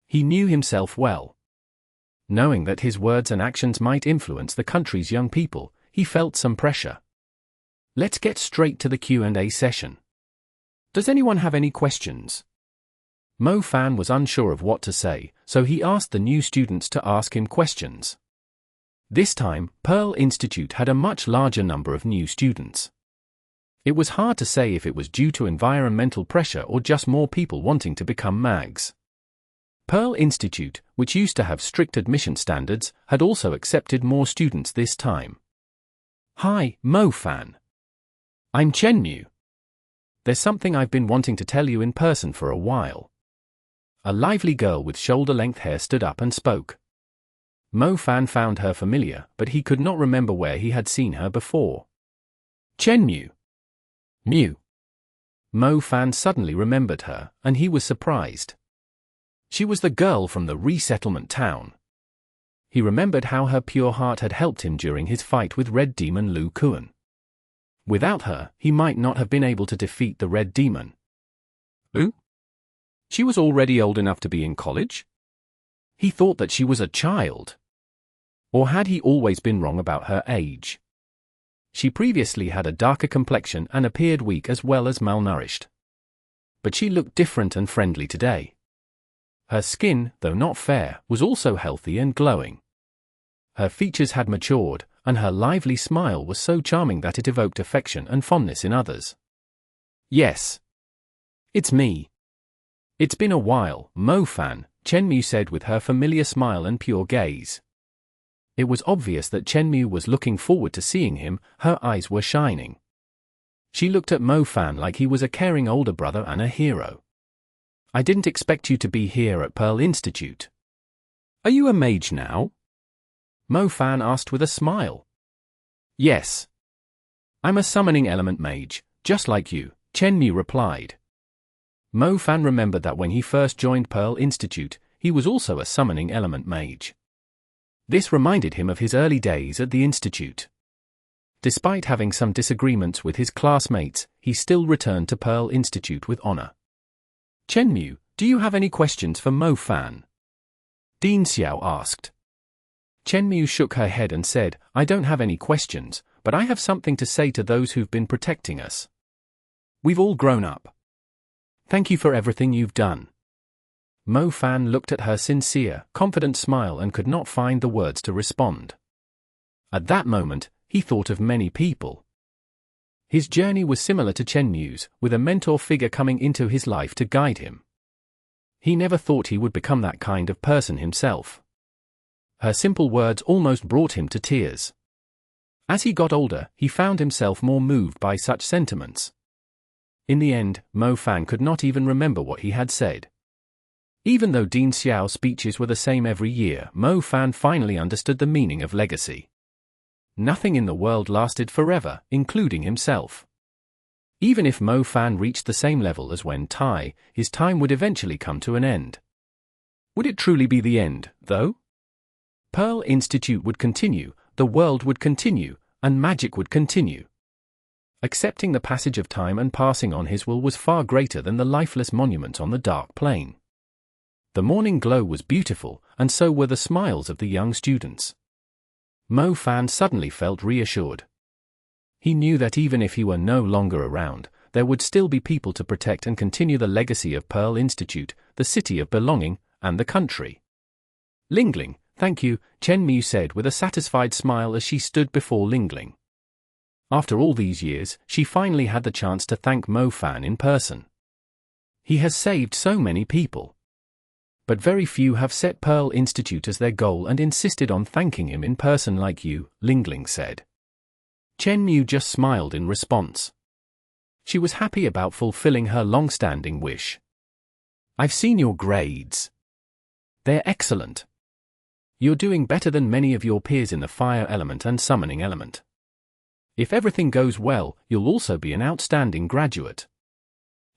He knew himself well. Knowing that his words and actions might influence the country's young people, he felt some pressure. Let's get straight to the Q&A session. Does anyone have any questions? Mo Fan was unsure of what to say, so he asked the new students to ask him questions. This time, Pearl Institute had a much larger number of new students. It was hard to say if it was due to environmental pressure or just more people wanting to become mags. Pearl Institute, which used to have strict admission standards, had also accepted more students this time. Hi, Mo Fan. I'm Chenmu. There's something I've been wanting to tell you in person for a while. A lively girl with shoulder-length hair stood up and spoke. Mo Fan found her familiar, but he could not remember where he had seen her before. Chenmu. Mew. Mo Fan suddenly remembered her, and he was surprised. She was the girl from the resettlement town. He remembered how her pure heart had helped him during his fight with Red Demon Lu Kuan. Without her, he might not have been able to defeat the Red Demon. Who? She was already old enough to be in college? He thought that she was a child. Or had he always been wrong about her age? She previously had a darker complexion and appeared weak as well as malnourished. But she looked different and friendly today. Her skin, though not fair, was also healthy and glowing. Her features had matured, and her lively smile was so charming that it evoked affection and fondness in others. Yes. It's me. It's been a while, Mo Fan, Chenmu said with her familiar smile and pure gaze. It was obvious that Chenmu was looking forward to seeing him, her eyes were shining. She looked at Mo Fan like he was a caring older brother and a hero. I didn't expect you to be here at Pearl Institute. Are you a mage now? Mo Fan asked with a smile. Yes. I'm a summoning element mage, just like you, Chenmu replied. Mo Fan remembered that when he first joined Pearl Institute, he was also a summoning element mage. This reminded him of his early days at the institute. Despite having some disagreements with his classmates, he still returned to Pearl Institute with honor. Chenmu, do you have any questions for Mo Fan? Dean Xiao asked. Chenmu shook her head and said, I don't have any questions, but I have something to say to those who've been protecting us. We've all grown up. Thank you for everything you've done. Mo Fan looked at her sincere, confident smile and could not find the words to respond. At that moment, he thought of many people. His journey was similar to Chen Mu's, with a mentor figure coming into his life to guide him. He never thought he would become that kind of person himself. Her simple words almost brought him to tears. As he got older, he found himself more moved by such sentiments. In the end, Mo Fan could not even remember what he had said. Even though Dean Xiao's speeches were the same every year, Mo Fan finally understood the meaning of legacy. Nothing in the world lasted forever, including himself. Even if Mo Fan reached the same level as Wen Tai, his time would eventually come to an end. Would it truly be the end, though? Pearl Institute would continue, the world would continue, and magic would continue. Accepting the passage of time and passing on his will was far greater than the lifeless monument on the dark plain. The morning glow was beautiful, and so were the smiles of the young students. Mo Fan suddenly felt reassured. He knew that even if he were no longer around, there would still be people to protect and continue the legacy of Pearl Institute, the city of belonging, and the country. Lingling, thank you, Chen Mu said with a satisfied smile as she stood before Lingling. After all these years, she finally had the chance to thank Mo Fan in person. He has saved so many people. But very few have set Pearl Institute as their goal and insisted on thanking him in person like you, Lingling said. Chen Mu just smiled in response. She was happy about fulfilling her long-standing wish. I've seen your grades. They're excellent. You're doing better than many of your peers in the fire element and summoning element. If everything goes well, you'll also be an outstanding graduate.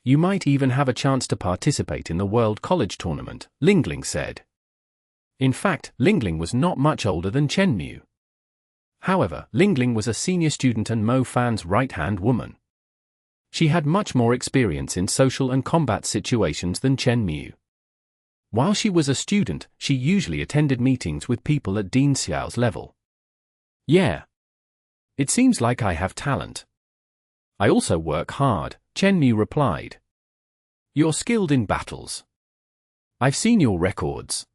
You might even have a chance to participate in the World College Tournament, Lingling said. In fact, Lingling was not much older than Chen Mu. However, Lingling was a senior student and Mo Fan's right-hand woman. She had much more experience in social and combat situations than Chen Mu. While she was a student, she usually attended meetings with people at Dean Xiao's level. Yeah. It seems like I have talent. I also work hard, Chen Mu replied. You're skilled in battles. I've seen your records.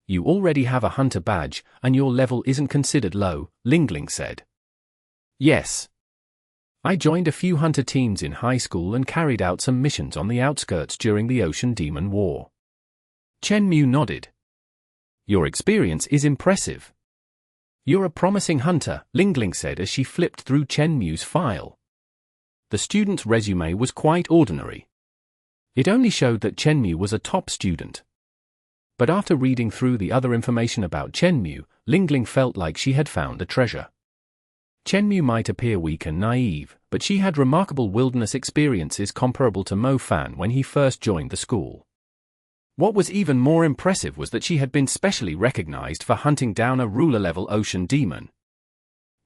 You already have a hunter badge, and your level isn't considered low, Lingling said. Yes. I joined a few hunter teams in high school and carried out some missions on the outskirts during the Ocean Demon War. Chen Mu nodded. Your experience is impressive. You're a promising hunter, Lingling said as she flipped through Chen Mu's file. The student's resume was quite ordinary. It only showed that Chen Mu was a top student. But after reading through the other information about Chen Mu, Lingling felt like she had found a treasure. Chen Mu might appear weak and naive, but she had remarkable wilderness experiences comparable to Mo Fan when he first joined the school. What was even more impressive was that she had been specially recognized for hunting down a ruler-level ocean demon.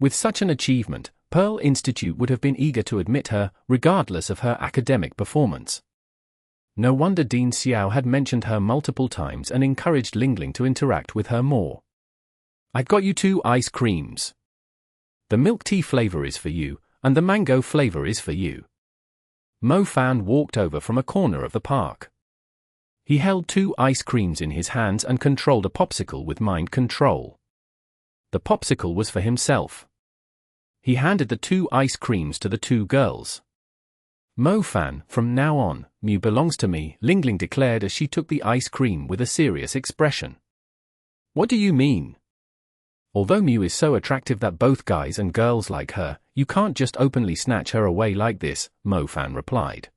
With such an achievement, Pearl Institute would have been eager to admit her, regardless of her academic performance. No wonder Dean Xiao had mentioned her multiple times and encouraged Lingling to interact with her more. I got you 2 ice creams. The milk tea flavor is for you, and the mango flavor is for you. Mo Fan walked over from a corner of the park. He held 2 ice creams in his hands and controlled a popsicle with mind control. The popsicle was for himself. He handed the 2 ice creams to the 2 girls. Mo Fan, from now on, Mu belongs to me, Lingling declared as she took the ice cream with a serious expression. What do you mean? Although Mu is so attractive that both guys and girls like her, you can't just openly snatch her away like this, Mo Fan replied.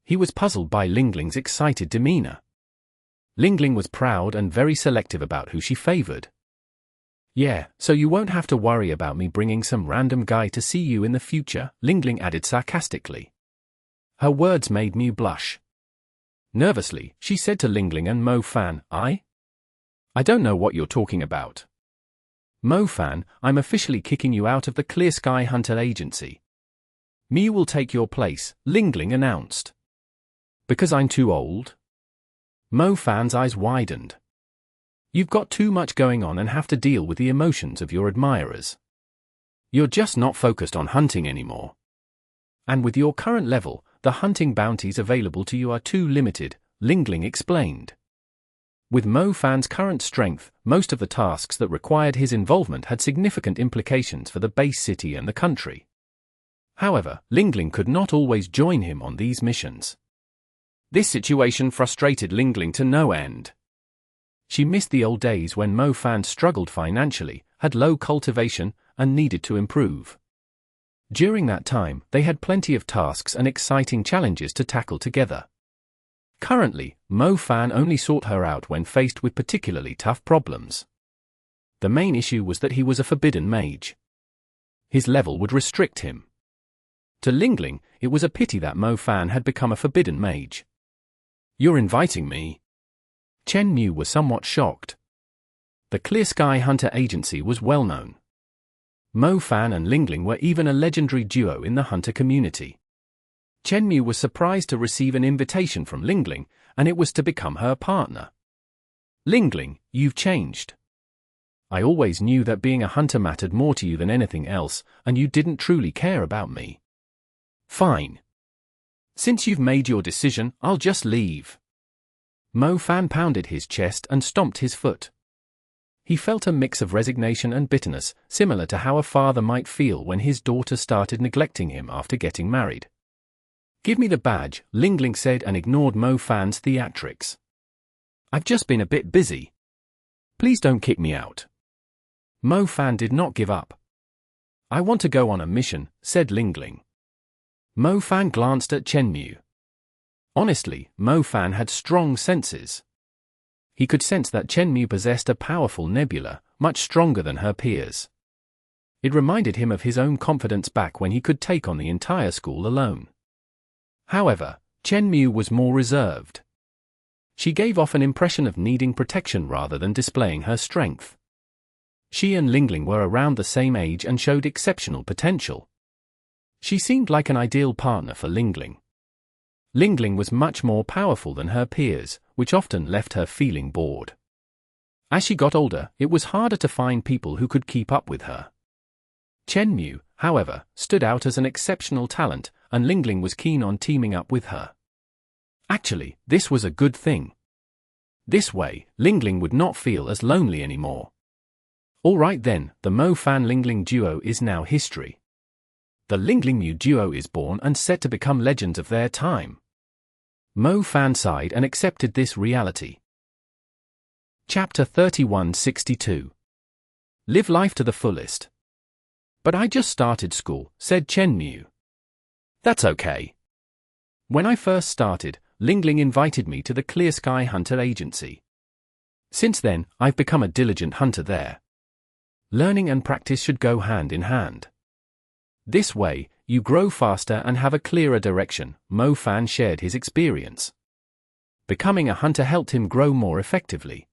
He was puzzled by Lingling's excited demeanor. Lingling was proud and very selective about who she favored. Yeah, so you won't have to worry about me bringing some random guy to see you in the future, Lingling added sarcastically. Her words made Mu blush. Nervously, she said to Lingling and Mo Fan, I don't know what you're talking about. Mo Fan, I'm officially kicking you out of the Clear Sky Hunter Agency. Mu will take your place, Lingling announced. Because I'm too old? Mo Fan's eyes widened. You've got too much going on and have to deal with the emotions of your admirers. You're just not focused on hunting anymore. And with your current level, the hunting bounties available to you are too limited, Lingling explained. With Mo Fan's current strength, most of the tasks that required his involvement had significant implications for the base city and the country. However, Lingling could not always join him on these missions. This situation frustrated Lingling to no end. She missed the old days when Mo Fan struggled financially, had low cultivation, and needed to improve. During that time, they had plenty of tasks and exciting challenges to tackle together. Currently, Mo Fan only sought her out when faced with particularly tough problems. The main issue was that he was a forbidden mage. His level would restrict him. To Lingling, it was a pity that Mo Fan had become a forbidden mage. "You're inviting me?" Chen Mu was somewhat shocked. The Clear Sky Hunter Agency was well known. Mo Fan and Lingling were even a legendary duo in the hunter community. Chen Mu was surprised to receive an invitation from Lingling, and it was to become her partner. "Lingling, you've changed. I always knew that being a hunter mattered more to you than anything else, and you didn't truly care about me. Fine. Since you've made your decision, I'll just leave." Mo Fan pounded his chest and stomped his foot. He felt a mix of resignation and bitterness, similar to how a father might feel when his daughter started neglecting him after getting married. "Give me the badge," Lingling said, and ignored Mo Fan's theatrics. "I've just been a bit busy. Please don't kick me out." Mo Fan did not give up. "I want to go on a mission," said Lingling. Mo Fan glanced at Chen Mu. Honestly, Mo Fan had strong senses. He could sense that Chen Mu possessed a powerful nebula, much stronger than her peers. It reminded him of his own confidence back when he could take on the entire school alone. However, Chen Mu was more reserved. She gave off an impression of needing protection rather than displaying her strength. She and Lingling were around the same age and showed exceptional potential. She seemed like an ideal partner for Lingling. Lingling was much more powerful than her peers, which often left her feeling bored. As she got older, it was harder to find people who could keep up with her. Chen Mu, however, stood out as an exceptional talent, and Lingling was keen on teaming up with her. Actually, this was a good thing. This way, Lingling would not feel as lonely anymore. Alright then, the Mo Fan Lingling duo is now history. The Lingling-Maiya Duo is born and set to become legends of their time. Mo Fan sighed and accepted this reality. Chapter 3162. Live life to the fullest. "But I just started school," said Chen Mu. "That's okay. When I first started, Lingling invited me to the Clear Sky Hunter Agency. Since then, I've become a diligent hunter there. Learning and practice should go hand in hand. This way, you grow faster and have a clearer direction." Mo Fan shared his experience. Becoming a hunter helped him grow more effectively.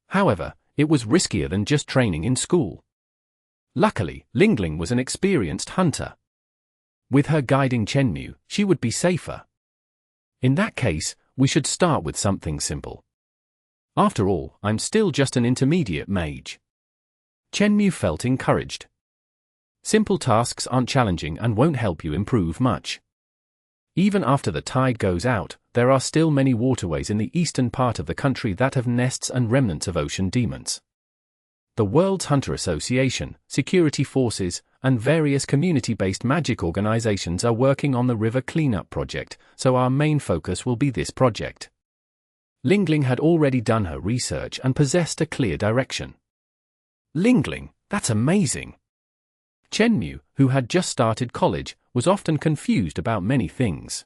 However, it was riskier than just training in school. Luckily, Lingling was an experienced hunter. With her guiding Chen Mu, she would be safer. In that case, we should start with something simple. After all, I'm still just an intermediate mage. Chen Mu felt encouraged. Simple tasks aren't challenging and won't help you improve much. Even after the tide goes out, there are still many waterways in the eastern part of the country that have nests and remnants of ocean demons. The World's Hunter Association, security forces, and various community-based magic organizations are working on the river cleanup project, so our main focus will be this project. Lingling had already done her research and possessed a clear direction. "Lingling, that's amazing." Chen Mu, who had just started college, was often confused about many things.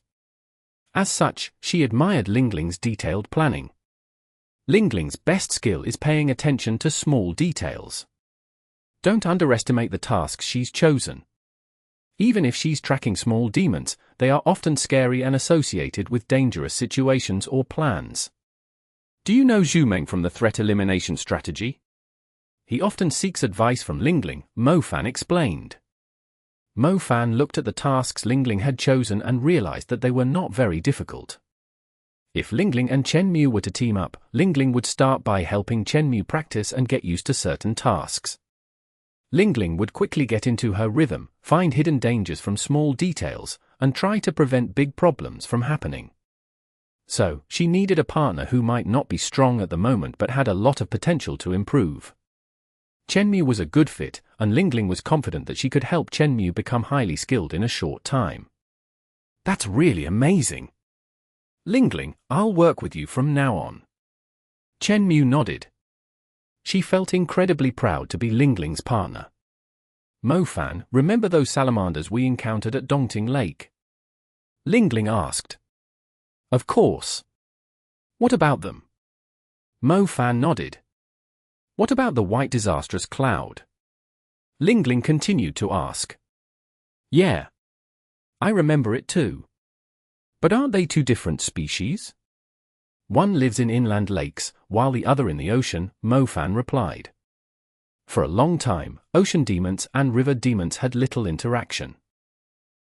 As such, she admired Lingling's detailed planning. Lingling's best skill is paying attention to small details. Don't underestimate the tasks she's chosen. Even if she's tracking small demons, they are often scary and associated with dangerous situations or plans. "Do you know Zhumeng from the threat elimination strategy? He often seeks advice from Lingling," Mo Fan explained. Mo Fan looked at the tasks Lingling had chosen and realized that they were not very difficult. If Lingling and Chen Mu were to team up, Lingling would start by helping Chen Mu practice and get used to certain tasks. Lingling would quickly get into her rhythm, find hidden dangers from small details, and try to prevent big problems from happening. So, she needed a partner who might not be strong at the moment but had a lot of potential to improve. Chen Mu was a good fit, and Lingling was confident that she could help Chen Mu become highly skilled in a short time. That's really amazing. Lingling, I'll work with you from now on. Chen Mu nodded. She felt incredibly proud to be Lingling's partner. Mo Fan, remember those salamanders we encountered at Dongting Lake? Lingling asked. Of course. What about them? Mo Fan nodded. What about the white disastrous cloud? Lingling continued to ask. Yeah. I remember it too. But aren't they two different species? One lives in inland lakes, while the other in the ocean, Mo Fan replied. For a long time, ocean demons and river demons had little interaction.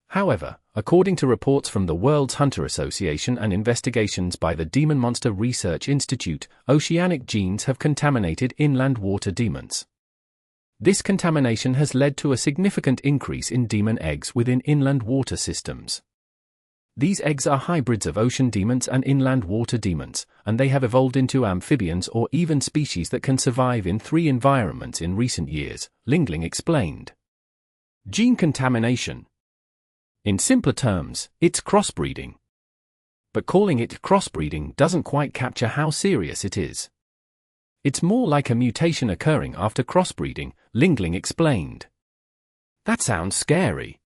However, according to reports from the World's Hunter Association and investigations by the Demon Monster Research Institute, oceanic genes have contaminated inland water demons. This contamination has led to a significant increase in demon eggs within inland water systems. These eggs are hybrids of ocean demons and inland water demons, and they have evolved into amphibians or even species that can survive in 3 environments in recent years, Lingling explained. Gene contamination. In simpler terms, it's crossbreeding. But calling it crossbreeding doesn't quite capture how serious it is. It's more like a mutation occurring after crossbreeding, Lingling explained. That sounds scary.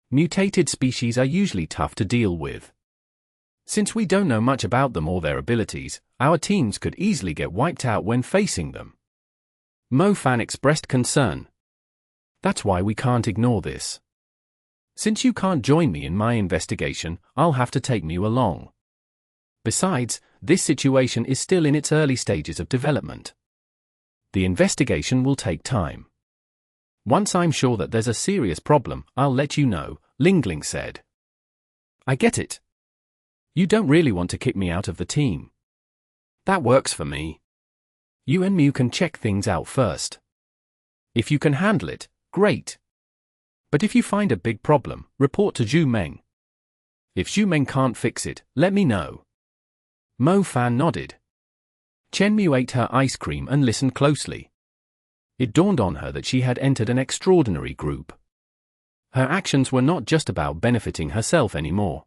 Mutated species are usually tough to deal with. Since we don't know much about them or their abilities, our teams could easily get wiped out when facing them. Mo Fan expressed concern. That's why we can't ignore this. Since you can't join me in my investigation, I'll have to take Mew along. Besides, this situation is still in its early stages of development. The investigation will take time. Once I'm sure that there's a serious problem, I'll let you know, Lingling said. I get it. You don't really want to kick me out of the team. That works for me. You and Mew can check things out first. If you can handle it, great. But if you find a big problem, report to Zhu Meng. If Zhu Meng can't fix it, let me know. Mo Fan nodded. Chen Mu ate her ice cream and listened closely. It dawned on her that she had entered an extraordinary group. Her actions were not just about benefiting herself anymore.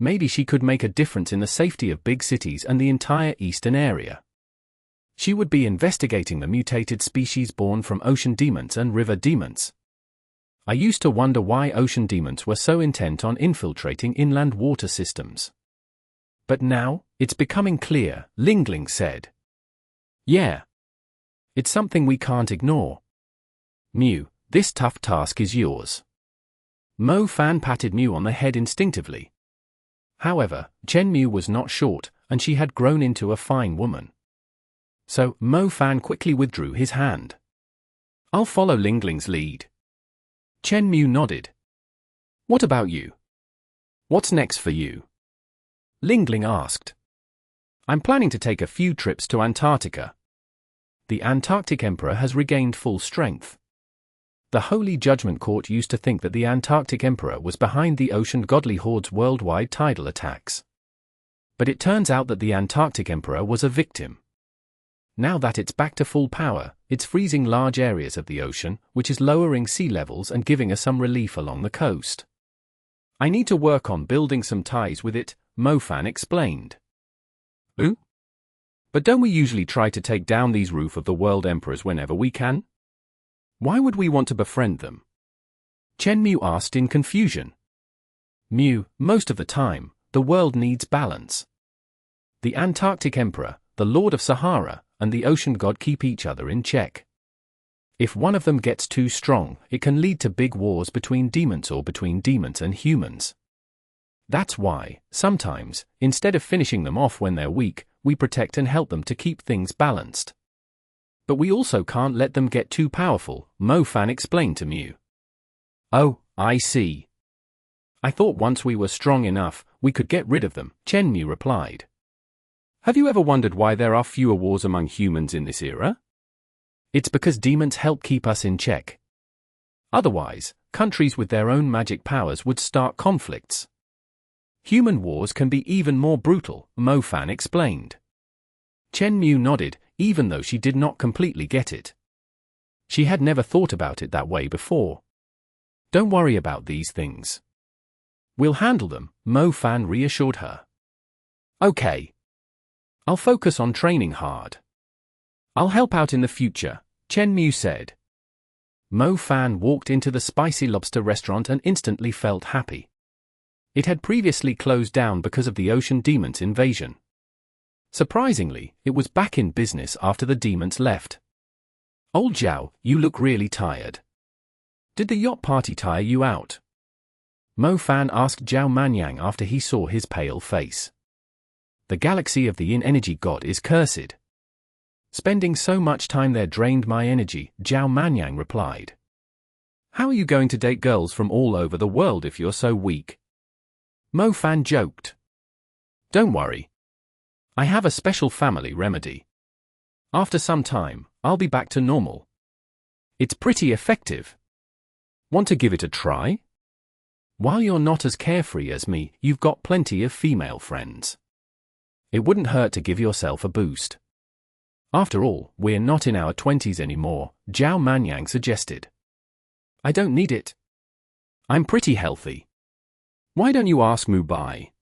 Maybe she could make a difference in the safety of big cities and the entire eastern area. She would be investigating the mutated species born from ocean demons and river demons. I used to wonder why ocean demons were so intent on infiltrating inland water systems. But now, it's becoming clear, Lingling said. Yeah. It's something we can't ignore. Mew, this tough task is yours. Mo Fan patted Mew on the head instinctively. However, Chen Mew was not short, and she had grown into a fine woman. So, Mo Fan quickly withdrew his hand. I'll follow Lingling's lead. Chen Mew nodded. What about you? What's next for you? Lingling asked. I'm planning to take a few trips to Antarctica. The Antarctic Emperor has regained full strength. The Holy Judgment Court used to think that the Antarctic Emperor was behind the Ocean Godly Horde's worldwide tidal attacks. But it turns out that the Antarctic Emperor was a victim. Now that it's back to full power, it's freezing large areas of the ocean, which is lowering sea levels and giving us some relief along the coast. I need to work on building some ties with it, Mo Fan explained. Ooh? But don't we usually try to take down these roof of the world emperors whenever we can? Why would we want to befriend them? Chen Mew asked in confusion. Mew, most of the time, the world needs balance. The Antarctic Emperor, the Lord of Sahara, and the Ocean God keep each other in check. If one of them gets too strong, it can lead to big wars between demons or between demons and humans. That's why, sometimes, instead of finishing them off when they're weak, we protect and help them to keep things balanced. But we also can't let them get too powerful, Mo Fan explained to Mew. Oh, I see. I thought once we were strong enough, we could get rid of them, Chen Mew replied. Have you ever wondered why there are fewer wars among humans in this era? It's because demons help keep us in check. Otherwise, countries with their own magic powers would start conflicts. Human wars can be even more brutal, Mo Fan explained. Chen Mew nodded, even though she did not completely get it. She had never thought about it that way before. Don't worry about these things. We'll handle them, Mo Fan reassured her. Okay. I'll focus on training hard. I'll help out in the future, Chen Mu said. Mo Fan walked into the spicy lobster restaurant and instantly felt happy. It had previously closed down because of the ocean demon's invasion. Surprisingly, it was back in business after the demons left. Old Zhao, you look really tired. Did the yacht party tire you out? Mo Fan asked Zhao Manyang after he saw his pale face. The galaxy of the Yin energy god is cursed. Spending so much time there drained my energy, Zhao Manyang replied. How are you going to date girls from all over the world if you're so weak? Mo Fan joked. Don't worry. I have a special family remedy. After some time, I'll be back to normal. It's pretty effective. Want to give it a try? While you're not as carefree as me, you've got plenty of female friends. It wouldn't hurt to give yourself a boost. After all, we're not in our 20s anymore, Zhao Manyang suggested. I don't need it. I'm pretty healthy. Why don't you ask Mu Bai?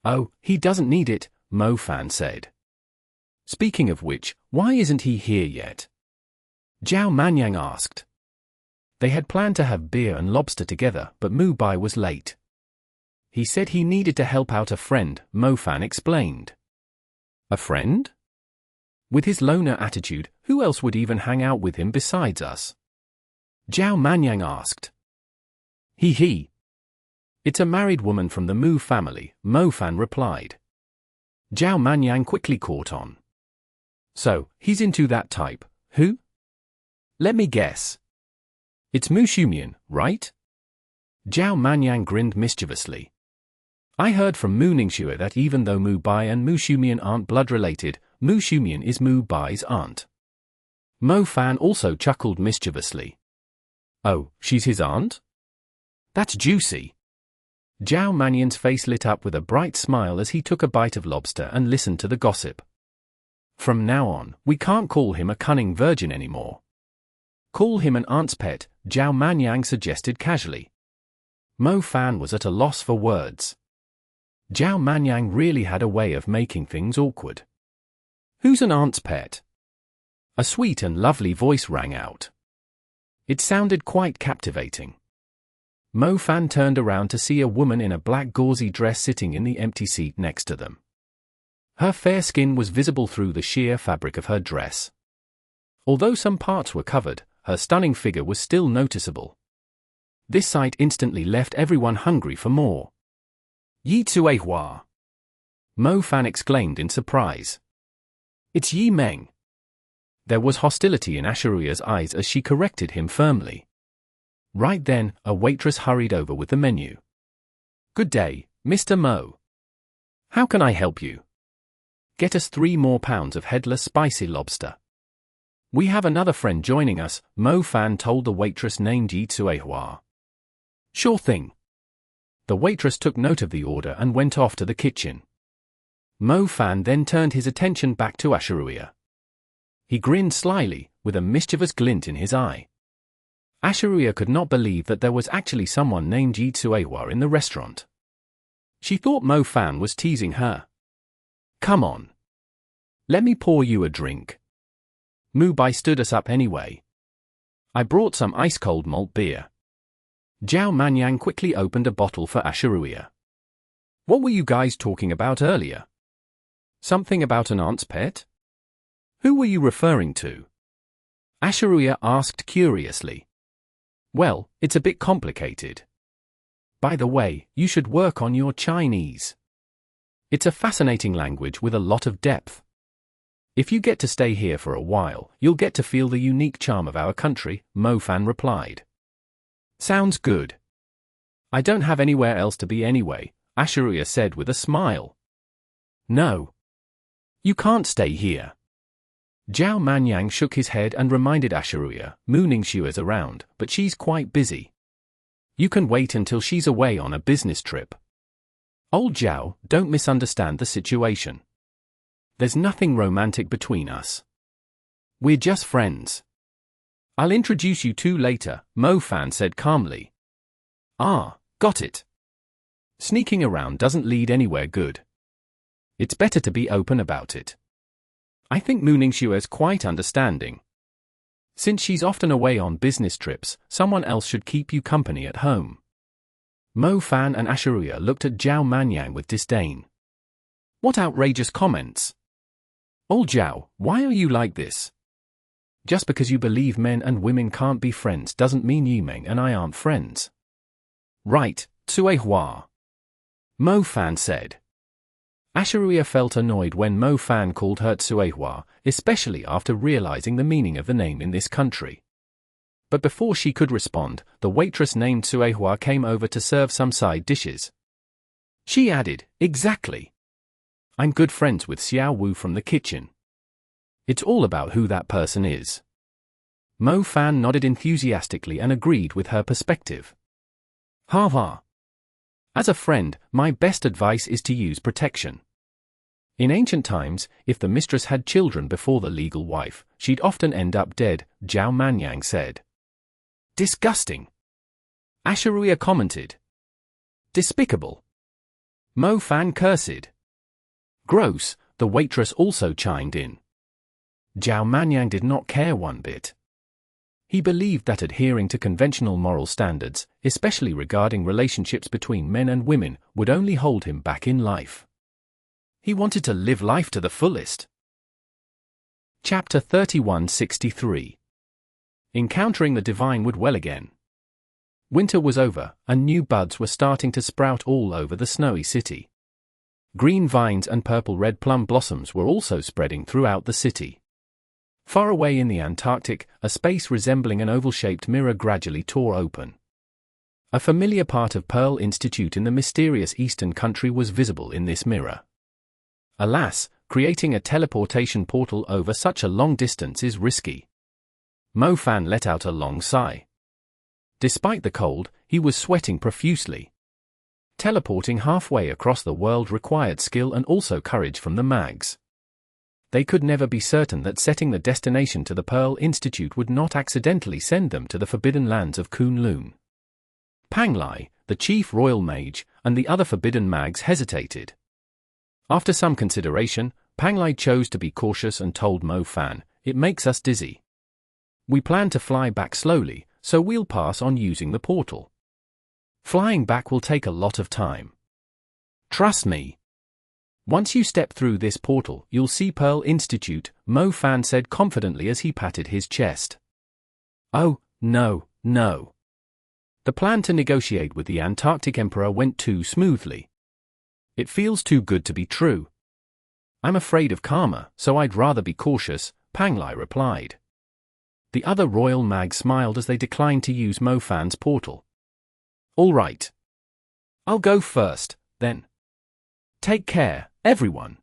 Oh, he doesn't need it, Mo Fan said. Speaking of which, why isn't he here yet? Zhao Manyang asked. They had planned to have beer and lobster together, but Mu Bai was late. He said he needed to help out a friend, Mo Fan explained. A friend? With his loner attitude, who else would even hang out with him besides us? Zhao Manyang asked. He. It's a married woman from the Mu family, Mo Fan replied. Zhao Manyang quickly caught on. So, he's into that type, who? Let me guess. It's Mu Shumian, right? Zhao Manyang grinned mischievously. I heard from Mu Ningxue that even though Mu Bai and Mu Shumian aren't blood-related, Mu Shumian is Mu Bai's aunt. Mo Fan also chuckled mischievously. Oh, she's his aunt? That's juicy. Zhao Manyang's face lit up with a bright smile as he took a bite of lobster and listened to the gossip. From now on, we can't call him a cunning virgin anymore. Call him an aunt's pet, Zhao Manyang suggested casually. Mo Fan was at a loss for words. Zhao Manyang really had a way of making things awkward. Who's an aunt's pet? A sweet and lovely voice rang out. It sounded quite captivating. Mo Fan turned around to see a woman in a black gauzy dress sitting in the empty seat next to them. Her fair skin was visible through the sheer fabric of her dress. Although some parts were covered, her stunning figure was still noticeable. This sight instantly left everyone hungry for more. Yi Tsuehua! Mo Fan exclaimed in surprise. It's Yi Meng. There was hostility in Asheruya's eyes as she corrected him firmly. Right then, a waitress hurried over with the menu. Good day, Mr. Mo. How can I help you? Get us 3 more pounds of headless spicy lobster. We have another friend joining us, Mo Fan told the waitress named Yi Tsuehua. Sure thing. The waitress took note of the order and went off to the kitchen. Mo Fan then turned his attention back to Asheruya. He grinned slyly, with a mischievous glint in his eye. Asheruya could not believe that there was actually someone named Yi Tsuehua in the restaurant. She thought Mo Fan was teasing her. Come on. Let me pour you a drink. Mu Bai stood us up anyway. I brought some ice-cold malt beer. Zhao Manyang quickly opened a bottle for Asheruya. What were you guys talking about earlier? Something about an aunt's pet? Who were you referring to? Asheruya asked curiously. Well, it's a bit complicated. By the way, you should work on your Chinese. It's a fascinating language with a lot of depth. If you get to stay here for a while, you'll get to feel the unique charm of our country, Mo Fan replied. Sounds good. I don't have anywhere else to be anyway, Asheruya said with a smile. No. You can't stay here. Zhao Manyang shook his head and reminded Asheruya, Mu Ningxue's around, but she's quite busy. You can wait until she's away on a business trip. Old Zhao, don't misunderstand the situation. There's nothing romantic between us. We're just friends. I'll introduce you two later, Mo Fan said calmly. Ah, got it. Sneaking around doesn't lead anywhere good. It's better to be open about it. I think Mu Ningxue is quite understanding. Since she's often away on business trips, someone else should keep you company at home. Mo Fan and Asheruya looked at Zhao Manyang with disdain. What outrageous comments! Old Zhao, why are you like this? Just because you believe men and women can't be friends doesn't mean Yimeng and I aren't friends. Right, Cui Hua. Mo Fan said. Asheruya felt annoyed when Mo Fan called her Cui Hua, especially after realizing the meaning of the name in this country. But before she could respond, the waitress named Cui Hua came over to serve some side dishes. She added, exactly. I'm good friends with Xiao Wu from the kitchen. It's all about who that person is. Mo Fan nodded enthusiastically and agreed with her perspective. Ha ha. As a friend, my best advice is to use protection. In ancient times, if the mistress had children before the legal wife, she'd often end up dead, Zhao Manyang said. Disgusting. Asheruya commented. Despicable. Mo Fan cursed. Gross, the waitress also chimed in. Zhao Manyang did not care one bit. He believed that adhering to conventional moral standards, especially regarding relationships between men and women, would only hold him back in life. He wanted to live life to the fullest. Chapter 3163. Encountering the Divine would well again. Winter was over, and new buds were starting to sprout all over the snowy city. Green vines and purple-red plum blossoms were also spreading throughout the city. Far away in the Antarctic, a space resembling an oval-shaped mirror gradually tore open. A familiar part of Pearl Institute in the mysterious eastern country was visible in this mirror. Alas, creating a teleportation portal over such a long distance is risky. Mo Fan let out a long sigh. Despite the cold, he was sweating profusely. Teleporting halfway across the world required skill and also courage from the Mags. They could never be certain that setting the destination to the Pearl Institute would not accidentally send them to the forbidden lands of Kunlun. Panglai, the chief royal mage, and the other forbidden mags hesitated. After some consideration, Panglai chose to be cautious and told Mo Fan, "It makes us dizzy. We plan to fly back slowly, so we'll pass on using the portal. Flying back will take a lot of time. Trust me. Once you step through this portal, you'll see Pearl Institute," Mo Fan said confidently as he patted his chest. Oh, no. The plan to negotiate with the Antarctic Emperor went too smoothly. It feels too good to be true. I'm afraid of karma, so I'd rather be cautious, Panglai replied. The other royal mags smiled as they declined to use Mo Fan's portal. All right. I'll go first, then. Take care, everyone.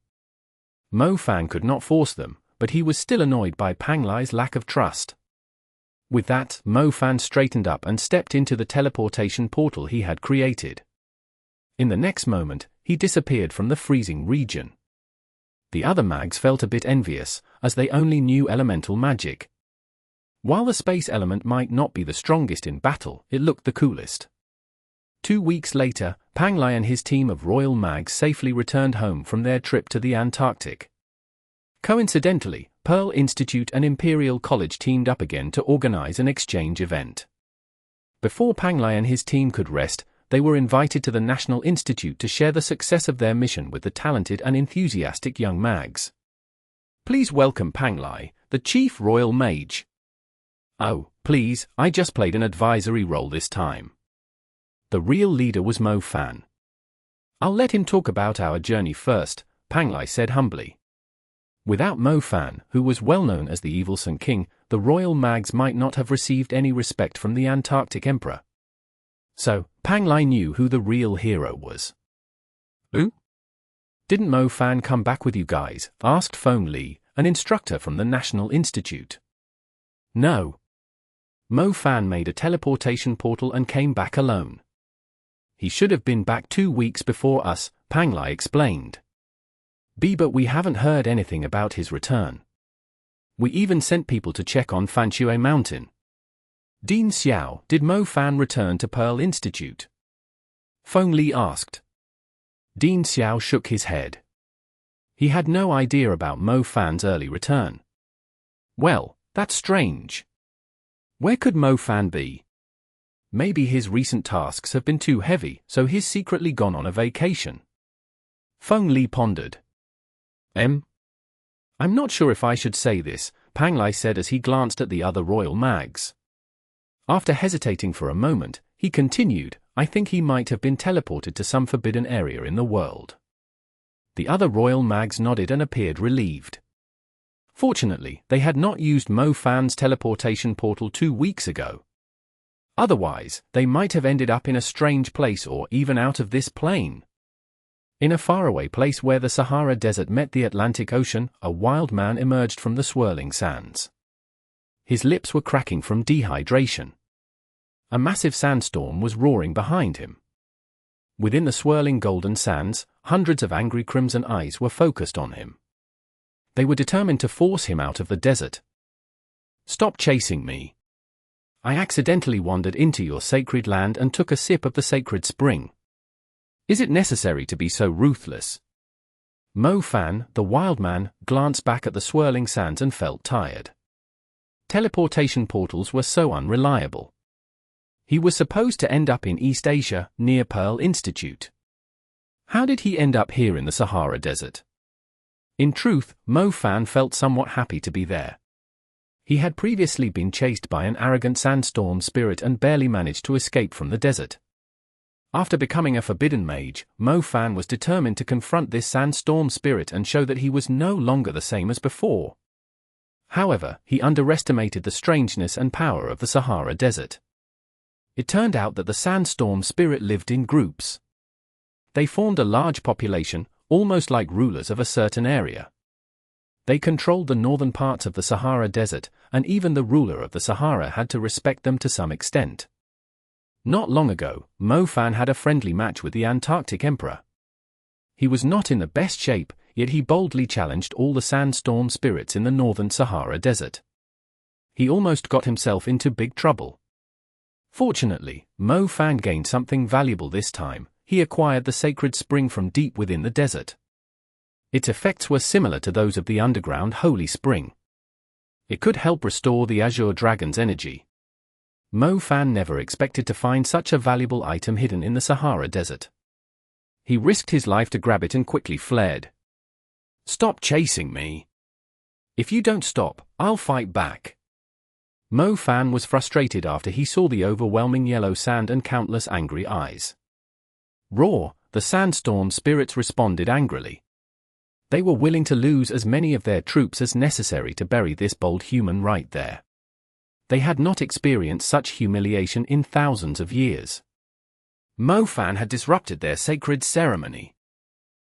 Mo Fan could not force them, but he was still annoyed by Panglai's lack of trust. With that, Mo Fan straightened up and stepped into the teleportation portal he had created. In the next moment, he disappeared from the freezing region. The other mags felt a bit envious, as they only knew elemental magic. While the space element might not be the strongest in battle, it looked the coolest. 2 weeks later, Panglai and his team of royal mags safely returned home from their trip to the Antarctic. Coincidentally, Pearl Institute and Imperial College teamed up again to organize an exchange event. Before Panglai and his team could rest, they were invited to the National Institute to share the success of their mission with the talented and enthusiastic young mags. Please welcome Panglai, the chief royal mage. Oh, please, I just played an advisory role this time. The real leader was Mo Fan. I'll let him talk about our journey first, Panglai said humbly. Without Mo Fan, who was well known as the Evil Sun King, the royal mags might not have received any respect from the Antarctic Emperor. So, Panglai knew who the real hero was. Who? Didn't Mo Fan come back with you guys? Asked Feng Li, an instructor from the National Institute. No. Mo Fan made a teleportation portal and came back alone. He should have been back 2 weeks before us, Panglai explained. But we haven't heard anything about his return. We even sent people to check on Fanshui Mountain. Dean Xiao, did Mo Fan return to Pearl Institute? Feng Li asked. Dean Xiao shook his head. He had no idea about Mo Fan's early return. Well, that's strange. Where could Mo Fan be? Maybe his recent tasks have been too heavy, so he's secretly gone on a vacation. Feng Li pondered. I'm not sure if I should say this, Pang Lai said as he glanced at the other royal mags. After hesitating for a moment, he continued, I think he might have been teleported to some forbidden area in the world. The other royal mags nodded and appeared relieved. Fortunately, they had not used Mo Fan's teleportation portal 2 weeks ago. Otherwise, they might have ended up in a strange place or even out of this plane. In a faraway place where the Sahara Desert met the Atlantic Ocean, a wild man emerged from the swirling sands. His lips were cracking from dehydration. A massive sandstorm was roaring behind him. Within the swirling golden sands, hundreds of angry crimson eyes were focused on him. They were determined to force him out of the desert. Stop chasing me. I accidentally wandered into your sacred land and took a sip of the sacred spring. Is it necessary to be so ruthless? Mo Fan, the wild man, glanced back at the swirling sands and felt tired. Teleportation portals were so unreliable. He was supposed to end up in East Asia, near Pearl Institute. How did he end up here in the Sahara Desert? In truth, Mo Fan felt somewhat happy to be there. He had previously been chased by an arrogant sandstorm spirit and barely managed to escape from the desert. After becoming a forbidden mage, Mo Fan was determined to confront this sandstorm spirit and show that he was no longer the same as before. However, he underestimated the strangeness and power of the Sahara Desert. It turned out that the sandstorm spirit lived in groups. They formed a large population, almost like rulers of a certain area. They controlled the northern parts of the Sahara Desert, and even the ruler of the Sahara had to respect them to some extent. Not long ago, Mo Fan had a friendly match with the Antarctic Emperor. He was not in the best shape, yet he boldly challenged all the sandstorm spirits in the northern Sahara Desert. He almost got himself into big trouble. Fortunately, Mo Fan gained something valuable this time. He acquired the sacred spring from deep within the desert. Its effects were similar to those of the underground holy spring. It could help restore the Azure Dragon's energy. Mo Fan never expected to find such a valuable item hidden in the Sahara Desert. He risked his life to grab it and quickly fled. Stop chasing me. If you don't stop, I'll fight back. Mo Fan was frustrated after he saw the overwhelming yellow sand and countless angry eyes. Roar, the sandstorm spirits responded angrily. They were willing to lose as many of their troops as necessary to bury this bold human right there. They had not experienced such humiliation in thousands of years. Mo Fan had disrupted their sacred ceremony.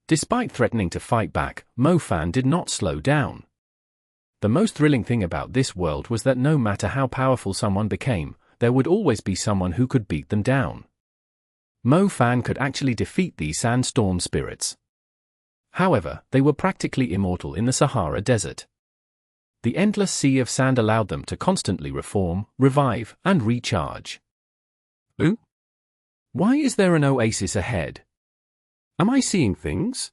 Despite threatening to fight back, Mo Fan did not slow down. The most thrilling thing about this world was that no matter how powerful someone became, there would always be someone who could beat them down. Mo Fan could actually defeat these sandstorm spirits. However, they were practically immortal in the Sahara Desert. The endless sea of sand allowed them to constantly reform, revive, and recharge. Ooh? Why is there an oasis ahead? Am I seeing things?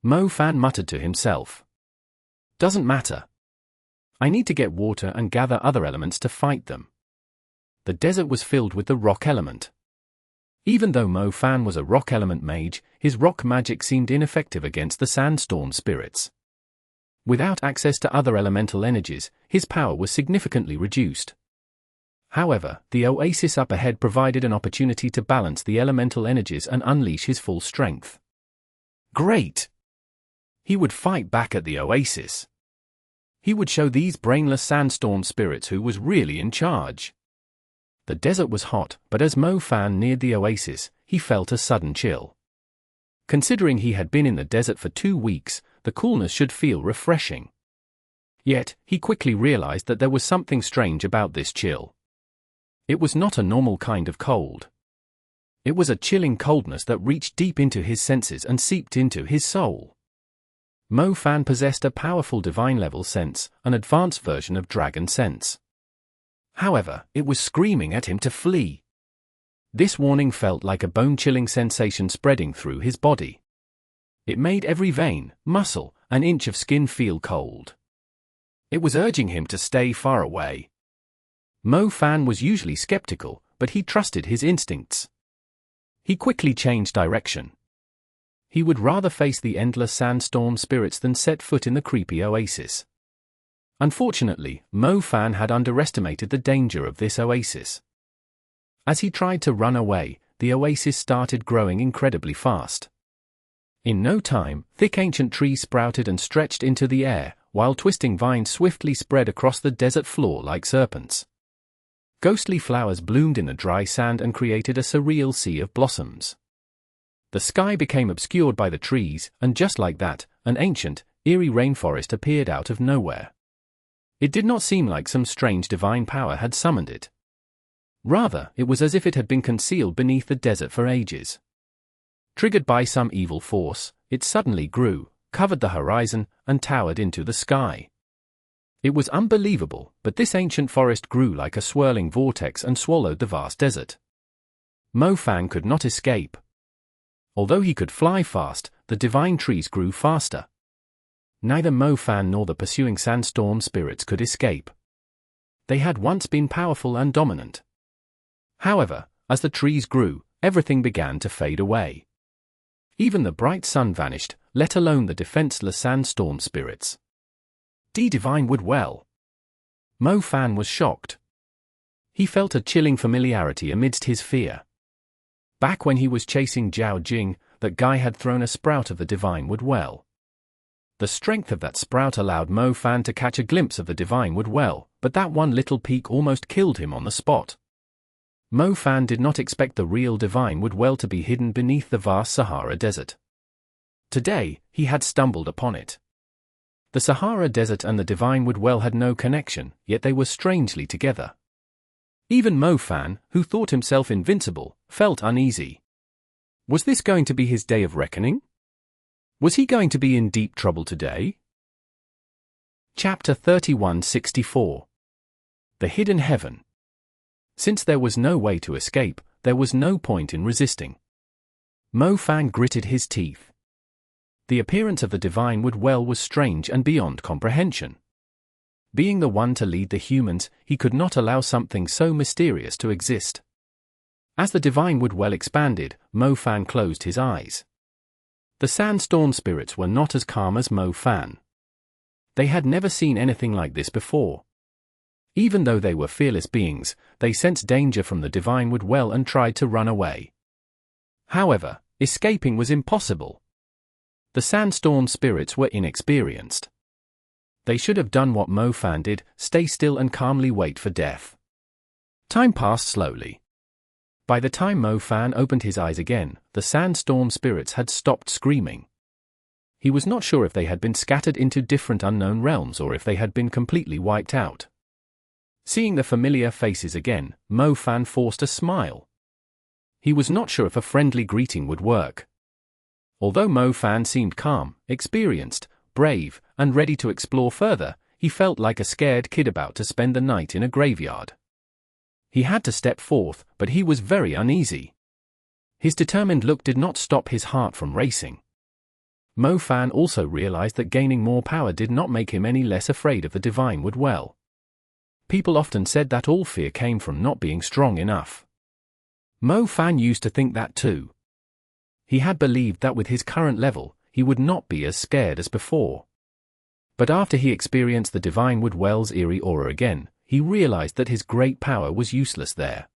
Mo Fan muttered to himself. Doesn't matter. I need to get water and gather other elements to fight them. The desert was filled with the rock element. Even though Mo Fan was a rock element mage, his rock magic seemed ineffective against the sandstorm spirits. Without access to other elemental energies, his power was significantly reduced. However, the oasis up ahead provided an opportunity to balance the elemental energies and unleash his full strength. Great! He would fight back at the oasis. He would show these brainless sandstorm spirits who was really in charge. The desert was hot, but as Mo Fan neared the oasis, he felt a sudden chill. Considering he had been in the desert for 2 weeks, the coolness should feel refreshing. Yet, he quickly realized that there was something strange about this chill. It was not a normal kind of cold. It was a chilling coldness that reached deep into his senses and seeped into his soul. Mo Fan possessed a powerful divine-level sense, an advanced version of dragon sense. However, it was screaming at him to flee. This warning felt like a bone-chilling sensation spreading through his body. It made every vein, muscle, and inch of skin feel cold. It was urging him to stay far away. Mo Fan was usually skeptical, but he trusted his instincts. He quickly changed direction. He would rather face the endless sandstorm spirits than set foot in the creepy oasis. Unfortunately, Mo Fan had underestimated the danger of this oasis. As he tried to run away, the oasis started growing incredibly fast. In no time, thick ancient trees sprouted and stretched into the air, while twisting vines swiftly spread across the desert floor like serpents. Ghostly flowers bloomed in the dry sand and created a surreal sea of blossoms. The sky became obscured by the trees, and just like that, an ancient, eerie rainforest appeared out of nowhere. It did not seem like some strange divine power had summoned it. Rather, it was as if it had been concealed beneath the desert for ages. Triggered by some evil force, it suddenly grew, covered the horizon, and towered into the sky. It was unbelievable, but this ancient forest grew like a swirling vortex and swallowed the vast desert. Mo Fan could not escape. Although he could fly fast, the divine trees grew faster. Neither Mo Fan nor the pursuing sandstorm spirits could escape. They had once been powerful and dominant. However, as the trees grew, everything began to fade away. Even the bright sun vanished, let alone the defenseless sandstorm spirits. Divine would well. Mo Fan was shocked. He felt a chilling familiarity amidst his fear. Back when he was chasing Zhao Jing, that guy had thrown a sprout of the divine wood well. The strength of that sprout allowed Mo Fan to catch a glimpse of the divine wood well, but that one little peak almost killed him on the spot. Mo Fan did not expect the real divine wood well to be hidden beneath the vast Sahara Desert. Today, he had stumbled upon it. The Sahara Desert and the divine wood well had no connection, yet they were strangely together. Even Mo Fan, who thought himself invincible, felt uneasy. Was this going to be his day of reckoning? Was he going to be in deep trouble today? Chapter 3164. The Hidden Heaven. Since there was no way to escape, there was no point in resisting. Mo Fan gritted his teeth. The appearance of the divine wood well was strange and beyond comprehension. Being the one to lead the humans, he could not allow something so mysterious to exist. As the divine wood well expanded, Mo Fan closed his eyes. The sandstorm spirits were not as calm as Mo Fan. They had never seen anything like this before. Even though they were fearless beings, they sensed danger from the divine wood well and tried to run away. However, escaping was impossible. The sandstorm spirits were inexperienced. They should have done what Mo Fan did, stay still and calmly wait for death. Time passed slowly. By the time Mo Fan opened his eyes again, the sandstorm spirits had stopped screaming. He was not sure if they had been scattered into different unknown realms or if they had been completely wiped out. Seeing the familiar faces again, Mo Fan forced a smile. He was not sure if a friendly greeting would work. Although Mo Fan seemed calm, experienced, brave, and ready to explore further, he felt like a scared kid about to spend the night in a graveyard. He had to step forth, but he was very uneasy. His determined look did not stop his heart from racing. Mo Fan also realized that gaining more power did not make him any less afraid of the divine wood well. People often said that all fear came from not being strong enough. Mo Fan used to think that too. He had believed that with his current level, he would not be as scared as before. But after he experienced the divine wood well's eerie aura again, he realized that his great power was useless there.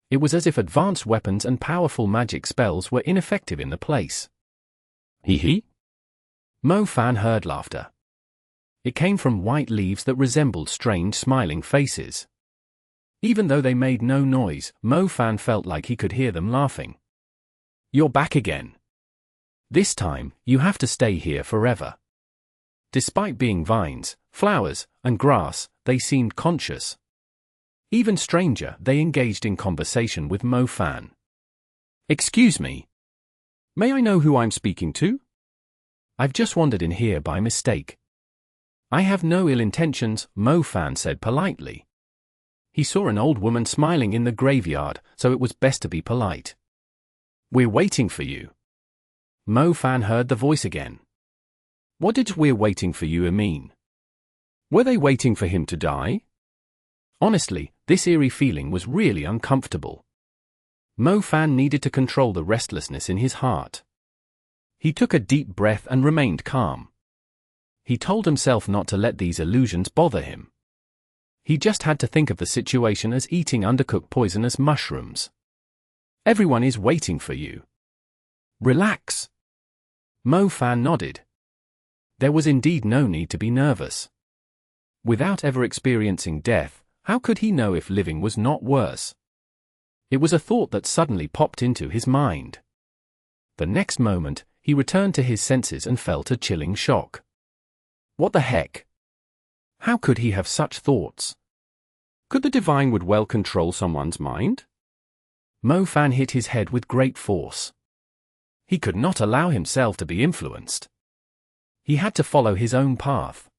It was as if advanced weapons and powerful magic spells were ineffective in the place. Hee. Mo Fan heard laughter. It came from white leaves that resembled strange smiling faces. Even though they made no noise, Mo Fan felt like he could hear them laughing. You're back again. This time, you have to stay here forever. Despite being vines, flowers, and grass, they seemed conscious. Even stranger, they engaged in conversation with Mo Fan. Excuse me. May I know who I'm speaking to? I've just wandered in here by mistake. I have no ill intentions, Mo Fan said politely. He saw an old woman smiling in the graveyard, so it was best to be polite. "We're waiting for you." Mo Fan heard the voice again. What did "we're waiting for you" mean? Were they waiting for him to die? Honestly, this eerie feeling was really uncomfortable. Mo Fan needed to control the restlessness in his heart. He took a deep breath and remained calm. He told himself not to let these illusions bother him. He just had to think of the situation as eating undercooked poisonous mushrooms. Everyone is waiting for you. Relax. Mo Fan nodded. There was indeed no need to be nervous. Without ever experiencing death, how could he know if living was not worse? It was a thought that suddenly popped into his mind. The next moment, he returned to his senses and felt a chilling shock. What the heck? How could he have such thoughts? Could the divine would well control someone's mind? Mo Fan hit his head with great force. He could not allow himself to be influenced. He had to follow his own path.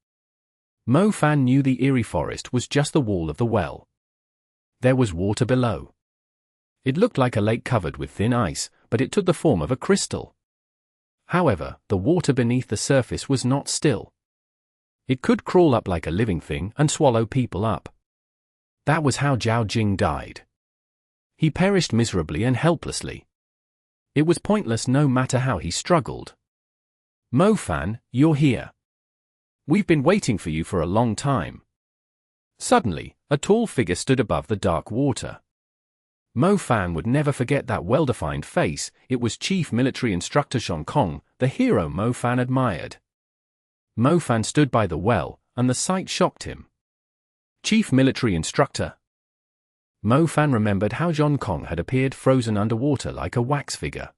Mo Fan knew the eerie forest was just the wall of the well. There was water below. It looked like a lake covered with thin ice, but it took the form of a crystal. However, the water beneath the surface was not still. It could crawl up like a living thing and swallow people up. That was how Zhao Jing died. He perished miserably and helplessly. It was pointless no matter how he struggled. Mo Fan, you're here. We've been waiting for you for a long time. Suddenly, a tall figure stood above the dark water. Mo Fan would never forget that well-defined face. It was Chief Military Instructor Shen Kong, the hero Mo Fan admired. Mo Fan stood by the well, and the sight shocked him. Chief Military Instructor. Mo Fan remembered how Shen Kong had appeared frozen underwater like a wax figure.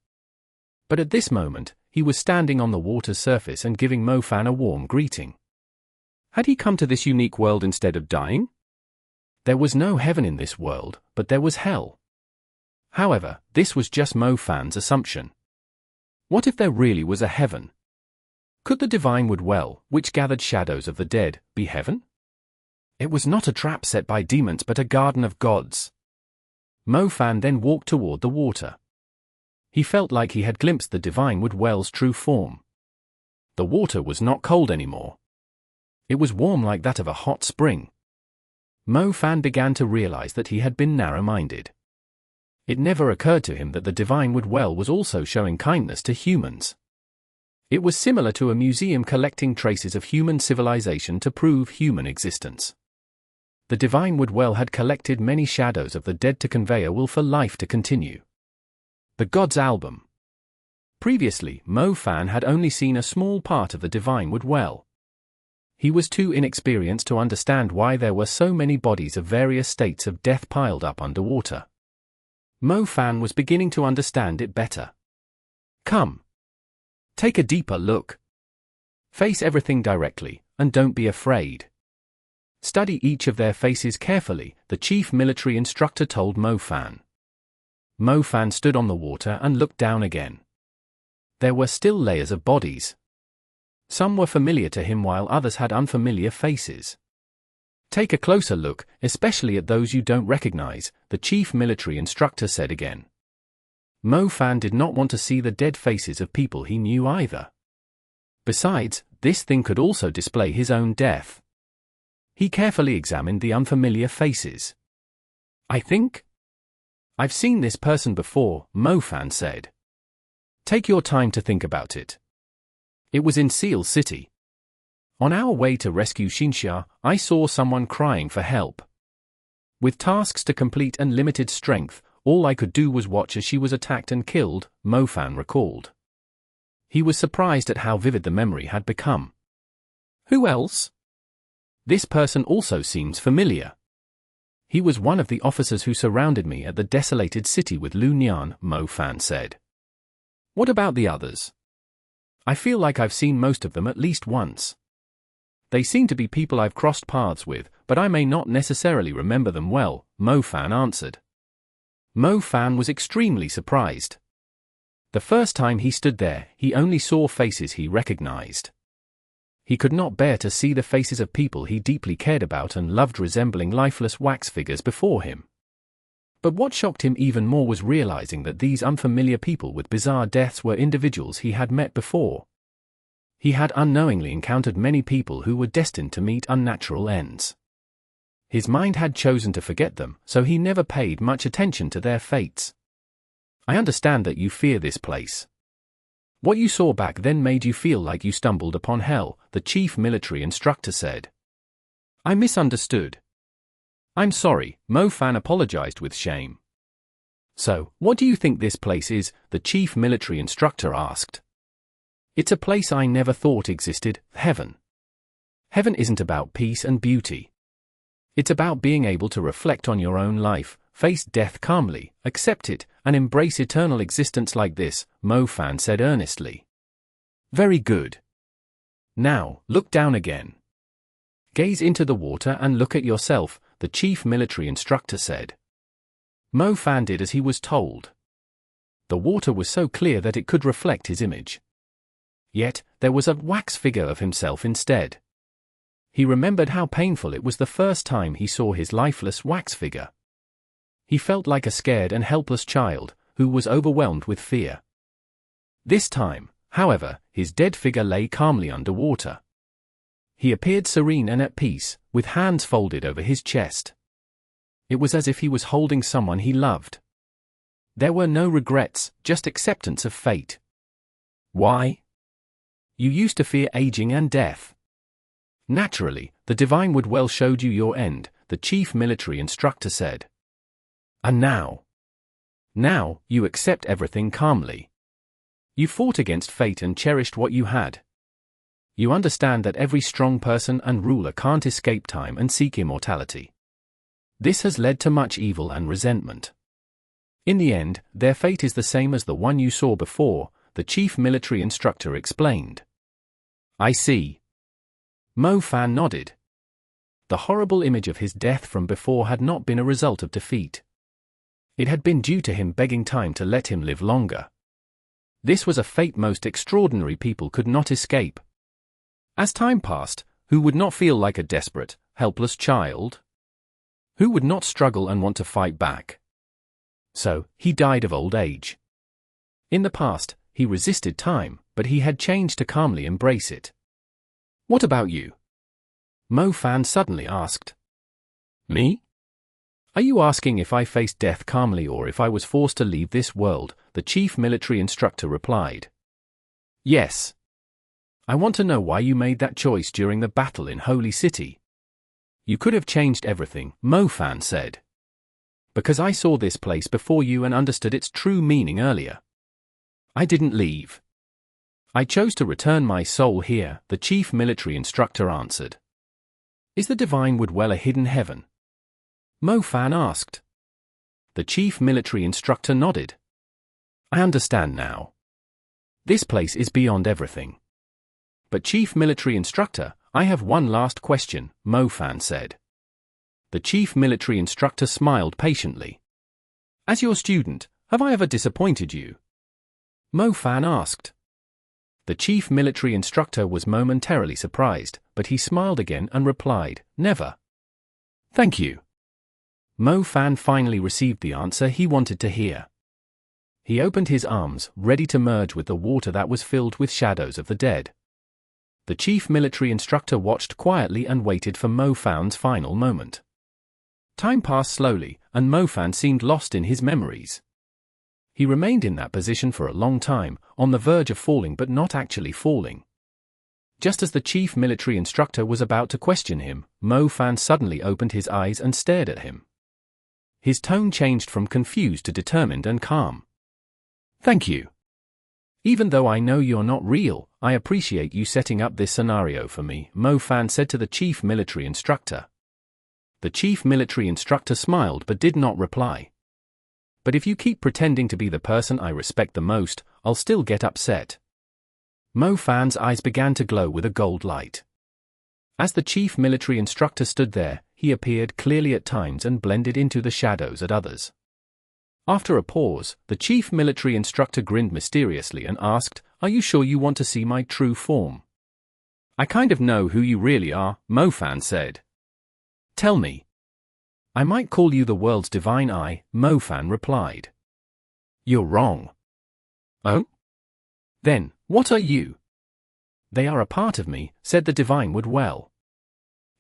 But at this moment, he was standing on the water's surface and giving Mo Fan a warm greeting. Had he come to this unique world instead of dying? There was no heaven in this world, but there was hell. However, this was just Mo Fan's assumption. What if there really was a heaven? Could the divine wood well, which gathered shadows of the dead, be heaven? It was not a trap set by demons but a garden of gods. Mo Fan then walked toward the water. He felt like he had glimpsed the divine wood well's true form. The water was not cold anymore. It was warm like that of a hot spring. Mo Fan began to realize that he had been narrow-minded. It never occurred to him that the divine wood well was also showing kindness to humans. It was similar to a museum collecting traces of human civilization to prove human existence. The divine wood well had collected many shadows of the dead to convey a will for life to continue. The Gods Album. Previously, Mo Fan had only seen a small part of the divine wood well. He was too inexperienced to understand why there were so many bodies of various states of death piled up underwater. Mo Fan was beginning to understand it better. Come. Take a deeper look. Face everything directly, and don't be afraid. Study each of their faces carefully, the chief military instructor told Mo Fan. Mo Fan stood on the water and looked down again. There were still layers of bodies. Some were familiar to him while others had unfamiliar faces. Take a closer look, especially at those you don't recognize, the chief military instructor said again. Mo Fan did not want to see the dead faces of people he knew either. Besides, this thing could also display his own death. He carefully examined the unfamiliar faces. I've seen this person before, Mo Fan said. Take your time to think about it. It was in Seal City. On our way to rescue Xinxia, I saw someone crying for help. With tasks to complete and limited strength, all I could do was watch as she was attacked and killed, Mo Fan recalled. He was surprised at how vivid the memory had become. Who else? This person also seems familiar. He was one of the officers who surrounded me at the desolated city with Lu Nian, Mo Fan said. What about the others? I feel like I've seen most of them at least once. They seem to be people I've crossed paths with, but I may not necessarily remember them well, Mo Fan answered. Mo Fan was extremely surprised. The first time he stood there, he only saw faces he recognized. He could not bear to see the faces of people he deeply cared about and loved resembling lifeless wax figures before him. But what shocked him even more was realizing that these unfamiliar people with bizarre deaths were individuals he had met before. He had unknowingly encountered many people who were destined to meet unnatural ends. His mind had chosen to forget them, so he never paid much attention to their fates. I understand that you fear this place. What you saw back then made you feel like you stumbled upon hell, the chief military instructor said. I misunderstood. I'm sorry, Mo Fan apologized with shame. So, what do you think this place is? The chief military instructor asked. It's a place I never thought existed, heaven. Heaven isn't about peace and beauty. It's about being able to reflect on your own life, face death calmly, accept it, and embrace eternal existence like this, Mo Fan said earnestly. Very good. Now, look down again. Gaze into the water and look at yourself, the chief military instructor said. Mo Fan did as he was told. The water was so clear that it could reflect his image. Yet, there was a wax figure of himself instead. He remembered how painful it was the first time he saw his lifeless wax figure. He felt like a scared and helpless child, who was overwhelmed with fear. This time, however, his dead figure lay calmly underwater. He appeared serene and at peace, with hands folded over his chest. It was as if he was holding someone he loved. There were no regrets, just acceptance of fate. Why? You used to fear aging and death. Naturally, the divine would well showed you your end, the chief military instructor said. And now? Now, you accept everything calmly. You fought against fate and cherished what you had. You understand that every strong person and ruler can't escape time and seek immortality. This has led to much evil and resentment. In the end, their fate is the same as the one you saw before, the chief military instructor explained. I see. Mo Fan nodded. The horrible image of his death from before had not been a result of defeat. It had been due to him begging time to let him live longer. This was a fate most extraordinary people could not escape. As time passed, who would not feel like a desperate, helpless child? Who would not struggle and want to fight back? So, he died of old age. In the past, he resisted time, but he had changed to calmly embrace it. What about you? Mo Fan suddenly asked. Me? Are you asking if I faced death calmly or if I was forced to leave this world? The chief military instructor replied. Yes. I want to know why you made that choice during the battle in Holy City. You could have changed everything, Mo Fan said. Because I saw this place before you and understood its true meaning earlier. I didn't leave. I chose to return my soul here, the chief military instructor answered. Is the divine wood well a hidden heaven? Mo Fan asked. The chief military instructor nodded. I understand now. This place is beyond everything. But chief military instructor, I have one last question, Mo Fan said. The chief military instructor smiled patiently. As your student, have I ever disappointed you? Mo Fan asked. The chief military instructor was momentarily surprised, but he smiled again and replied, Never. Thank you. Mo Fan finally received the answer he wanted to hear. He opened his arms, ready to merge with the water that was filled with shadows of the dead. The chief military instructor watched quietly and waited for Mo Fan's final moment. Time passed slowly, and Mo Fan seemed lost in his memories. He remained in that position for a long time, on the verge of falling but not actually falling. Just as the chief military instructor was about to question him, Mo Fan suddenly opened his eyes and stared at him. His tone changed from confused to determined and calm. Thank you. Even though I know you're not real, I appreciate you setting up this scenario for me, Mo Fan said to the chief military instructor. The chief military instructor smiled but did not reply. But if you keep pretending to be the person I respect the most, I'll still get upset. Mo Fan's eyes began to glow with a gold light. As the chief military instructor stood there, he appeared clearly at times and blended into the shadows at others. After a pause, the chief military instructor grinned mysteriously and asked, Are you sure you want to see my true form? I kind of know who you really are, Mofan said. Tell me. I might call you the world's divine eye, Mofan replied. You're wrong. Oh? Then, what are you? They are a part of me, said the divine Woodwell.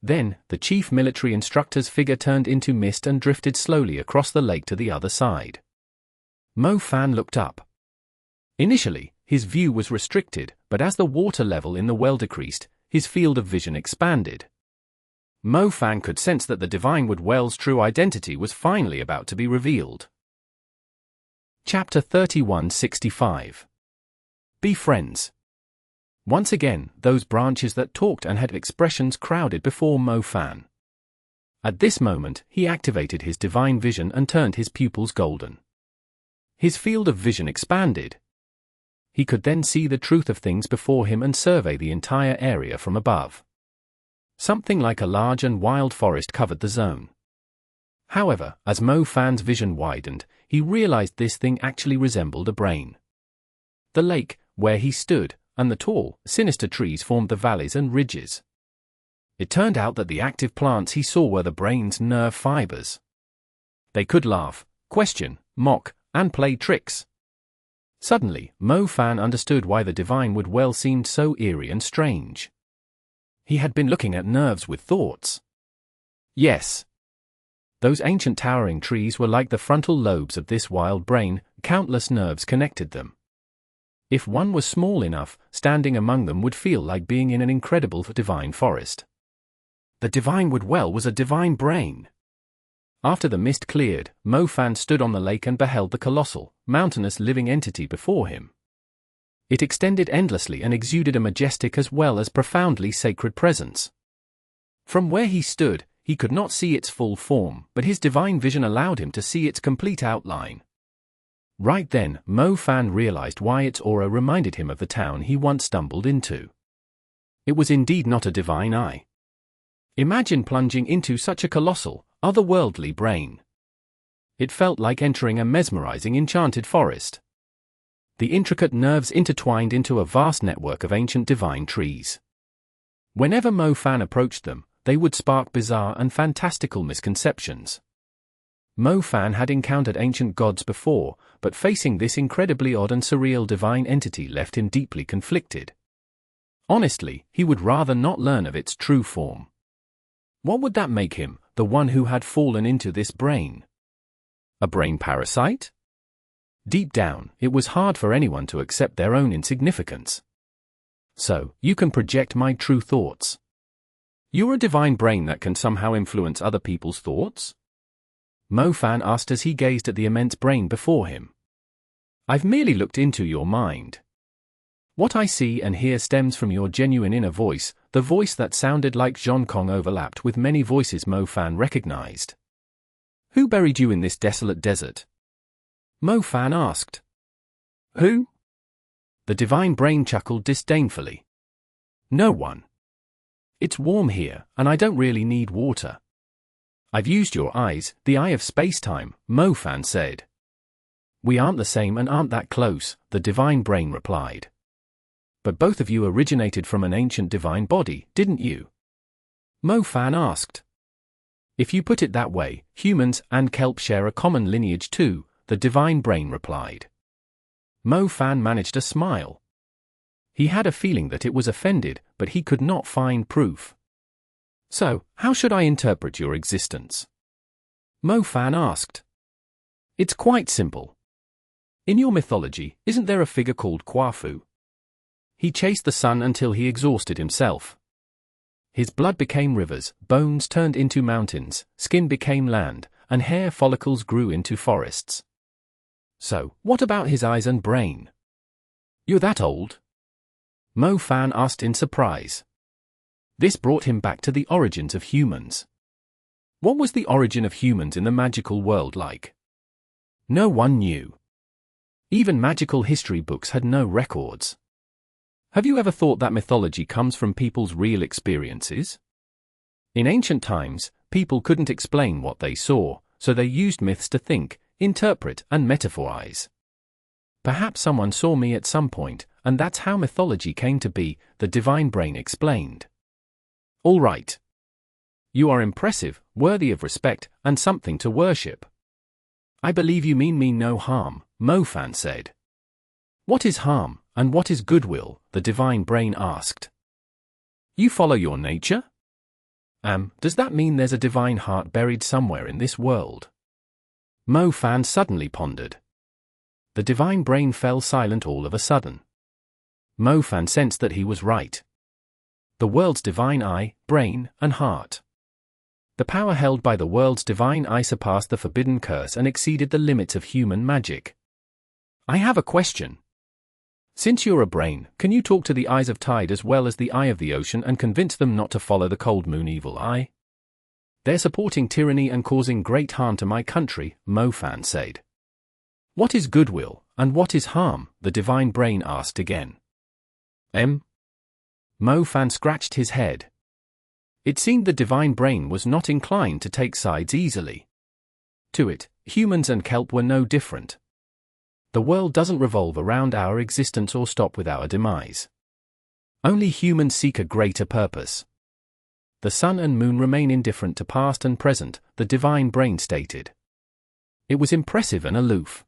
Then, the chief military instructor's figure turned into mist and drifted slowly across the lake to the other side. Mofan looked up. Initially, his view was restricted, but as the water level in the well decreased, his field of vision expanded. Mofan could sense that the divine Woodwell's true identity was finally about to be revealed. Chapter 3165. Be friends. Once again, those branches that talked and had expressions crowded before Mofan. At this moment, he activated his divine vision and turned his pupils golden. His field of vision expanded. He could then see the truth of things before him and survey the entire area from above. Something like a large and wild forest covered the zone. However, as Mofan's vision widened, he realized this thing actually resembled a brain. The lake, where he stood, and the tall, sinister trees formed the valleys and ridges. It turned out that the active plants he saw were the brain's nerve fibers. They could laugh, question, mock, and play tricks. Suddenly, Mofan understood why the divine Woodwell seemed so eerie and strange. He had been looking at nerves with thoughts. Yes. Those ancient towering trees were like the frontal lobes of this wild brain, countless nerves connected them. If one was small enough, standing among them would feel like being in an incredible divine forest. The divine Woodwell was a divine brain. After the mist cleared, Mofan stood on the lake and beheld the colossal, mountainous living entity before him. It extended endlessly and exuded a majestic as well as profoundly sacred presence. From where he stood, he could not see its full form, but his divine vision allowed him to see its complete outline. Right then, Mofan realized why its aura reminded him of the town he once stumbled into. It was indeed not a divine eye. Imagine plunging into such a colossal, otherworldly brain. It felt like entering a mesmerizing enchanted forest. The intricate nerves intertwined into a vast network of ancient divine trees. Whenever Mofan approached them, they would spark bizarre and fantastical misconceptions. Mofan had encountered ancient gods before, but facing this incredibly odd and surreal divine entity left him deeply conflicted. Honestly, he would rather not learn of its true form. What would that make him, the one who had fallen into this brain? A brain parasite? Deep down, it was hard for anyone to accept their own insignificance. So, you can project my true thoughts. You're a divine brain that can somehow influence other people's thoughts? Mofan asked as he gazed at the immense brain before him. I've merely looked into your mind. What I see and hear stems from your genuine inner voice, the voice that sounded like Zhong Kong overlapped with many voices Mofan recognized. Who buried you in this desolate desert? Mofan asked. Who? The divine brain chuckled disdainfully. No one. It's warm here, and I don't really need water. I've used your eyes, the eye of space-time, Mofan said. We aren't the same and aren't that close, the divine brain replied. But both of you originated from an ancient divine body, didn't you? Mofan asked. If you put it that way, humans and kelp share a common lineage too, the divine brain replied. Mofan managed a smile. He had a feeling that it was offended, but he could not find proof. So, how should I interpret your existence? Mofan asked. It's quite simple. In your mythology, isn't there a figure called Kwafu? He chased the sun until he exhausted himself. His blood became rivers, bones turned into mountains, skin became land, and hair follicles grew into forests. So, what about his eyes and brain? You're that old? Mofan asked in surprise. This brought him back to the origins of humans. What was the origin of humans in the magical world like? No one knew. Even magical history books had no records. Have you ever thought that mythology comes from people's real experiences? In ancient times, people couldn't explain what they saw, so they used myths to think, interpret, and metaphorize. Perhaps someone saw me at some point, and that's how mythology came to be, the divine brain explained. All right. You are impressive, worthy of respect, and something to worship. I believe you mean no harm, Mo Fan said. What is harm, and what is goodwill? The divine brain asked. You follow your nature? Does that mean there's a divine heart buried somewhere in this world? Mo Fan suddenly pondered. The divine brain fell silent all of a sudden. Mo Fan sensed that he was right. The world's divine eye, brain, and heart. The power held by the world's divine eye surpassed the forbidden curse and exceeded the limits of human magic. I have a question. Since you're a brain, can you talk to the eyes of tide as well as the eye of the ocean and convince them not to follow the cold moon evil eye? They're supporting tyranny and causing great harm to my country, Mo Fan said. What is goodwill, and what is harm? The divine brain asked again. Mo Fan scratched his head. It seemed the divine brain was not inclined to take sides easily. To it, humans and kelp were no different. The world doesn't revolve around our existence or stop with our demise. Only humans seek a greater purpose. The sun and moon remain indifferent to past and present, the divine brain stated. It was impressive and aloof.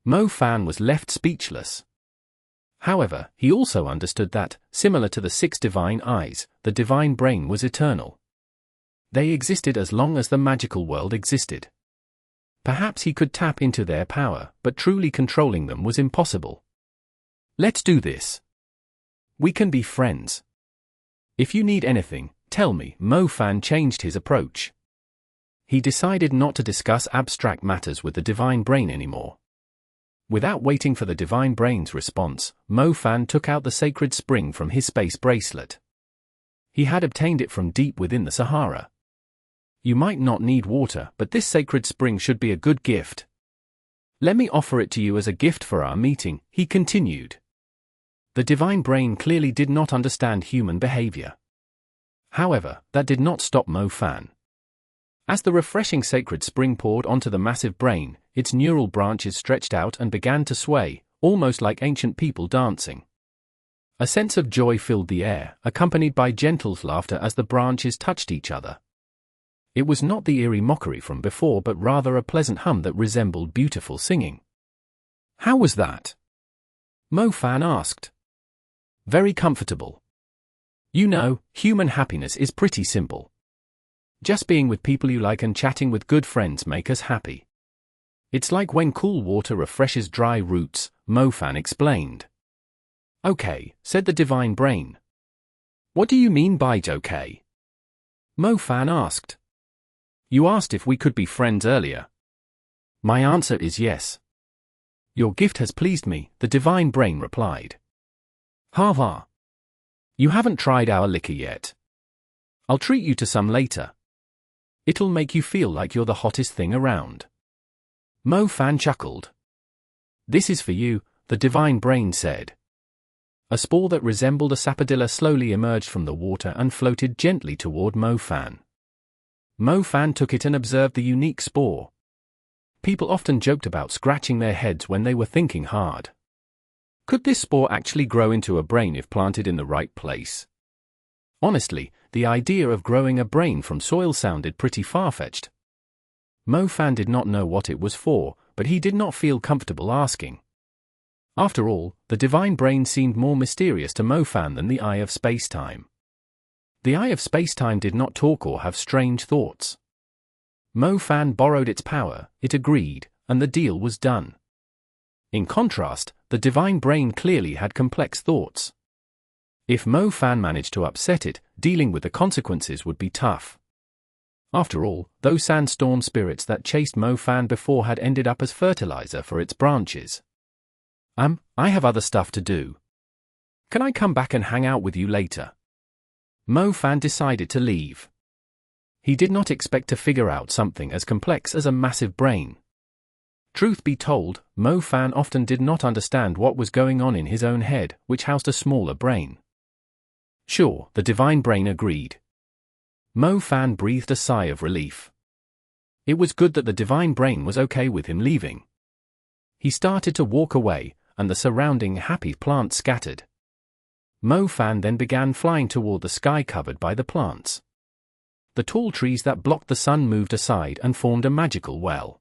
Mo Fan was left speechless. However, he also understood that, similar to the 6 divine eyes, the divine brain was eternal. They existed as long as the magical world existed. Perhaps he could tap into their power, but truly controlling them was impossible. Let's do this. We can be friends. If you need anything, tell me. Mo Fan changed his approach. He decided not to discuss abstract matters with the divine brain anymore. Without waiting for the divine brain's response, Mo Fan took out the sacred spring from his space bracelet. He had obtained it from deep within the Sahara. You might not need water, but this sacred spring should be a good gift. Let me offer it to you as a gift for our meeting, he continued. The divine brain clearly did not understand human behavior. However, that did not stop Mo Fan. As the refreshing sacred spring poured onto the massive brain, its neural branches stretched out and began to sway, almost like ancient people dancing. A sense of joy filled the air, accompanied by gentle laughter as the branches touched each other. It was not the eerie mockery from before but rather a pleasant hum that resembled beautiful singing. How was that? Mo Fan asked. Very comfortable. You know, human happiness is pretty simple. Just being with people you like and chatting with good friends make us happy. It's like when cool water refreshes dry roots, Mo Fan explained. Okay, said the divine brain. What do you mean by okay? Mo Fan asked. You asked if we could be friends earlier. My answer is yes. Your gift has pleased me, the divine brain replied. Ha ha. You haven't tried our liquor yet. I'll treat you to some later. It'll make you feel like you're the hottest thing around. Mo Fan chuckled. This is for you, the divine brain said. A spore that resembled a sapodilla slowly emerged from the water and floated gently toward Mo Fan. Mo Fan took it and observed the unique spore. People often joked about scratching their heads when they were thinking hard. Could this spore actually grow into a brain if planted in the right place? Honestly, the idea of growing a brain from soil sounded pretty far-fetched. Mo Fan did not know what it was for, but he did not feel comfortable asking. After all, the divine brain seemed more mysterious to Mo Fan than the eye of space-time. The eye of space-time did not talk or have strange thoughts. Mo Fan borrowed its power, it agreed, and the deal was done. In contrast, the divine brain clearly had complex thoughts. If Mo Fan managed to upset it, dealing with the consequences would be tough. After all, those sandstorm spirits that chased Mo Fan before had ended up as fertilizer for its branches. I have other stuff to do. Can I come back and hang out with you later? Mo Fan decided to leave. He did not expect to figure out something as complex as a massive brain. Truth be told, Mo Fan often did not understand what was going on in his own head, which housed a smaller brain. Sure, the divine brain agreed. Mo Fan breathed a sigh of relief. It was good that the divine brain was okay with him leaving. He started to walk away, and the surrounding happy plants scattered. Mo Fan then began flying toward the sky covered by the plants. The tall trees that blocked the sun moved aside and formed a magical well.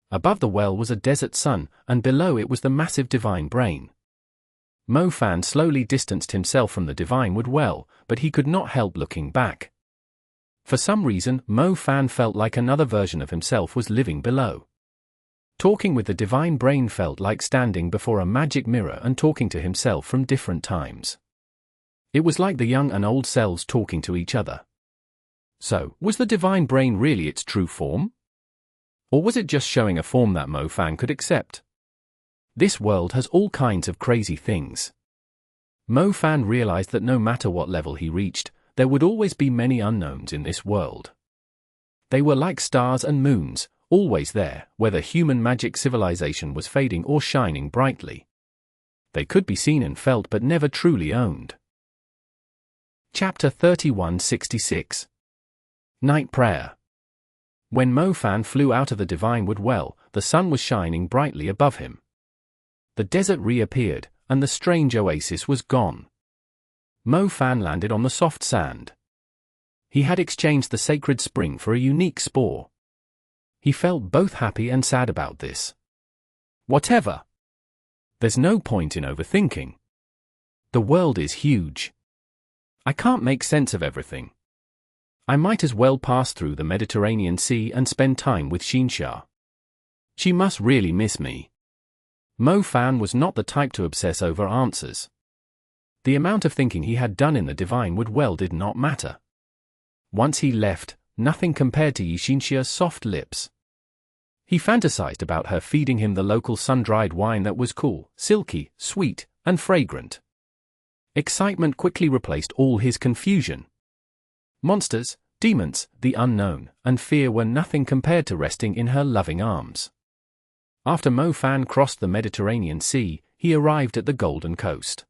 Above the well was a desert sun, and below it was the massive divine brain. Mo Fan slowly distanced himself from the divine wood well, but he could not help looking back. For some reason, Mo Fan felt like another version of himself was living below. Talking with the divine brain felt like standing before a magic mirror and talking to himself from different times. It was like the young and old selves talking to each other. So, was the divine brain really its true form? Or was it just showing a form that Mo Fan could accept? This world has all kinds of crazy things. Mo Fan realized that no matter what level he reached, there would always be many unknowns in this world. They were like stars and moons, always there, whether human magic civilization was fading or shining brightly. They could be seen and felt but never truly owned. Chapter 3166. Night Prayer. When Mo Fan flew out of the divine wood well, the sun was shining brightly above him. The desert reappeared, and the strange oasis was gone. Mo Fan landed on the soft sand. He had exchanged the sacred spring for a unique spore. He felt both happy and sad about this. Whatever. There's no point in overthinking. The world is huge. I can't make sense of everything. I might as well pass through the Mediterranean Sea and spend time with Xinsha. She must really miss me. Mo Fan was not the type to obsess over answers. The amount of thinking he had done in the divine wood well did not matter. Once he left, nothing compared to Xinsha's soft lips. He fantasized about her feeding him the local sun-dried wine that was cool, silky, sweet, and fragrant. Excitement quickly replaced all his confusion. Monsters, demons, the unknown, and fear were nothing compared to resting in her loving arms. After Mo Fan crossed the Mediterranean Sea, he arrived at the Golden Coast.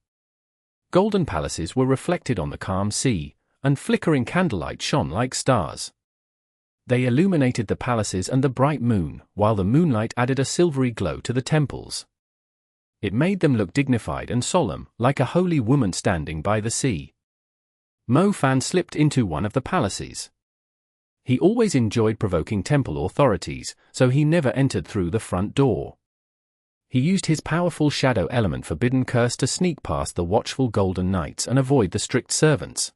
Golden palaces were reflected on the calm sea, and flickering candlelight shone like stars. They illuminated the palaces and the bright moon, while the moonlight added a silvery glow to the temples. It made them look dignified and solemn, like a holy woman standing by the sea. Mo Fan slipped into one of the palaces. He always enjoyed provoking temple authorities, so he never entered through the front door. He used his powerful shadow element Forbidden Curse to sneak past the watchful golden knights and avoid the strict servants.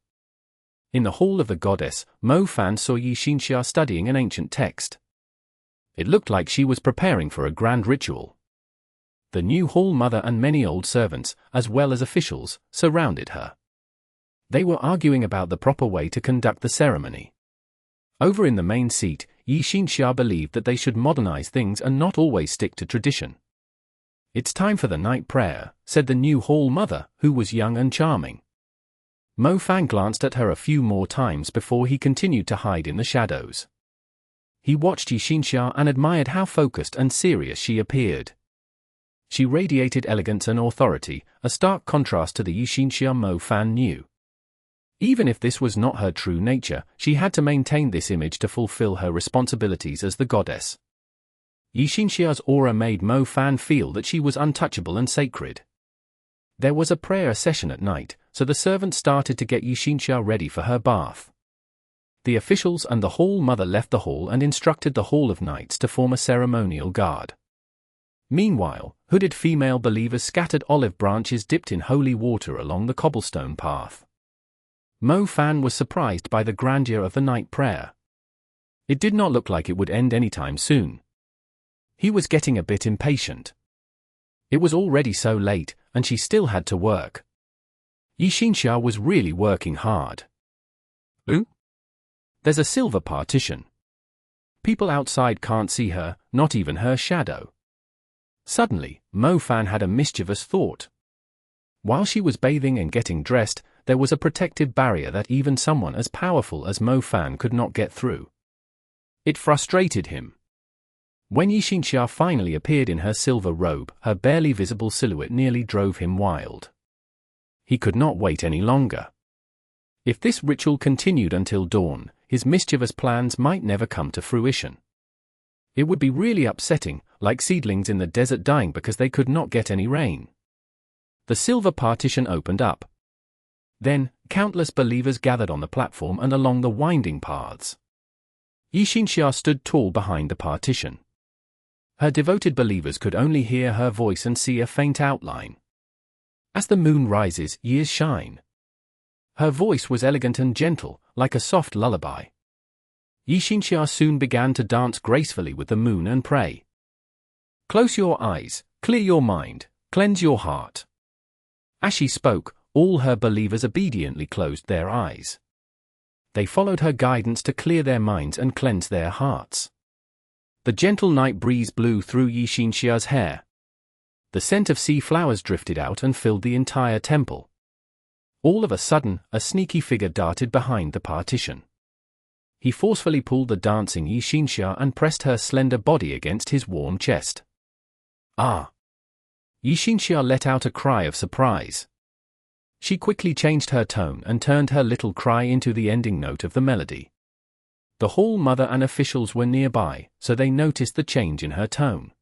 In the hall of the goddess, Mo Fan saw Xinsha studying an ancient text. It looked like she was preparing for a grand ritual. The new hall mother and many old servants, as well as officials, surrounded her. They were arguing about the proper way to conduct the ceremony. Over in the main seat, Xinsha believed that they should modernize things and not always stick to tradition. "It's time for the night prayer," said the new hall mother, who was young and charming. Mo Fan glanced at her a few more times before he continued to hide in the shadows. He watched Xinsha and admired how focused and serious she appeared. She radiated elegance and authority, a stark contrast to the Xinsha Mo Fan knew. Even if this was not her true nature, she had to maintain this image to fulfill her responsibilities as the goddess. Xinsha's aura made Mo Fan feel that she was untouchable and sacred. There was a prayer session at night, so the servants started to get Xinsha ready for her bath. The officials and the hall mother left the hall and instructed the Hall of Knights to form a ceremonial guard. Meanwhile, hooded female believers scattered olive branches dipped in holy water along the cobblestone path. Mo Fan was surprised by the grandeur of the night prayer. It did not look like it would end anytime soon. He was getting a bit impatient. It was already so late, and she still had to work. Xinsha was really working hard. Ooh? There's a silver partition. People outside can't see her, not even her shadow. Suddenly, Mo Fan had a mischievous thought. While she was bathing and getting dressed, there was a protective barrier that even someone as powerful as Mo Fan could not get through. It frustrated him. When Xinsha finally appeared in her silver robe, her barely visible silhouette nearly drove him wild. He could not wait any longer. If this ritual continued until dawn, his mischievous plans might never come to fruition. It would be really upsetting, like seedlings in the desert dying because they could not get any rain. The silver partition opened up. Then, countless believers gathered on the platform and along the winding paths. Yixinxia stood tall behind the partition. Her devoted believers could only hear her voice and see a faint outline. As the moon rises, years shine. Her voice was elegant and gentle, like a soft lullaby. Yixinxia soon began to dance gracefully with the moon and pray. Close your eyes, clear your mind, cleanse your heart. As she spoke, all her believers obediently closed their eyes. They followed her guidance to clear their minds and cleanse their hearts. The gentle night breeze blew through Yixinxia's hair. The scent of sea flowers drifted out and filled the entire temple. All of a sudden, a sneaky figure darted behind the partition. He forcefully pulled the dancing Yixinxia and pressed her slender body against his warm chest. Ah! Yixinxia let out a cry of surprise. She quickly changed her tone and turned her little cry into the ending note of the melody. The hall mother and officials were nearby, so they noticed the change in her tone.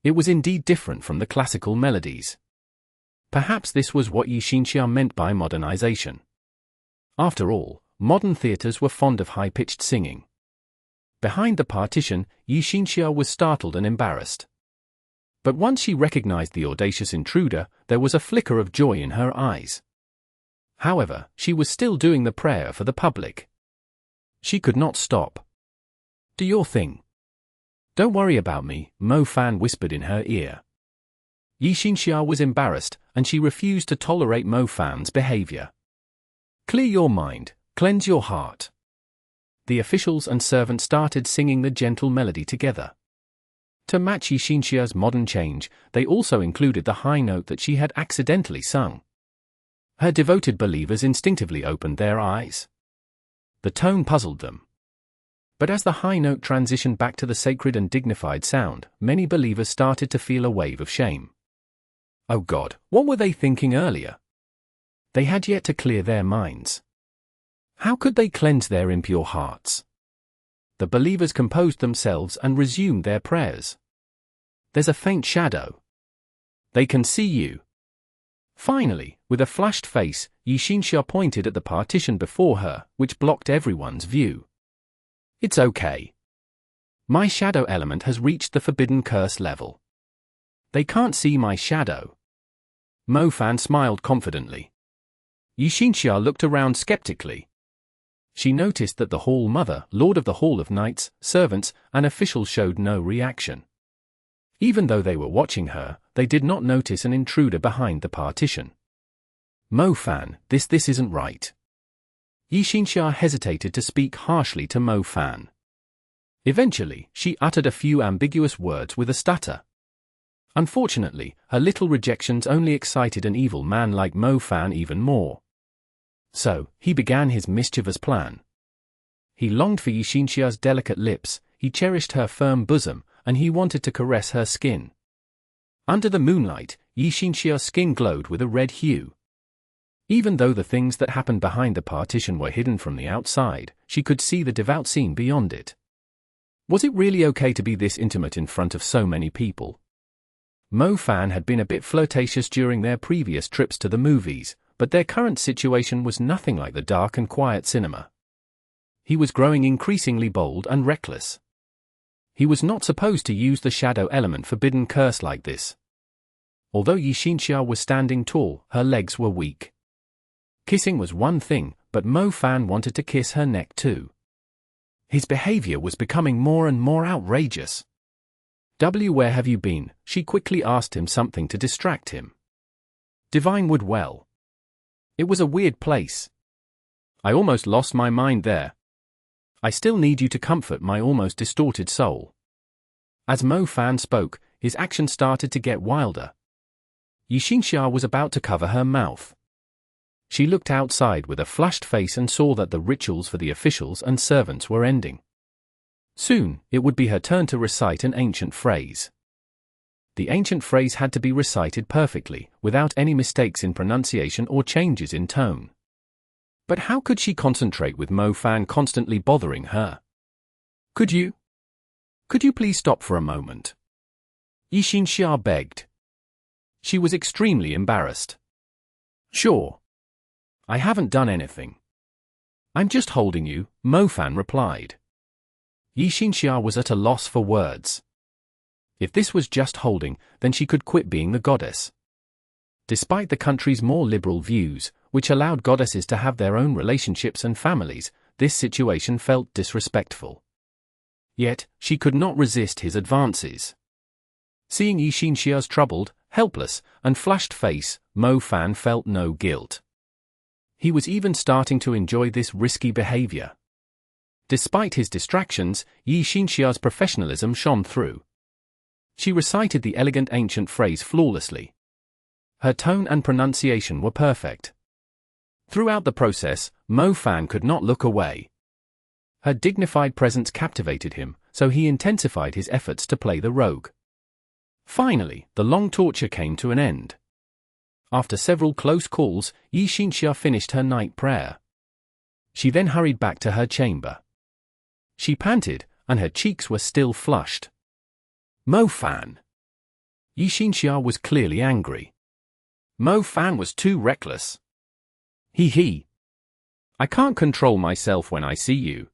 It was indeed different from the classical melodies. Perhaps this was what Yixinxia meant by modernization. After all, modern theaters were fond of high-pitched singing. Behind the partition, Yixinxia was startled and embarrassed. But once she recognized the audacious intruder, there was a flicker of joy in her eyes. However, she was still doing the prayer for the public. She could not stop. Do your thing. Don't worry about me, Mo Fan whispered in her ear. Yixinxia was embarrassed, and she refused to tolerate Mo Fan's behavior. Clear your mind, cleanse your heart. The officials and servants started singing the gentle melody together. To match Yixinxia's modern change, they also included the high note that she had accidentally sung. Her devoted believers instinctively opened their eyes. The tone puzzled them. But as the high note transitioned back to the sacred and dignified sound, many believers started to feel a wave of shame. Oh God, what were they thinking earlier? They had yet to clear their minds. How could they cleanse their impure hearts? The believers composed themselves and resumed their prayers. There's a faint shadow. They can see you. Finally, with a flushed face, Yixinxia pointed at the partition before her, which blocked everyone's view. It's okay. My shadow element has reached the forbidden curse level. They can't see my shadow. Mo Fan smiled confidently. Yixinxia looked around skeptically. She noticed that the Hall Mother, Lord of the Hall of Knights, servants, and officials showed no reaction. Even though they were watching her, they did not notice an intruder behind the partition. Mo Fan, this isn't right. Yixinxia hesitated to speak harshly to Mo Fan. Eventually, she uttered a few ambiguous words with a stutter. Unfortunately, her little rejections only excited an evil man like Mo Fan even more. So, he began his mischievous plan. He longed for Yixinxia's delicate lips, he cherished her firm bosom, and he wanted to caress her skin. Under the moonlight, Yixinxia's skin glowed with a red hue. Even though the things that happened behind the partition were hidden from the outside, she could see the devout scene beyond it. Was it really okay to be this intimate in front of so many people? Mo Fan had been a bit flirtatious during their previous trips to the movies, but their current situation was nothing like the dark and quiet cinema. He was growing increasingly bold and reckless. He was not supposed to use the shadow element forbidden curse like this. Although Yixinxia was standing tall, her legs were weak. Kissing was one thing, but Mo Fan wanted to kiss her neck too. His behavior was becoming more and more outrageous. Where have you been? She quickly asked him something to distract him. Divine Woodwell. It was a weird place. I almost lost my mind there. I still need you to comfort my almost distorted soul. As Mo Fan spoke, his action started to get wilder. Yixinxia was about to cover her mouth. She looked outside with a flushed face and saw that the rituals for the officials and servants were ending. Soon, it would be her turn to recite an ancient phrase. The ancient phrase had to be recited perfectly, without any mistakes in pronunciation or changes in tone. But how could she concentrate with Mo Fan constantly bothering her? Could you please stop for a moment? Xinxia begged. She was extremely embarrassed. Sure. I haven't done anything. I'm just holding you, Mo Fan replied. Xinxia was at a loss for words. If this was just holding, then she could quit being the goddess. Despite the country's more liberal views, which allowed goddesses to have their own relationships and families, this situation felt disrespectful. Yet, she could not resist his advances. Seeing Xinxia's troubled, helpless, and flushed face, Mo Fan felt no guilt. He was even starting to enjoy this risky behavior. Despite his distractions, Xinxia's professionalism shone through. She recited the elegant ancient phrase flawlessly. Her tone and pronunciation were perfect. Throughout the process, Mo Fan could not look away. Her dignified presence captivated him, so he intensified his efforts to play the rogue. Finally, the long torture came to an end. After several close calls, Xinxia finished her night prayer. She then hurried back to her chamber. She panted, and her cheeks were still flushed. Mo Fan. Xinxia was clearly angry. Mo Fan was too reckless. He. I can't control myself when I see you.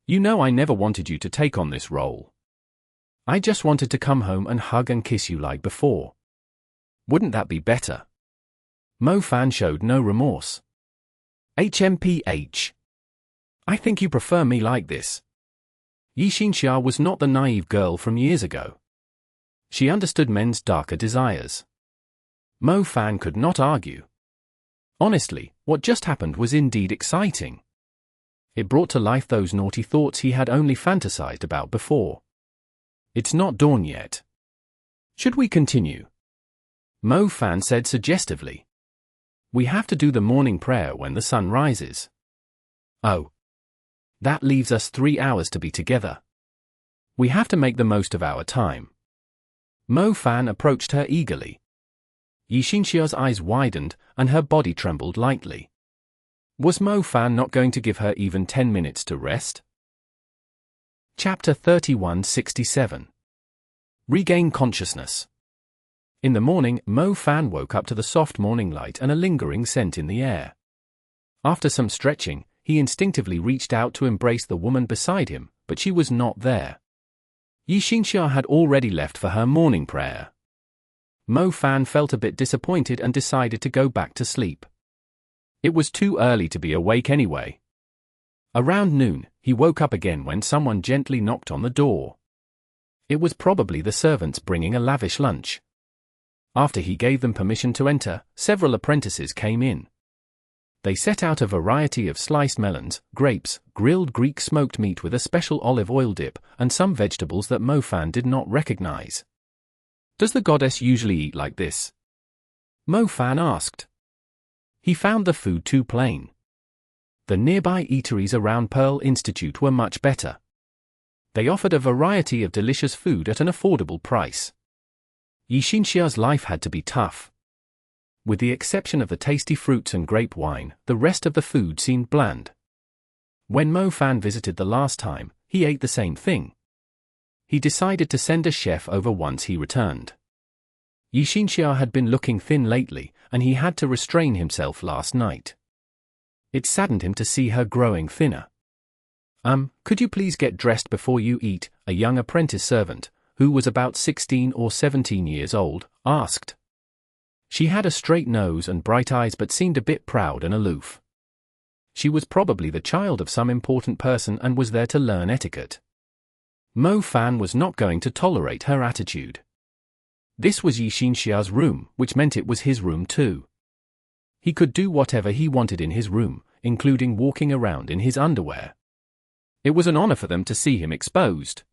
You know I never wanted you to take on this role. I just wanted to come home and hug and kiss you like before. Wouldn't that be better? Mo Fan showed no remorse. HMPH. I think you prefer me like this. Xinxia was not the naive girl from years ago. She understood men's darker desires. Mo Fan could not argue. Honestly, what just happened was indeed exciting. It brought to life those naughty thoughts he had only fantasized about before. It's not dawn yet. Should we continue? Mo Fan said suggestively. We have to do the morning prayer when the sun rises. Oh. That leaves us 3 hours to be together. We have to make the most of our time. Mo Fan approached her eagerly. Xinxia's eyes widened, and her body trembled lightly. Was Mo Fan not going to give her even 10 minutes to rest? Chapter 3167. Regain Consciousness. In the morning, Mo Fan woke up to the soft morning light and a lingering scent in the air. After some stretching, he instinctively reached out to embrace the woman beside him, but she was not there. Xinxia had already left for her morning prayer. Mo Fan felt a bit disappointed and decided to go back to sleep. It was too early to be awake anyway. Around noon, he woke up again when someone gently knocked on the door. It was probably the servants bringing a lavish lunch. After he gave them permission to enter, several apprentices came in. They set out a variety of sliced melons, grapes, grilled Greek smoked meat with a special olive oil dip, and some vegetables that Mo Fan did not recognize. Does the goddess usually eat like this? Mo Fan asked. He found the food too plain. The nearby eateries around Pearl Institute were much better. They offered a variety of delicious food at an affordable price. Xinxia's life had to be tough. With the exception of the tasty fruits and grape wine, the rest of the food seemed bland. When Mo Fan visited the last time, he ate the same thing. He decided to send a chef over once he returned. Xinxia had been looking thin lately, and he had to restrain himself last night. It saddened him to see her growing thinner. Could you please get dressed before you eat?" a young apprentice servant, who was about 16 or 17 years old, asked. She had a straight nose and bright eyes but seemed a bit proud and aloof. She was probably the child of some important person and was there to learn etiquette. Mo Fan was not going to tolerate her attitude. This was Xinxia's room, which meant it was his room too. He could do whatever he wanted in his room, including walking around in his underwear. It was an honor for them to see him exposed.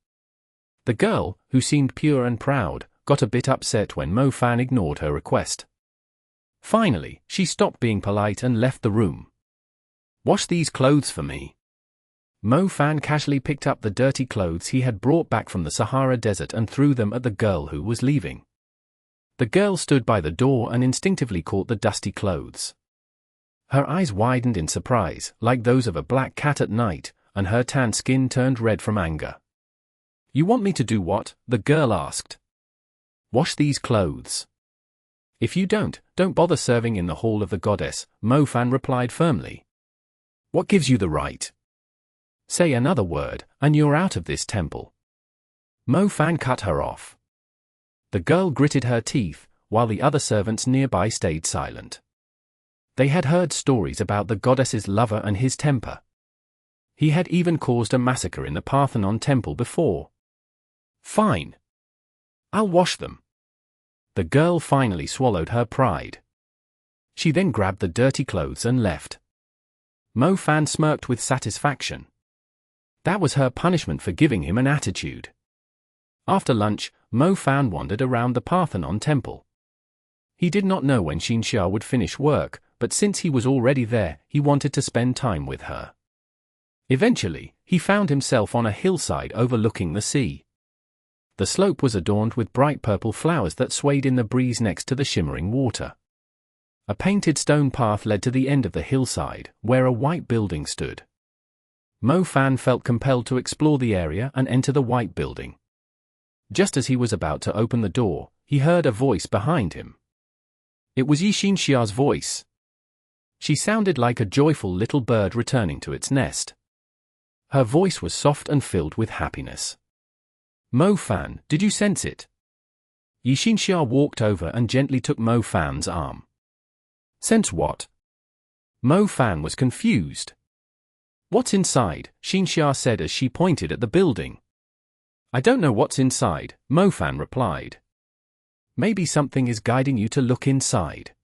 The girl, who seemed pure and proud, got a bit upset when Mo Fan ignored her request. Finally, she stopped being polite and left the room. "Wash these clothes for me." Mo Fan casually picked up the dirty clothes he had brought back from the Sahara Desert and threw them at the girl who was leaving. The girl stood by the door and instinctively caught the dusty clothes. Her eyes widened in surprise, like those of a black cat at night, and her tanned skin turned red from anger. "You want me to do what?" the girl asked. Wash these clothes. If you don't bother serving in the hall of the goddess, Mo Fan replied firmly. What gives you the right? Say another word, and you're out of this temple. Mo Fan cut her off. The girl gritted her teeth, while the other servants nearby stayed silent. They had heard stories about the goddess's lover and his temper. He had even caused a massacre in the Parthenon temple before. Fine. I'll wash them. The girl finally swallowed her pride. She then grabbed the dirty clothes and left. Mo Fan smirked with satisfaction. That was her punishment for giving him an attitude. After lunch, Mo Fan wandered around the Parthenon temple. He did not know when Xinxia would finish work, but since he was already there, he wanted to spend time with her. Eventually, he found himself on a hillside overlooking the sea. The slope was adorned with bright purple flowers that swayed in the breeze next to the shimmering water. A painted stone path led to the end of the hillside, where a white building stood. Mo Fan felt compelled to explore the area and enter the white building. Just as he was about to open the door, he heard a voice behind him. It was Xinxia's voice. She sounded like a joyful little bird returning to its nest. Her voice was soft and filled with happiness. Mo Fan, did you sense it? Xinxia walked over and gently took Mo Fan's arm. Sense what? Mo Fan was confused. What's inside? Xinxia said as she pointed at the building. I don't know what's inside, Mo Fan replied. Maybe something is guiding you to look inside.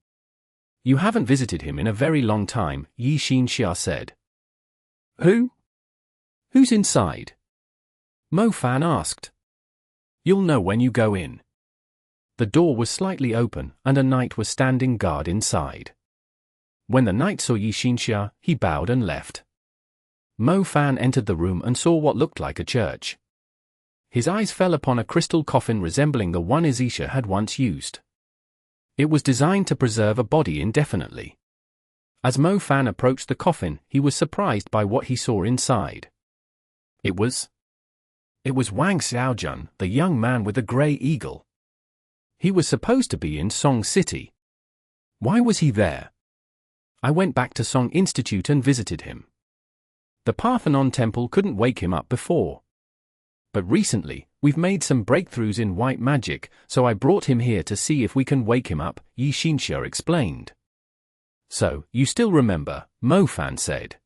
You haven't visited him in a very long time, Xinxia said. Who? Who's inside? Mo Fan asked. You'll know when you go in. The door was slightly open, and a knight was standing guard inside. When the knight saw Xinxia, he bowed and left. Mo Fan entered the room and saw what looked like a church. His eyes fell upon a crystal coffin resembling the one Xinxia had once used. It was designed to preserve a body indefinitely. As Mo Fan approached the coffin, he was surprised by what he saw inside. It was Wang Xiaojun, the young man with the grey eagle. He was supposed to be in Song City. Why was he there? I went back to Song Institute and visited him. The Parthenon temple couldn't wake him up before. But recently, we've made some breakthroughs in white magic, so I brought him here to see if we can wake him up, Xinxia explained. So, you still remember, Mo Fan said.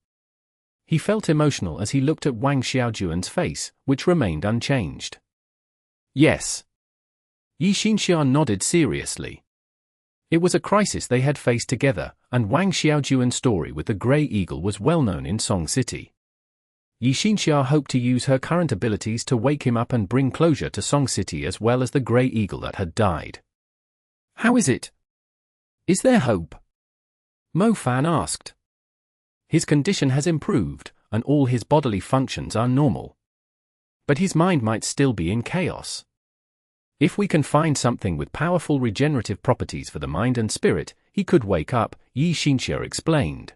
He felt emotional as he looked at Wang Xiaojun's face, which remained unchanged. Yes. Xinxia nodded seriously. It was a crisis they had faced together, and Wang Xiaojun's story with the Grey Eagle was well known in Song City. Xinxia hoped to use her current abilities to wake him up and bring closure to Song City as well as the Grey Eagle that had died. How is it? Is there hope? Mo Fan asked. His condition has improved, and all his bodily functions are normal. But his mind might still be in chaos. If we can find something with powerful regenerative properties for the mind and spirit, he could wake up, Xinxia explained.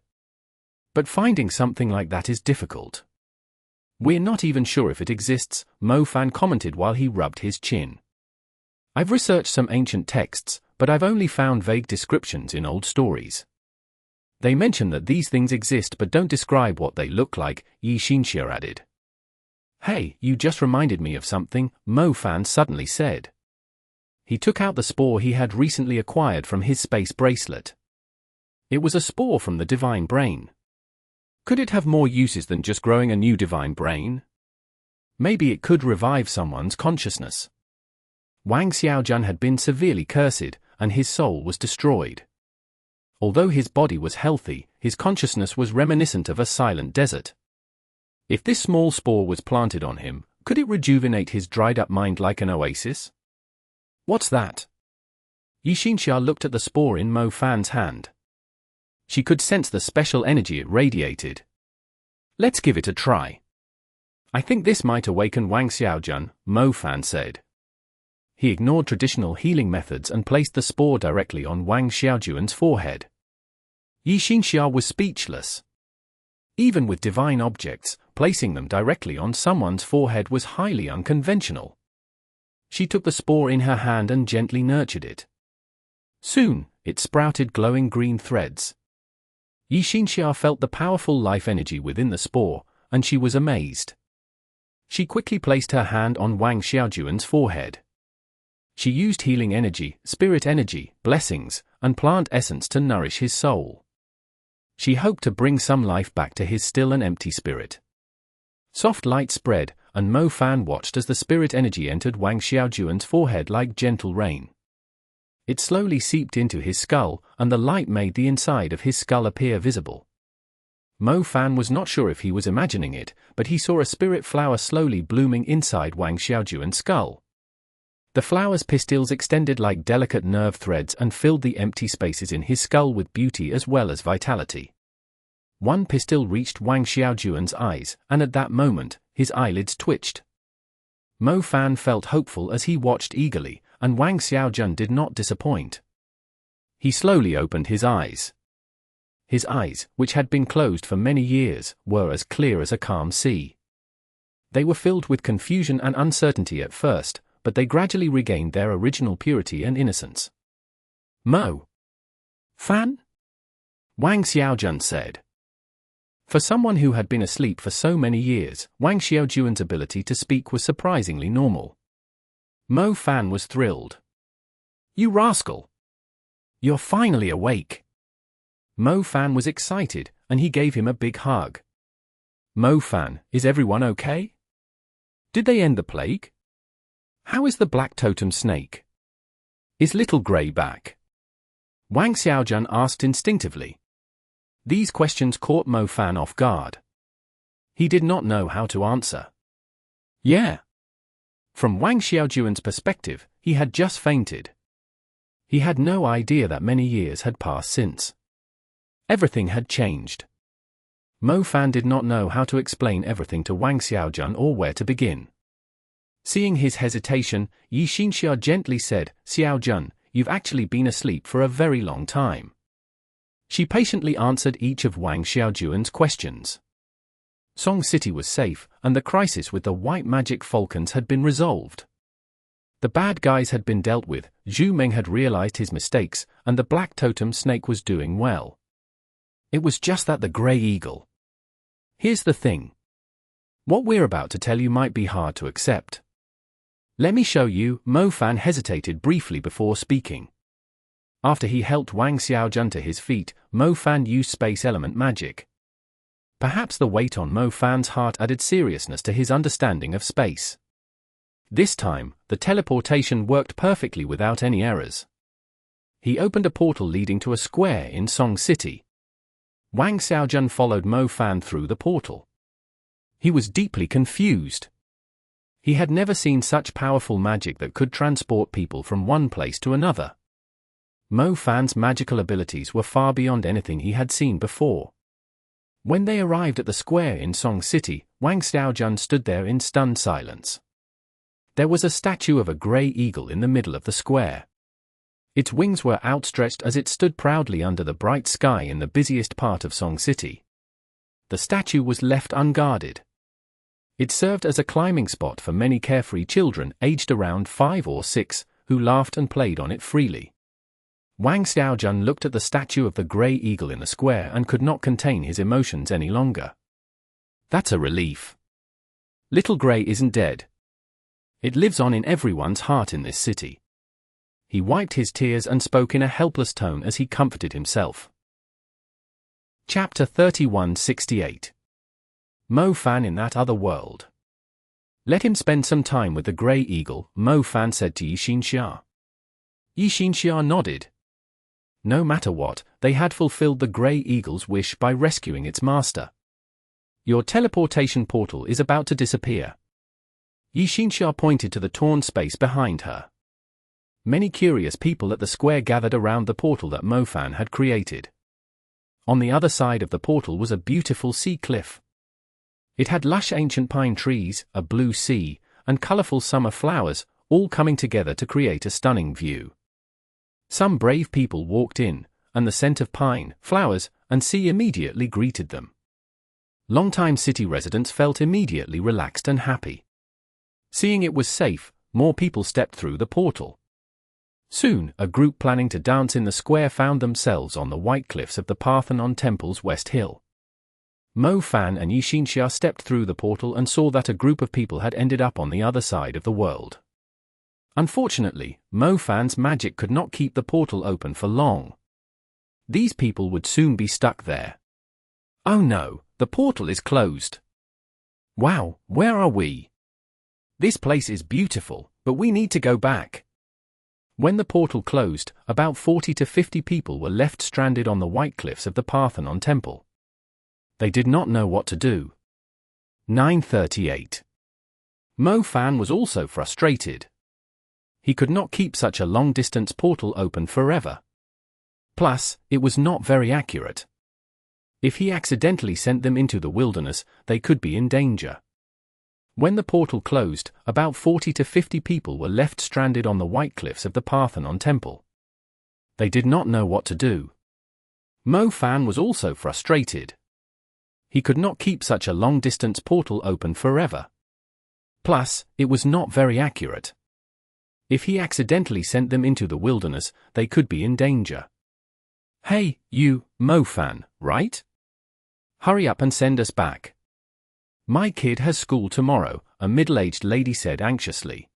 But finding something like that is difficult. We're not even sure if it exists, Mo Fan commented while he rubbed his chin. I've researched some ancient texts, but I've only found vague descriptions in old stories. They mention that these things exist but don't describe what they look like, Xinxia added. Hey, you just reminded me of something, Mo Fan suddenly said. He took out the spore he had recently acquired from his space bracelet. It was a spore from the divine brain. Could it have more uses than just growing a new divine brain? Maybe it could revive someone's consciousness. Wang Xiaojun had been severely cursed, and his soul was destroyed. Although his body was healthy, his consciousness was reminiscent of a silent desert. If this small spore was planted on him, could it rejuvenate his dried-up mind like an oasis? What's that? Xinxia looked at the spore in Mo Fan's hand. She could sense the special energy it radiated. Let's give it a try. I think this might awaken Wang Xiaojun, Mo Fan said. He ignored traditional healing methods and placed the spore directly on Wang Xiaojun's forehead. Xinxia was speechless. Even with divine objects, placing them directly on someone's forehead was highly unconventional. She took the spore in her hand and gently nurtured it. Soon, it sprouted glowing green threads. Yi Xinxia felt the powerful life energy within the spore, and she was amazed. She quickly placed her hand on Wang Xiaojuan's forehead. She used healing energy, spirit energy, blessings, and plant essence to nourish his soul. She hoped to bring some life back to his still and empty spirit. Soft light spread, and Mo Fan watched as the spirit energy entered Wang Xiaojuan's forehead like gentle rain. It slowly seeped into his skull, and the light made the inside of his skull appear visible. Mo Fan was not sure if he was imagining it, but he saw a spirit flower slowly blooming inside Wang Xiaojuan's skull. The flower's pistils extended like delicate nerve threads and filled the empty spaces in his skull with beauty as well as vitality. One pistil reached Wang Xiaojuan's eyes, and at that moment, his eyelids twitched. Mo Fan felt hopeful as he watched eagerly, and Wang Xiaojun did not disappoint. He slowly opened his eyes. His eyes, which had been closed for many years, were as clear as a calm sea. They were filled with confusion and uncertainty at first, but they gradually regained their original purity and innocence. Mo Fan? Wang Xiaojun said. For someone who had been asleep for so many years, Wang Xiaojuan's ability to speak was surprisingly normal. Mo Fan was thrilled. You rascal! You're finally awake! Mo Fan was excited, and he gave him a big hug. Mo Fan, is everyone okay? Did they end the plague? How is the black totem snake? Is Little Grey back? Wang Xiaojun asked instinctively. These questions caught Mo Fan off guard. He did not know how to answer. Yeah. From Wang Xiaojuan's perspective, he had just fainted. He had no idea that many years had passed since. Everything had changed. Mo Fan did not know how to explain everything to Wang Xiaojun or where to begin. Seeing his hesitation, Yi Xinxia gently said, Xiaojun, you've actually been asleep for a very long time. She patiently answered each of Wang Xiaojuan's questions. Song City was safe, and the crisis with the white magic falcons had been resolved. The bad guys had been dealt with, Zhu Meng had realized his mistakes, and the black totem snake was doing well. It was just that the grey eagle. Here's the thing. What we're about to tell you might be hard to accept. Let me show you. Mo Fan hesitated briefly before speaking. After he helped Wang Xiaojun to his feet, Mo Fan used space element magic. Perhaps the weight on Mo Fan's heart added seriousness to his understanding of space. This time, the teleportation worked perfectly without any errors. He opened a portal leading to a square in Song City. Wang Xiaojun followed Mo Fan through the portal. He was deeply confused. He had never seen such powerful magic that could transport people from one place to another. Mo Fan's magical abilities were far beyond anything he had seen before. When they arrived at the square in Song City, Wang Xiaojun stood there in stunned silence. There was a statue of a grey eagle in the middle of the square. Its wings were outstretched as it stood proudly under the bright sky in the busiest part of Song City. The statue was left unguarded. It served as a climbing spot for many carefree children aged around 5 or 6, who laughed and played on it freely. Wang Xiaojun looked at the statue of the grey eagle in the square and could not contain his emotions any longer. That's a relief. Little Grey isn't dead. It lives on in everyone's heart in this city. He wiped his tears and spoke in a helpless tone as he comforted himself. Chapter 3168. Mo Fan in that other world. Let him spend some time with the grey eagle, Mo Fan said to Yi Xinxia. Yi Xinxia nodded. No matter what, they had fulfilled the grey eagle's wish by rescuing its master. Your teleportation portal is about to disappear. Yi Xinxia pointed to the torn space behind her. Many curious people at the square gathered around the portal that Mo Fan had created. On the other side of the portal was a beautiful sea cliff. It had lush ancient pine trees, a blue sea, and colorful summer flowers, all coming together to create a stunning view. Some brave people walked in, and the scent of pine, flowers, and sea immediately greeted them. Longtime city residents felt immediately relaxed and happy. Seeing it was safe, more people stepped through the portal. Soon, a group planning to dance in the square found themselves on the white cliffs of the Parthenon Temple's West Hill. Mo Fan and Yixinxia stepped through the portal and saw that a group of people had ended up on the other side of the world. Unfortunately, Mo Fan's magic could not keep the portal open for long. These people would soon be stuck there. Oh no, the portal is closed. Wow, where are we? This place is beautiful, but we need to go back. When the portal closed, about 40 to 50 people were left stranded on the white cliffs of the Parthenon Temple. They did not know what to do. 9:38. Mo Fan was also frustrated. He could not keep such a long-distance portal open forever. Plus, it was not very accurate. If he accidentally sent them into the wilderness, they could be in danger. When the portal closed, about 40 to 50 people were left stranded on the white cliffs of the Parthenon Temple. They did not know what to do. Mo Fan was also frustrated. He could not keep such a long-distance portal open forever. Plus, it was not very accurate. If he accidentally sent them into the wilderness, they could be in danger. Hey, you, Mo Fan, right? Hurry up and send us back. My kid has school tomorrow, a middle-aged lady said anxiously.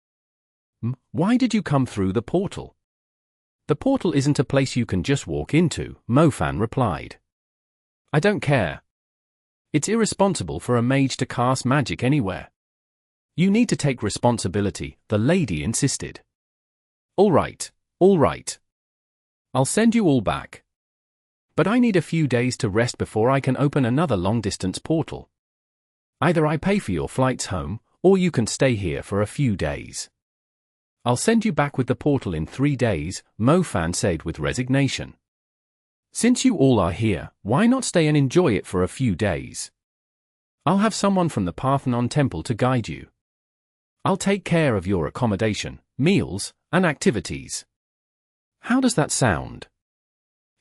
Why did you come through the portal? The portal isn't a place you can just walk into, Mo Fan replied. I don't care. It's irresponsible for a mage to cast magic anywhere. You need to take responsibility, the lady insisted. All right. I'll send you all back. But I need a few days to rest before I can open another long-distance portal. Either I pay for your flights home, or you can stay here for a few days. I'll send you back with the portal in 3 days, Mo Fan said with resignation. Since you all are here, why not stay and enjoy it for a few days? I'll have someone from the Parthenon Temple to guide you. I'll take care of your accommodation, meals, and activities. How does that sound?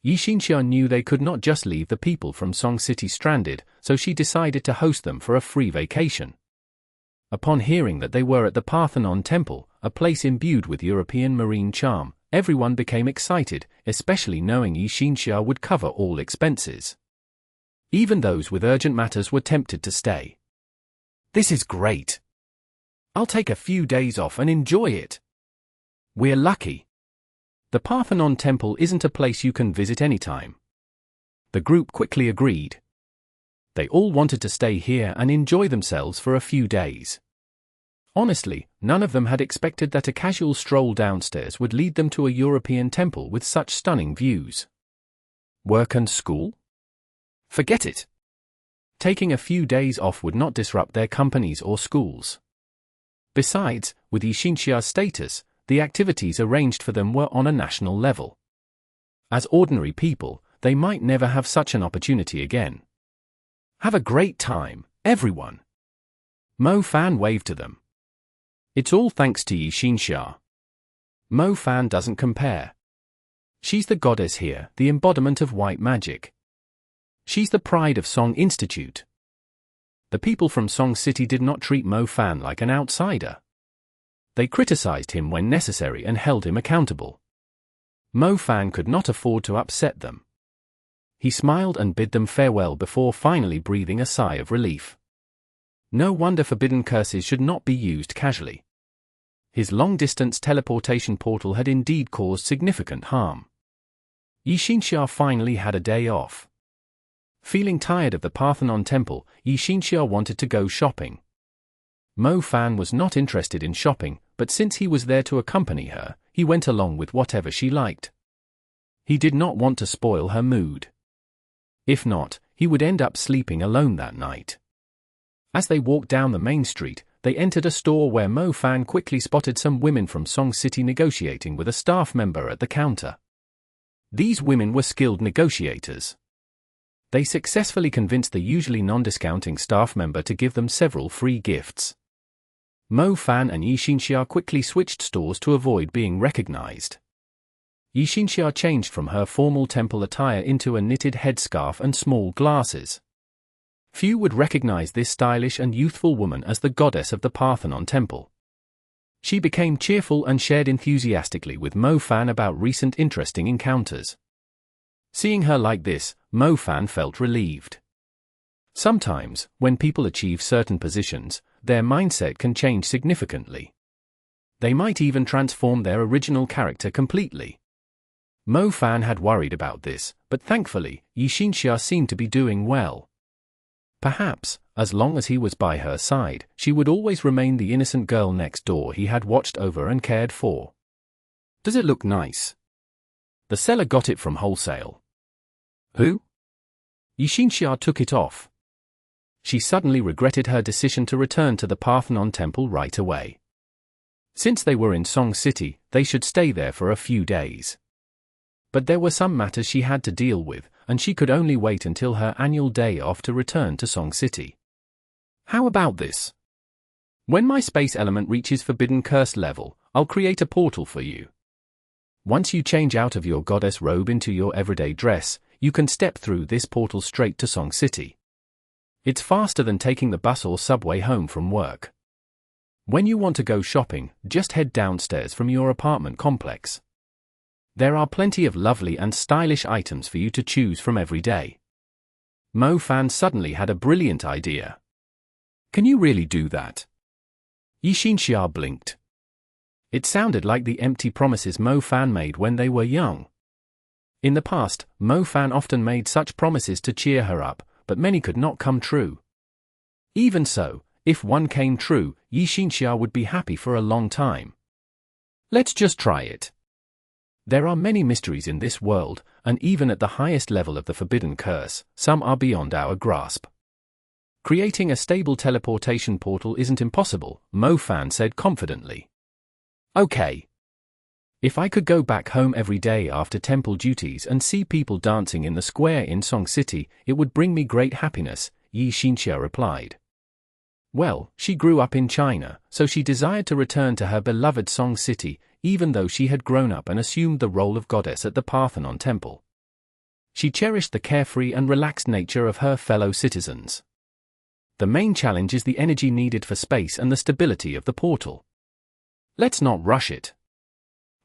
Yixinxia knew they could not just leave the people from Song City stranded, so she decided to host them for a free vacation. Upon hearing that they were at the Parthenon Temple, a place imbued with European marine charm, everyone became excited, especially knowing Yixinxia would cover all expenses. Even those with urgent matters were tempted to stay. This is great. I'll take a few days off and enjoy it. We're lucky. The Parthenon Temple isn't a place you can visit anytime. The group quickly agreed. They all wanted to stay here and enjoy themselves for a few days. Honestly, none of them had expected that a casual stroll downstairs would lead them to a European temple with such stunning views. Work and school? Forget it. Taking a few days off would not disrupt their companies or schools. Besides, with Yixinxia's status, the activities arranged for them were on a national level. As ordinary people, they might never have such an opportunity again. Have a great time, everyone. Mo Fan waved to them. It's all thanks to Yixinxia. Mo Fan doesn't compare. She's the goddess here, the embodiment of white magic. She's the pride of Song Institute. The people from Song City did not treat Mo Fan like an outsider. They criticized him when necessary and held him accountable. Mo Fan could not afford to upset them. He smiled and bid them farewell before finally breathing a sigh of relief. No wonder forbidden curses should not be used casually. His long-distance teleportation portal had indeed caused significant harm. Yixinxia finally had a day off. Feeling tired of the Parthenon Temple, Yixinxia wanted to go shopping. Mo Fan was not interested in shopping, but since he was there to accompany her, he went along with whatever she liked. He did not want to spoil her mood. If not, he would end up sleeping alone that night. As they walked down the main street, they entered a store where Mo Fan quickly spotted some women from Song City negotiating with a staff member at the counter. These women were skilled negotiators. They successfully convinced the usually non-discounting staff member to give them several free gifts. Mo Fan and Yixinxia quickly switched stores to avoid being recognized. Yixinxia changed from her formal temple attire into a knitted headscarf and small glasses. Few would recognize this stylish and youthful woman as the goddess of the Parthenon Temple. She became cheerful and shared enthusiastically with Mo Fan about recent interesting encounters. Seeing her like this, Mo Fan felt relieved. Sometimes, when people achieve certain positions, their mindset can change significantly. They might even transform their original character completely. Mo Fan had worried about this, but thankfully, Yi Xinxia seemed to be doing well. Perhaps, as long as he was by her side, she would always remain the innocent girl next door he had watched over and cared for. Does it look nice? The seller got it from wholesale. Who? Yi Xinxia took it off. She suddenly regretted her decision to return to the Parthenon temple right away. Since they were in Song City, they should stay there for a few days. But there were some matters she had to deal with, and she could only wait until her annual day off to return to Song City. How about this? When my space element reaches Forbidden Curse level, I'll create a portal for you. Once you change out of your goddess robe into your everyday dress, you can step through this portal straight to Song City. It's faster than taking the bus or subway home from work. When you want to go shopping, just head downstairs from your apartment complex. There are plenty of lovely and stylish items for you to choose from every day. Mo Fan suddenly had a brilliant idea. Can you really do that? Yi Xinxia blinked. It sounded like the empty promises Mo Fan made when they were young. In the past, Mo Fan often made such promises to cheer her up, but many could not come true. Even so, if one came true, Yi Xinxia would be happy for a long time. Let's just try it. There are many mysteries in this world, and even at the highest level of the Forbidden Curse, some are beyond our grasp. Creating a stable teleportation portal isn't impossible, Mo Fan said confidently. Okay. If I could go back home every day after temple duties and see people dancing in the square in Song City, it would bring me great happiness, Yi Xinxia replied. Well, she grew up in China, so she desired to return to her beloved Song City, even though she had grown up and assumed the role of goddess at the Parthenon temple. She cherished the carefree and relaxed nature of her fellow citizens. The main challenge is the energy needed for space and the stability of the portal. Let's not rush it.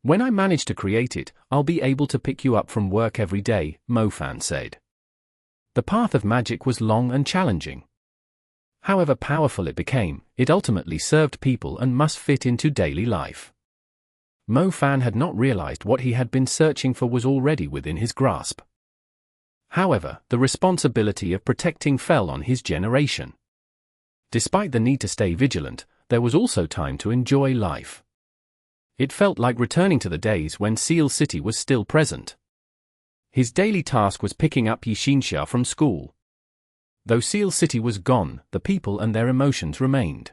When I manage to create it, I'll be able to pick you up from work every day, Mo Fan said. The path of magic was long and challenging. However powerful it became, it ultimately served people and must fit into daily life. Mo Fan had not realized what he had been searching for was already within his grasp. However, the responsibility of protecting fell on his generation. Despite the need to stay vigilant, there was also time to enjoy life. It felt like returning to the days when Seal City was still present. His daily task was picking up Yi Xinxia from school. Though Seal City was gone, the people and their emotions remained.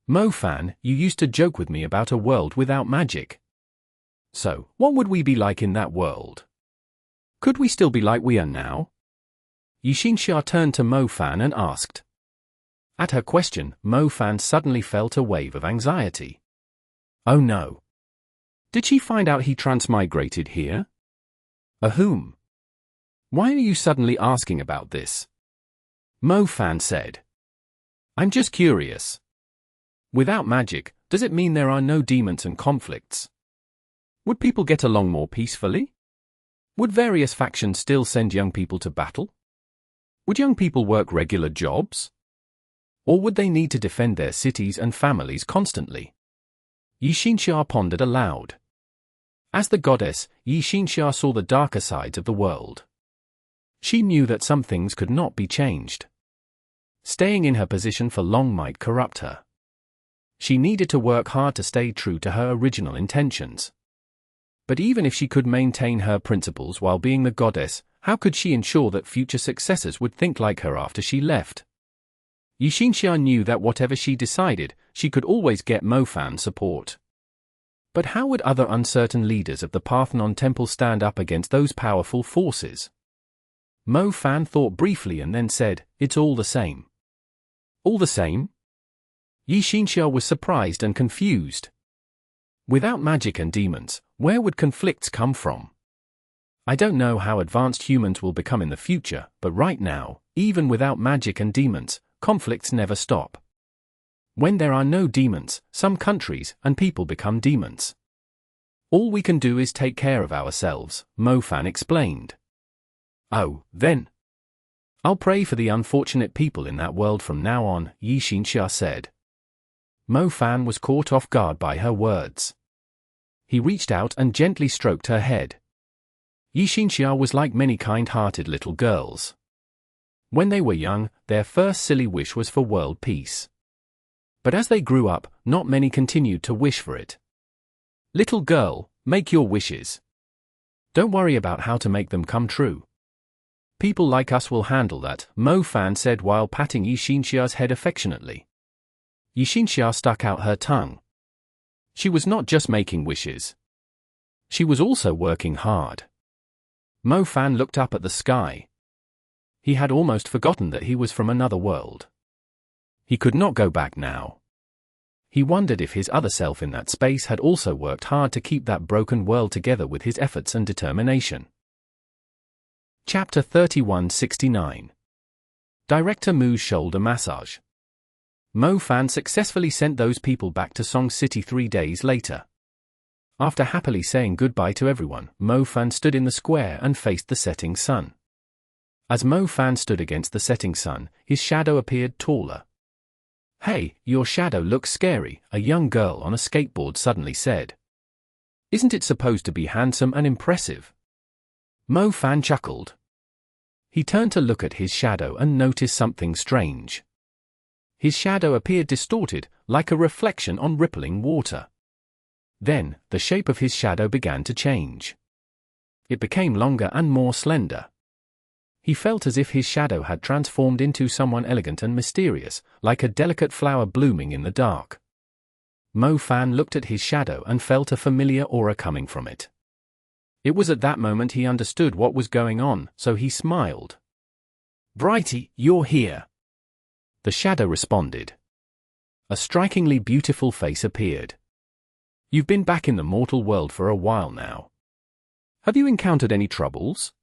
Mo Fan, you used to joke with me about a world without magic. So, what would we be like in that world? Could we still be like we are now? Yi Xinxia turned to Mo Fan and asked. At her question, Mo Fan suddenly felt a wave of anxiety. Oh no. Did she find out he transmigrated here? Whom? Why are you suddenly asking about this? Mo Fan said. I'm just curious. Without magic, does it mean there are no demons and conflicts? Would people get along more peacefully? Would various factions still send young people to battle? Would young people work regular jobs? Or would they need to defend their cities and families constantly? Yi Xinxia pondered aloud. As the goddess, Yi Xinxia saw the darker sides of the world. She knew that some things could not be changed. Staying in her position for long might corrupt her. She needed to work hard to stay true to her original intentions. But even if she could maintain her principles while being the goddess, how could she ensure that future successors would think like her after she left? Yi Xinxia knew that whatever she decided, she could always get Mo Fan's support. But how would other uncertain leaders of the Parthenon temple stand up against those powerful forces? Mo Fan thought briefly and then said, it's all the same. All the same? Yi Xinxia was surprised and confused. Without magic and demons, where would conflicts come from? I don't know how advanced humans will become in the future, but right now, even without magic and demons, conflicts never stop. When there are no demons, some countries and people become demons. All we can do is take care of ourselves, Mo Fan explained. Oh, then. I'll pray for the unfortunate people in that world from now on, Yi Xinxia said. Mo Fan was caught off guard by her words. He reached out and gently stroked her head. Yi Xinxia was like many kind-hearted little girls. When they were young, their first silly wish was for world peace. But as they grew up, not many continued to wish for it. Little girl, make your wishes. Don't worry about how to make them come true. People like us will handle that, Mo Fan said while patting Yi Xinxia's head affectionately. Yi Xinxia stuck out her tongue. She was not just making wishes. She was also working hard. Mo Fan looked up at the sky. He had almost forgotten that he was from another world. He could not go back now. He wondered if his other self in that space had also worked hard to keep that broken world together with his efforts and determination. Chapter 3169. Director Mu's shoulder massage. Mo Fan successfully sent those people back to Song City 3 days later. After happily saying goodbye to everyone, Mo Fan stood in the square and faced the setting sun. As Mo Fan stood against the setting sun, his shadow appeared taller. "Hey, your shadow looks scary," a young girl on a skateboard suddenly said. "Isn't it supposed to be handsome and impressive?" Mo Fan chuckled. He turned to look at his shadow and noticed something strange. His shadow appeared distorted, like a reflection on rippling water. Then, the shape of his shadow began to change. It became longer and more slender. He felt as if his shadow had transformed into someone elegant and mysterious, like a delicate flower blooming in the dark. Mo Fan looked at his shadow and felt a familiar aura coming from it. It was at that moment he understood what was going on, so he smiled. "Brighty, you're here." The shadow responded. A strikingly beautiful face appeared. "You've been back in the mortal world for a while now. Have you encountered any troubles?"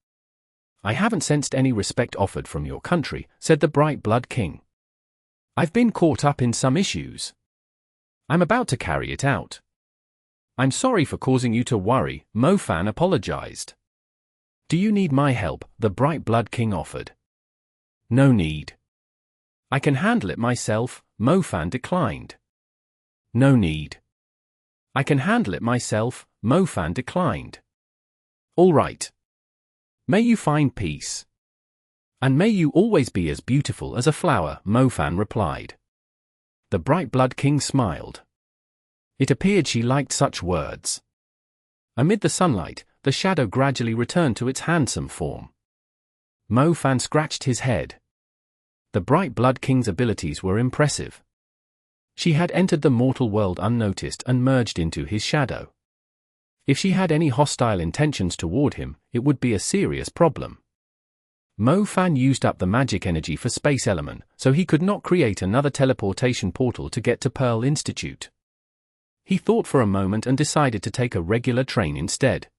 "I haven't sensed any respect offered from your country," said the Bright Blood King. "I've been caught up in some issues. I'm about to carry it out." "I'm sorry for causing you to worry," Mo Fan apologized. "Do you need my help?" the Bright Blood King offered. "No need. I can handle it myself," Mo Fan declined. "No need. I can handle it myself," Mo Fan declined. "All right. May you find peace. And may you always be as beautiful as a flower," Mo Fan replied. The Bright Blood King smiled. It appeared she liked such words. Amid the sunlight, the shadow gradually returned to its handsome form. Mo Fan scratched his head. The Bright Blood King's abilities were impressive. She had entered the mortal world unnoticed and merged into his shadow. If she had any hostile intentions toward him, it would be a serious problem. Mo Fan used up the magic energy for space element, so he could not create another teleportation portal to get to Pearl Institute. He thought for a moment and decided to take a regular train instead.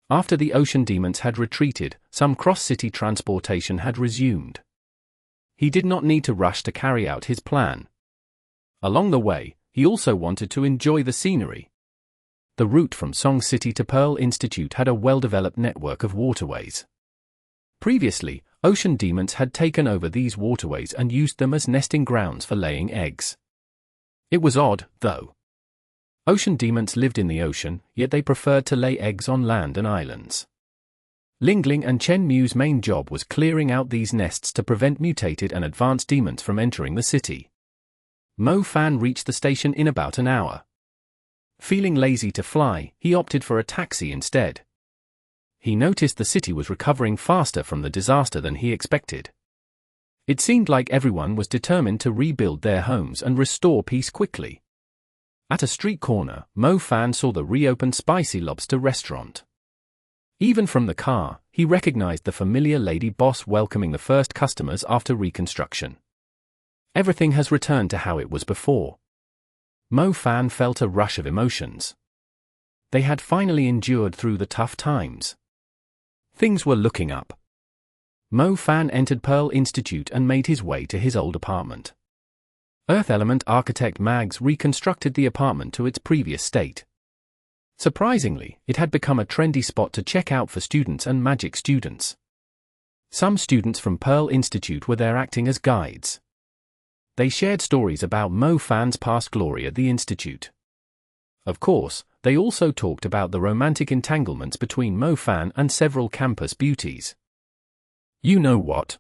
After the ocean demons had retreated, some cross-city transportation had resumed. He did not need to rush to carry out his plan. Along the way, he also wanted to enjoy the scenery. The route from Song City to Pearl Institute had a well-developed network of waterways. Previously, ocean demons had taken over these waterways and used them as nesting grounds for laying eggs. It was odd, though. Ocean demons lived in the ocean, yet they preferred to lay eggs on land and islands. Lingling and Chen Mu's main job was clearing out these nests to prevent mutated and advanced demons from entering the city. Mo Fan reached the station in about an hour. Feeling lazy to fly, he opted for a taxi instead. He noticed the city was recovering faster from the disaster than he expected. It seemed like everyone was determined to rebuild their homes and restore peace quickly. At a street corner, Mo Fan saw the reopened Spicy Lobster restaurant. Even from the car, he recognized the familiar lady boss welcoming the first customers after reconstruction. Everything has returned to how it was before. Mo Fan felt a rush of emotions. They had finally endured through the tough times. Things were looking up. Mo Fan entered Pearl Institute and made his way to his old apartment. Earth element architect Mags reconstructed the apartment to its previous state. Surprisingly, it had become a trendy spot to check out for students and magic students. Some students from Pearl Institute were there acting as guides. They shared stories about Mo Fan's past glory at the institute. Of course, they also talked about the romantic entanglements between Mo Fan and several campus beauties. You know what?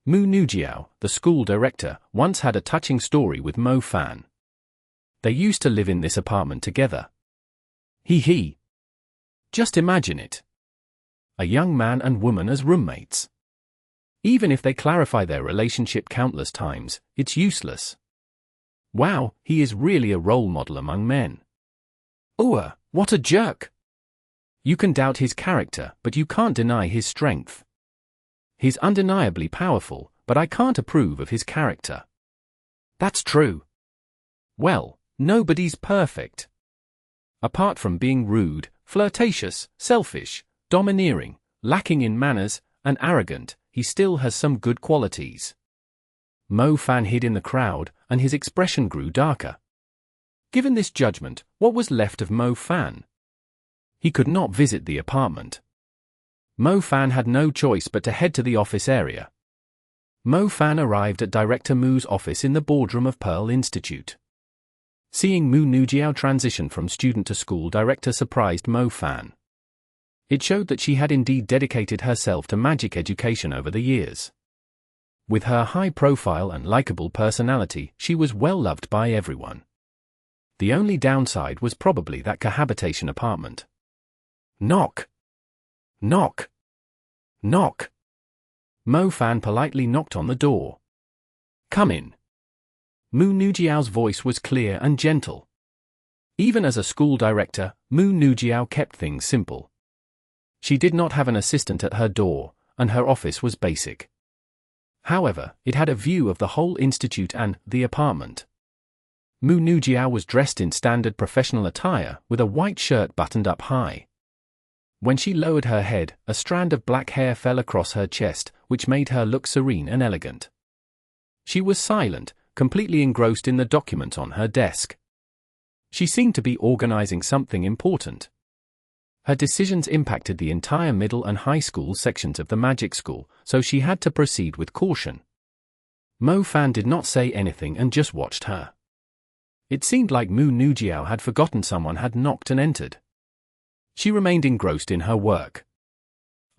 Mu Nujiao, the school director, once had a touching story with Mo Fan. They used to live in this apartment together. He. Just imagine it. A young man and woman as roommates. Even if they clarify their relationship countless times, it's useless. Wow, he is really a role model among men. What a jerk! You can doubt his character, but you can't deny his strength. He's undeniably powerful, but I can't approve of his character. That's true. Well, nobody's perfect. Apart from being rude, flirtatious, selfish, domineering, lacking in manners, and arrogant, he still has some good qualities. Mo Fan hid in the crowd, and his expression grew darker. Given this judgment, what was left of Mo Fan? He could not visit the apartment. Mo Fan had no choice but to head to the office area. Mo Fan arrived at Director Mu's office in the boardroom of Pearl Institute. Seeing Mu Nujiao transition from student to school director surprised Mo Fan. It showed that she had indeed dedicated herself to magic education over the years. With her high profile and likable personality, she was well loved by everyone. The only downside was probably that cohabitation apartment. Knock. Knock. Knock. Mo Fan politely knocked on the door. Come in. Mu Nujiao's voice was clear and gentle. Even as a school director, Mu Nujiao kept things simple. She did not have an assistant at her door, and her office was basic. However, it had a view of the whole institute and the apartment. Mu Nujiao was dressed in standard professional attire, with a white shirt buttoned up high. When she lowered her head, a strand of black hair fell across her chest, which made her look serene and elegant. She was silent, completely engrossed in the document on her desk. She seemed to be organizing something important. Her decisions impacted the entire middle and high school sections of the magic school, so she had to proceed with caution. Mo Fan did not say anything and just watched her. It seemed like Mu Nujiao had forgotten someone had knocked and entered. She remained engrossed in her work.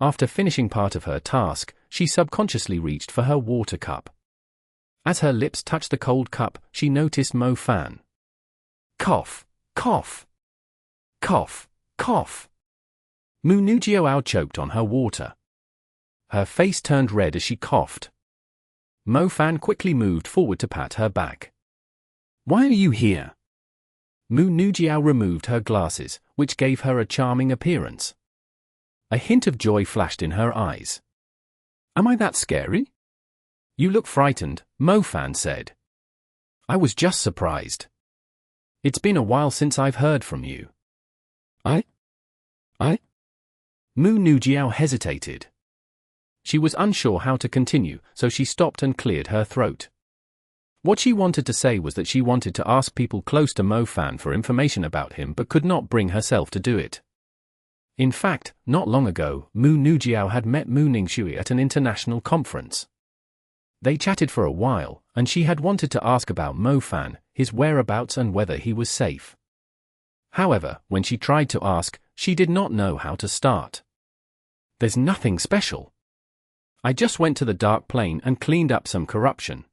After finishing part of her task, she subconsciously reached for her water cup. As her lips touched the cold cup, she noticed Mo Fan. Cough, cough, cough, cough. Mu Nujiao choked on her water. Her face turned red as she coughed. Mo Fan quickly moved forward to pat her back. Why are you here? Mu Nujiao removed her glasses, which gave her a charming appearance. A hint of joy flashed in her eyes. Am I that scary? You look frightened, Mo Fan said. I was just surprised. It's been a while since I've heard from you. I? Mu Nujiao hesitated. She was unsure how to continue, so she stopped and cleared her throat. What she wanted to say was that she wanted to ask people close to Mo Fan for information about him but could not bring herself to do it. In fact, not long ago, Mu Nujiao had met Mu Ningshui at an international conference. They chatted for a while, and she had wanted to ask about Mo Fan, his whereabouts and whether he was safe. However, when she tried to ask, she did not know how to start. There's nothing special. I just went to the Dark Plane and cleaned up some corruption.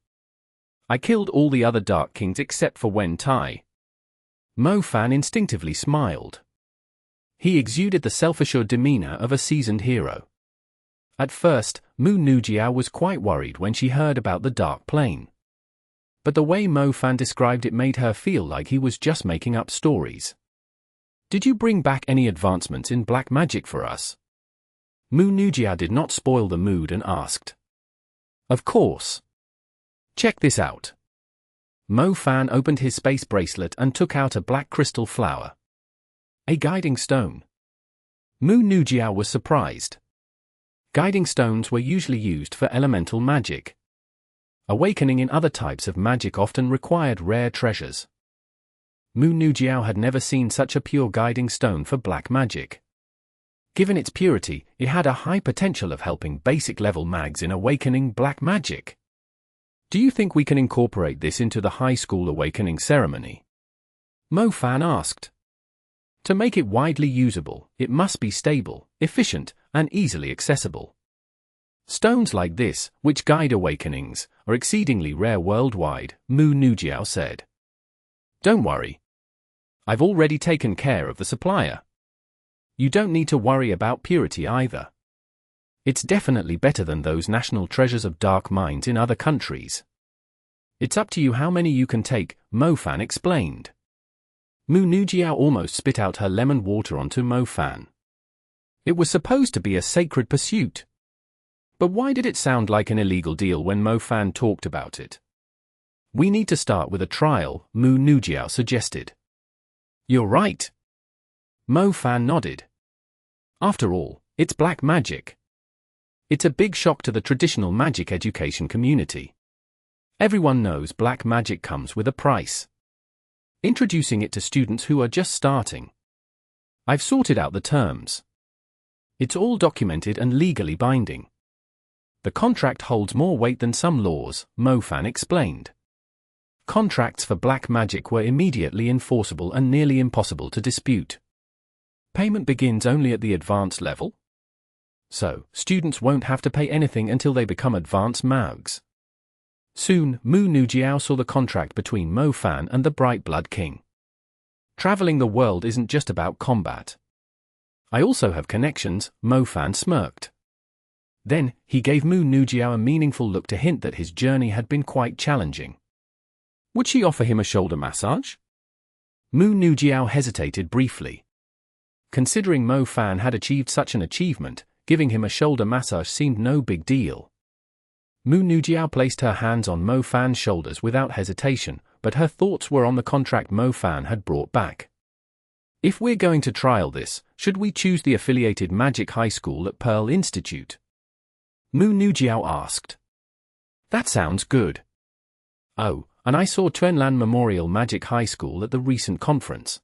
I killed all the other Dark Kings except for Wen Tai. Mo Fan instinctively smiled. He exuded the self-assured demeanor of a seasoned hero. At first, Mu Nujiao was quite worried when she heard about the Dark Plane. But the way Mo Fan described it made her feel like he was just making up stories. Did you bring back any advancements in black magic for us? Mu Nujiao did not spoil the mood and asked. Of course. Check this out. Mo Fan opened his space bracelet and took out a black crystal flower. A guiding stone. Mu Nujiao was surprised. Guiding stones were usually used for elemental magic. Awakening in other types of magic often required rare treasures. Mu Nujiao had never seen such a pure guiding stone for black magic. Given its purity, it had a high potential of helping basic-level mags in awakening black magic. Do you think we can incorporate this into the high school awakening ceremony? Mo Fan asked. To make it widely usable, it must be stable, efficient, and easily accessible. Stones like this, which guide awakenings, are exceedingly rare worldwide, Mu Nujiao said. Don't worry. I've already taken care of the supplier. You don't need to worry about purity either. It's definitely better than those national treasures of dark mines in other countries. It's up to you how many you can take, Mo Fan explained. Mu Nujiao almost spit out her lemon water onto Mo Fan. It was supposed to be a sacred pursuit. But why did it sound like an illegal deal when Mo Fan talked about it? We need to start with a trial, Mu Nujiao suggested. You're right. Mo Fan nodded. After all, it's black magic. It's a big shock to the traditional magic education community. Everyone knows black magic comes with a price. Introducing it to students who are just starting. I've sorted out the terms. It's all documented and legally binding. The contract holds more weight than some laws, Mo Fan explained. Contracts for black magic were immediately enforceable and nearly impossible to dispute. Payment begins only at the advanced level. So, students won't have to pay anything until they become advanced mags. Soon, Mu Nujiao saw the contract between Mo Fan and the Bright Blood King. Traveling the world isn't just about combat. I also have connections, Mo Fan smirked. Then, he gave Mu Nujiao a meaningful look to hint that his journey had been quite challenging. Would she offer him a shoulder massage? Mu Nujiao hesitated briefly. Considering Mo Fan had achieved such an achievement, giving him a shoulder massage seemed no big deal. Mu Nujiao placed her hands on Mo Fan's shoulders without hesitation, but her thoughts were on the contract Mo Fan had brought back. If we're going to trial this, should we choose the affiliated magic high school at Pearl Institute? Mu Nujiao asked. That sounds good. Oh, and I saw Quanlan Memorial Magic High School at the recent conference.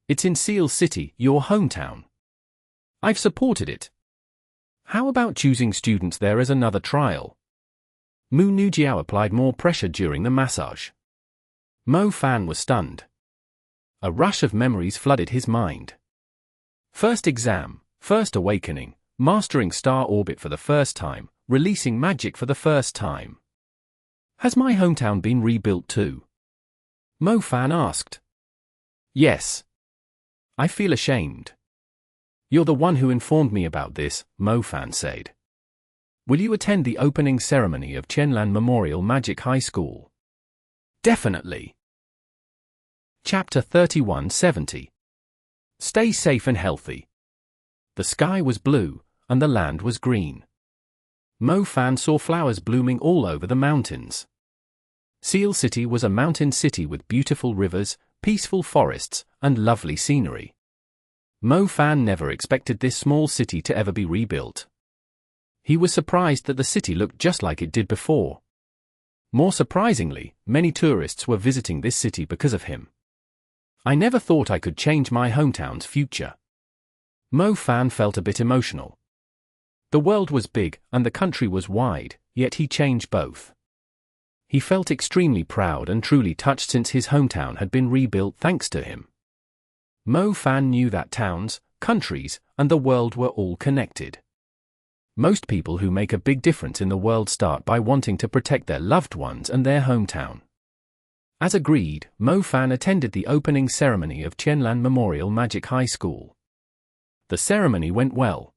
It's in Seal City, your hometown. I've supported it. How about choosing students there as another trial? Mu Nujiao applied more pressure during the massage. Mo Fan was stunned. A rush of memories flooded his mind. First exam, first awakening, mastering star orbit for the first time, releasing magic for the first time. Has my hometown been rebuilt too? Mo Fan asked. Yes. I feel ashamed. You're the one who informed me about this, Mo Fan said. Will you attend the opening ceremony of Quanlan Memorial Magic High School? Definitely. Chapter 3170. Stay safe and healthy. The sky was blue, and the land was green. Mo Fan saw flowers blooming all over the mountains. Seal City was a mountain city with beautiful rivers, peaceful forests, and lovely scenery. Mo Fan never expected this small city to ever be rebuilt. He was surprised that the city looked just like it did before. More surprisingly, many tourists were visiting this city because of him. I never thought I could change my hometown's future. Mo Fan felt a bit emotional. The world was big, and the country was wide, yet he changed both. He felt extremely proud and truly touched since his hometown had been rebuilt thanks to him. Mo Fan knew that towns, countries, and the world were all connected. Most people who make a big difference in the world start by wanting to protect their loved ones and their hometown. As agreed, Mo Fan attended the opening ceremony of Quanlan Memorial Magic High School. The ceremony went well.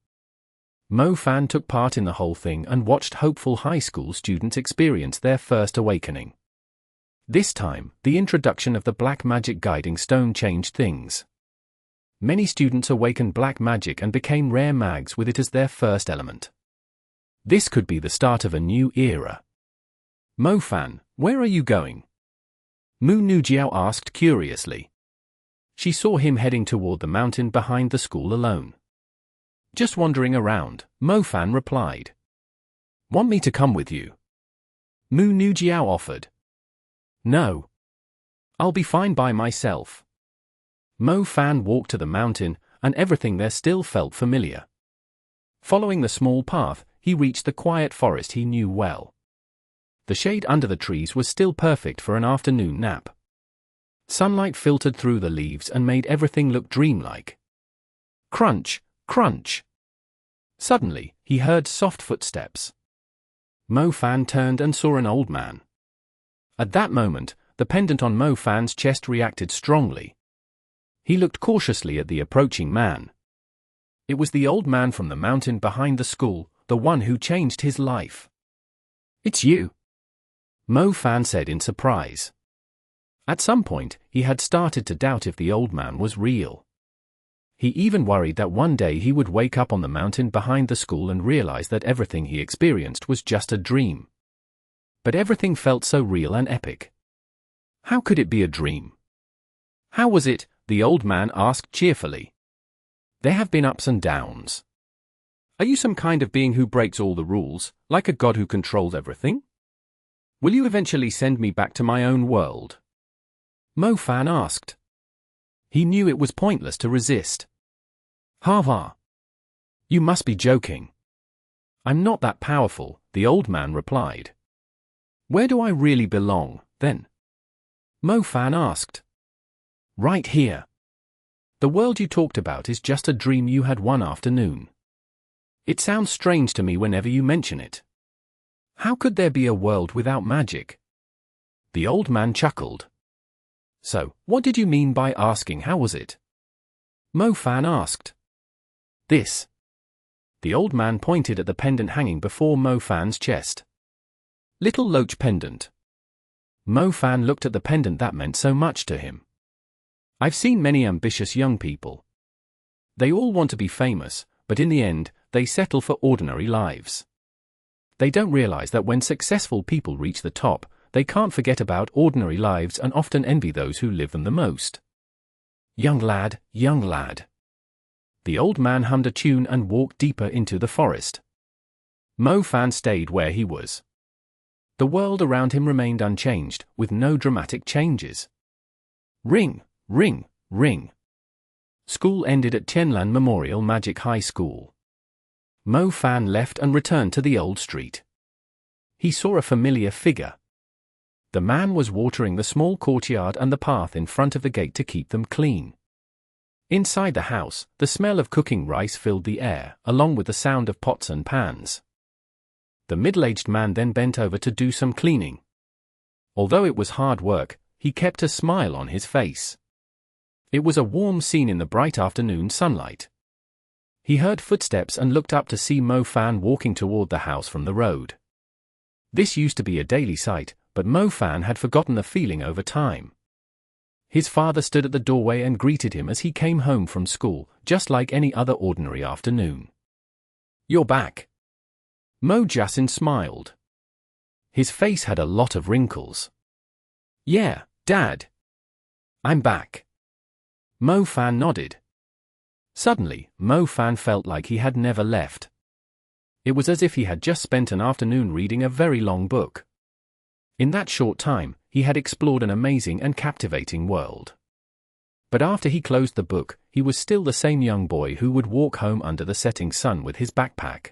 Mo Fan took part in the whole thing and watched hopeful high school students experience their first awakening. This time, the introduction of the black magic guiding stone changed things. Many students awakened black magic and became rare mags with it as their first element. This could be the start of a new era. Mo Fan, where are you going? Mu Nujiao asked curiously. She saw him heading toward the mountain behind the school alone. Just wandering around, Mo Fan replied. Want me to come with you? Mu Nujiao offered. No. I'll be fine by myself. Mo Fan walked to the mountain, and everything there still felt familiar. Following the small path, he reached the quiet forest he knew well. The shade under the trees was still perfect for an afternoon nap. Sunlight filtered through the leaves and made everything look dreamlike. Crunch, crunch. Suddenly, he heard soft footsteps. Mo Fan turned and saw an old man. At that moment, the pendant on Mo Fan's chest reacted strongly. He looked cautiously at the approaching man. It was the old man from the mountain behind the school, the one who changed his life. "It's you," Mo Fan said in surprise. At some point, he had started to doubt if the old man was real. He even worried that one day he would wake up on the mountain behind the school and realize that everything he experienced was just a dream. But everything felt so real and epic. How could it be a dream? How was it? The old man asked cheerfully. There have been ups and downs. Are you some kind of being who breaks all the rules, like a god who controls everything? Will you eventually send me back to my own world? Mo Fan asked. He knew it was pointless to resist. Ha ha. You must be joking. I'm not that powerful, the old man replied. Where do I really belong, then? Mo Fan asked. Right here. The world you talked about is just a dream you had one afternoon. It sounds strange to me whenever you mention it. How could there be a world without magic? The old man chuckled. So, what did you mean by asking how was it? Mo Fan asked. This. The old man pointed at the pendant hanging before Mo Fan's chest. Little Loach pendant. Mo Fan looked at the pendant that meant so much to him. I've seen many ambitious young people. They all want to be famous, but in the end, they settle for ordinary lives. They don't realize that when successful people reach the top, they can't forget about ordinary lives and often envy those who live them the most. Young lad, young lad. The old man hummed a tune and walked deeper into the forest. Mo Fan stayed where he was. The world around him remained unchanged, with no dramatic changes. Ring, ring, ring. School ended at Tianlan Memorial Magic High School. Mo Fan left and returned to the old street. He saw a familiar figure. The man was watering the small courtyard and the path in front of the gate to keep them clean. Inside the house, the smell of cooking rice filled the air, along with the sound of pots and pans. The middle-aged man then bent over to do some cleaning. Although it was hard work, he kept a smile on his face. It was a warm scene in the bright afternoon sunlight. He heard footsteps and looked up to see Mo Fan walking toward the house from the road. This used to be a daily sight, but Mo Fan had forgotten the feeling over time. His father stood at the doorway and greeted him as he came home from school, just like any other ordinary afternoon. You're back. Mo Jasin smiled. His face had a lot of wrinkles. Yeah, Dad. I'm back. Mo Fan nodded. Suddenly, Mo Fan felt like he had never left. It was as if he had just spent an afternoon reading a very long book. In that short time, he had explored an amazing and captivating world. But after he closed the book, he was still the same young boy who would walk home under the setting sun with his backpack.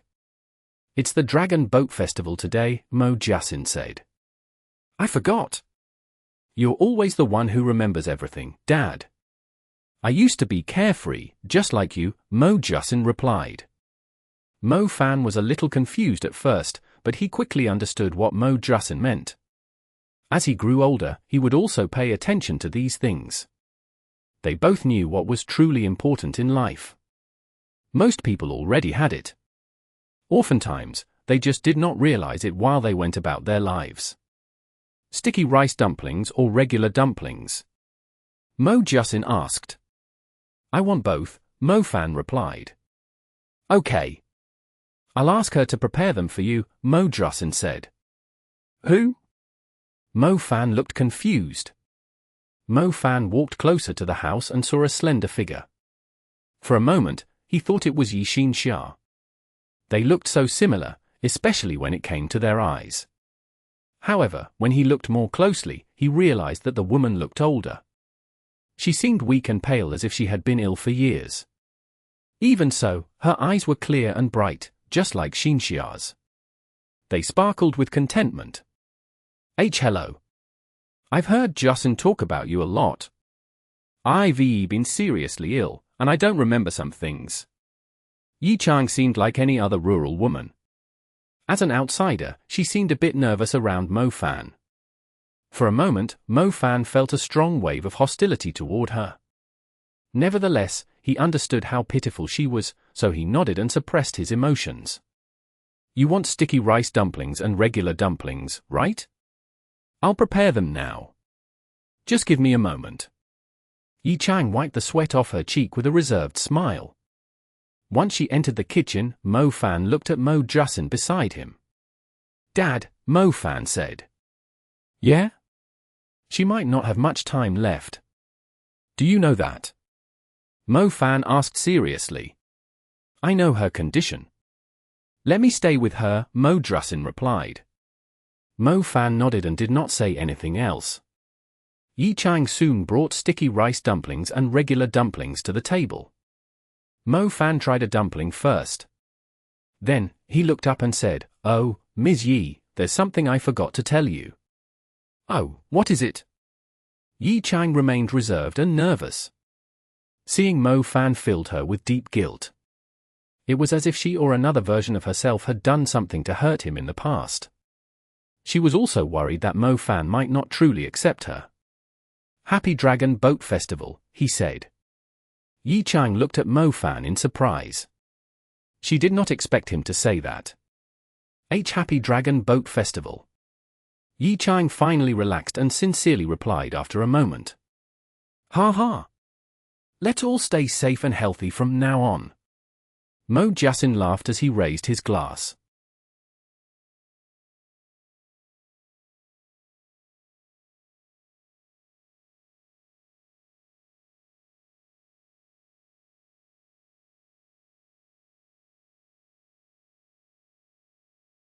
It's the Dragon Boat Festival today, Mo Jasin said. I forgot. You're always the one who remembers everything, Dad. I used to be carefree, just like you, Mo Jasin replied. Mo Fan was a little confused at first, but he quickly understood what Mo Jasin meant. As he grew older, he would also pay attention to these things. They both knew what was truly important in life. Most people already had it. Oftentimes, they just did not realize it while they went about their lives. Sticky rice dumplings or regular dumplings? Mo Jasin asked. I want both, Mo Fan replied. Okay. I'll ask her to prepare them for you, Mo Jasin said. Who? Mo Fan looked confused. Mo Fan walked closer to the house and saw a slender figure. For a moment, he thought it was Yixin Xia. They looked so similar, especially when it came to their eyes. However, when he looked more closely, he realized that the woman looked older. She seemed weak and pale as if she had been ill for years. Even so, her eyes were clear and bright, just like Xinxia's. They sparkled with contentment. Hello. I've heard Justin talk about you a lot. I've been seriously ill, and I don't remember some things. Yi Chang seemed like any other rural woman. As an outsider, she seemed a bit nervous around Mo Fan. For a moment, Mo Fan felt a strong wave of hostility toward her. Nevertheless, he understood how pitiful she was, so he nodded and suppressed his emotions. You want sticky rice dumplings and regular dumplings, right? I'll prepare them now. Just give me a moment. Yi Chang wiped the sweat off her cheek with a reserved smile. Once she entered the kitchen, Mo Fan looked at Mo Jussin beside him. Dad, Mo Fan said. Yeah? She might not have much time left. Do you know that? Mo Fan asked seriously. I know her condition. Let me stay with her, Mo Jussin replied. Mo Fan nodded and did not say anything else. Yi Chang soon brought sticky rice dumplings and regular dumplings to the table. Mo Fan tried a dumpling first. Then, he looked up and said, Oh, Ms. Yi, there's something I forgot to tell you. Oh, what is it? Yi Chang remained reserved and nervous. Seeing Mo Fan filled her with deep guilt. It was as if she or another version of herself had done something to hurt him in the past. She was also worried that Mo Fan might not truly accept her. Happy Dragon Boat Festival, he said. Yi Chang looked at Mo Fan in surprise. She did not expect him to say that. Happy Dragon Boat Festival. Yi Chang finally relaxed and sincerely replied after a moment. Ha ha. Let's all stay safe and healthy from now on. Mo Jussin laughed as he raised his glass.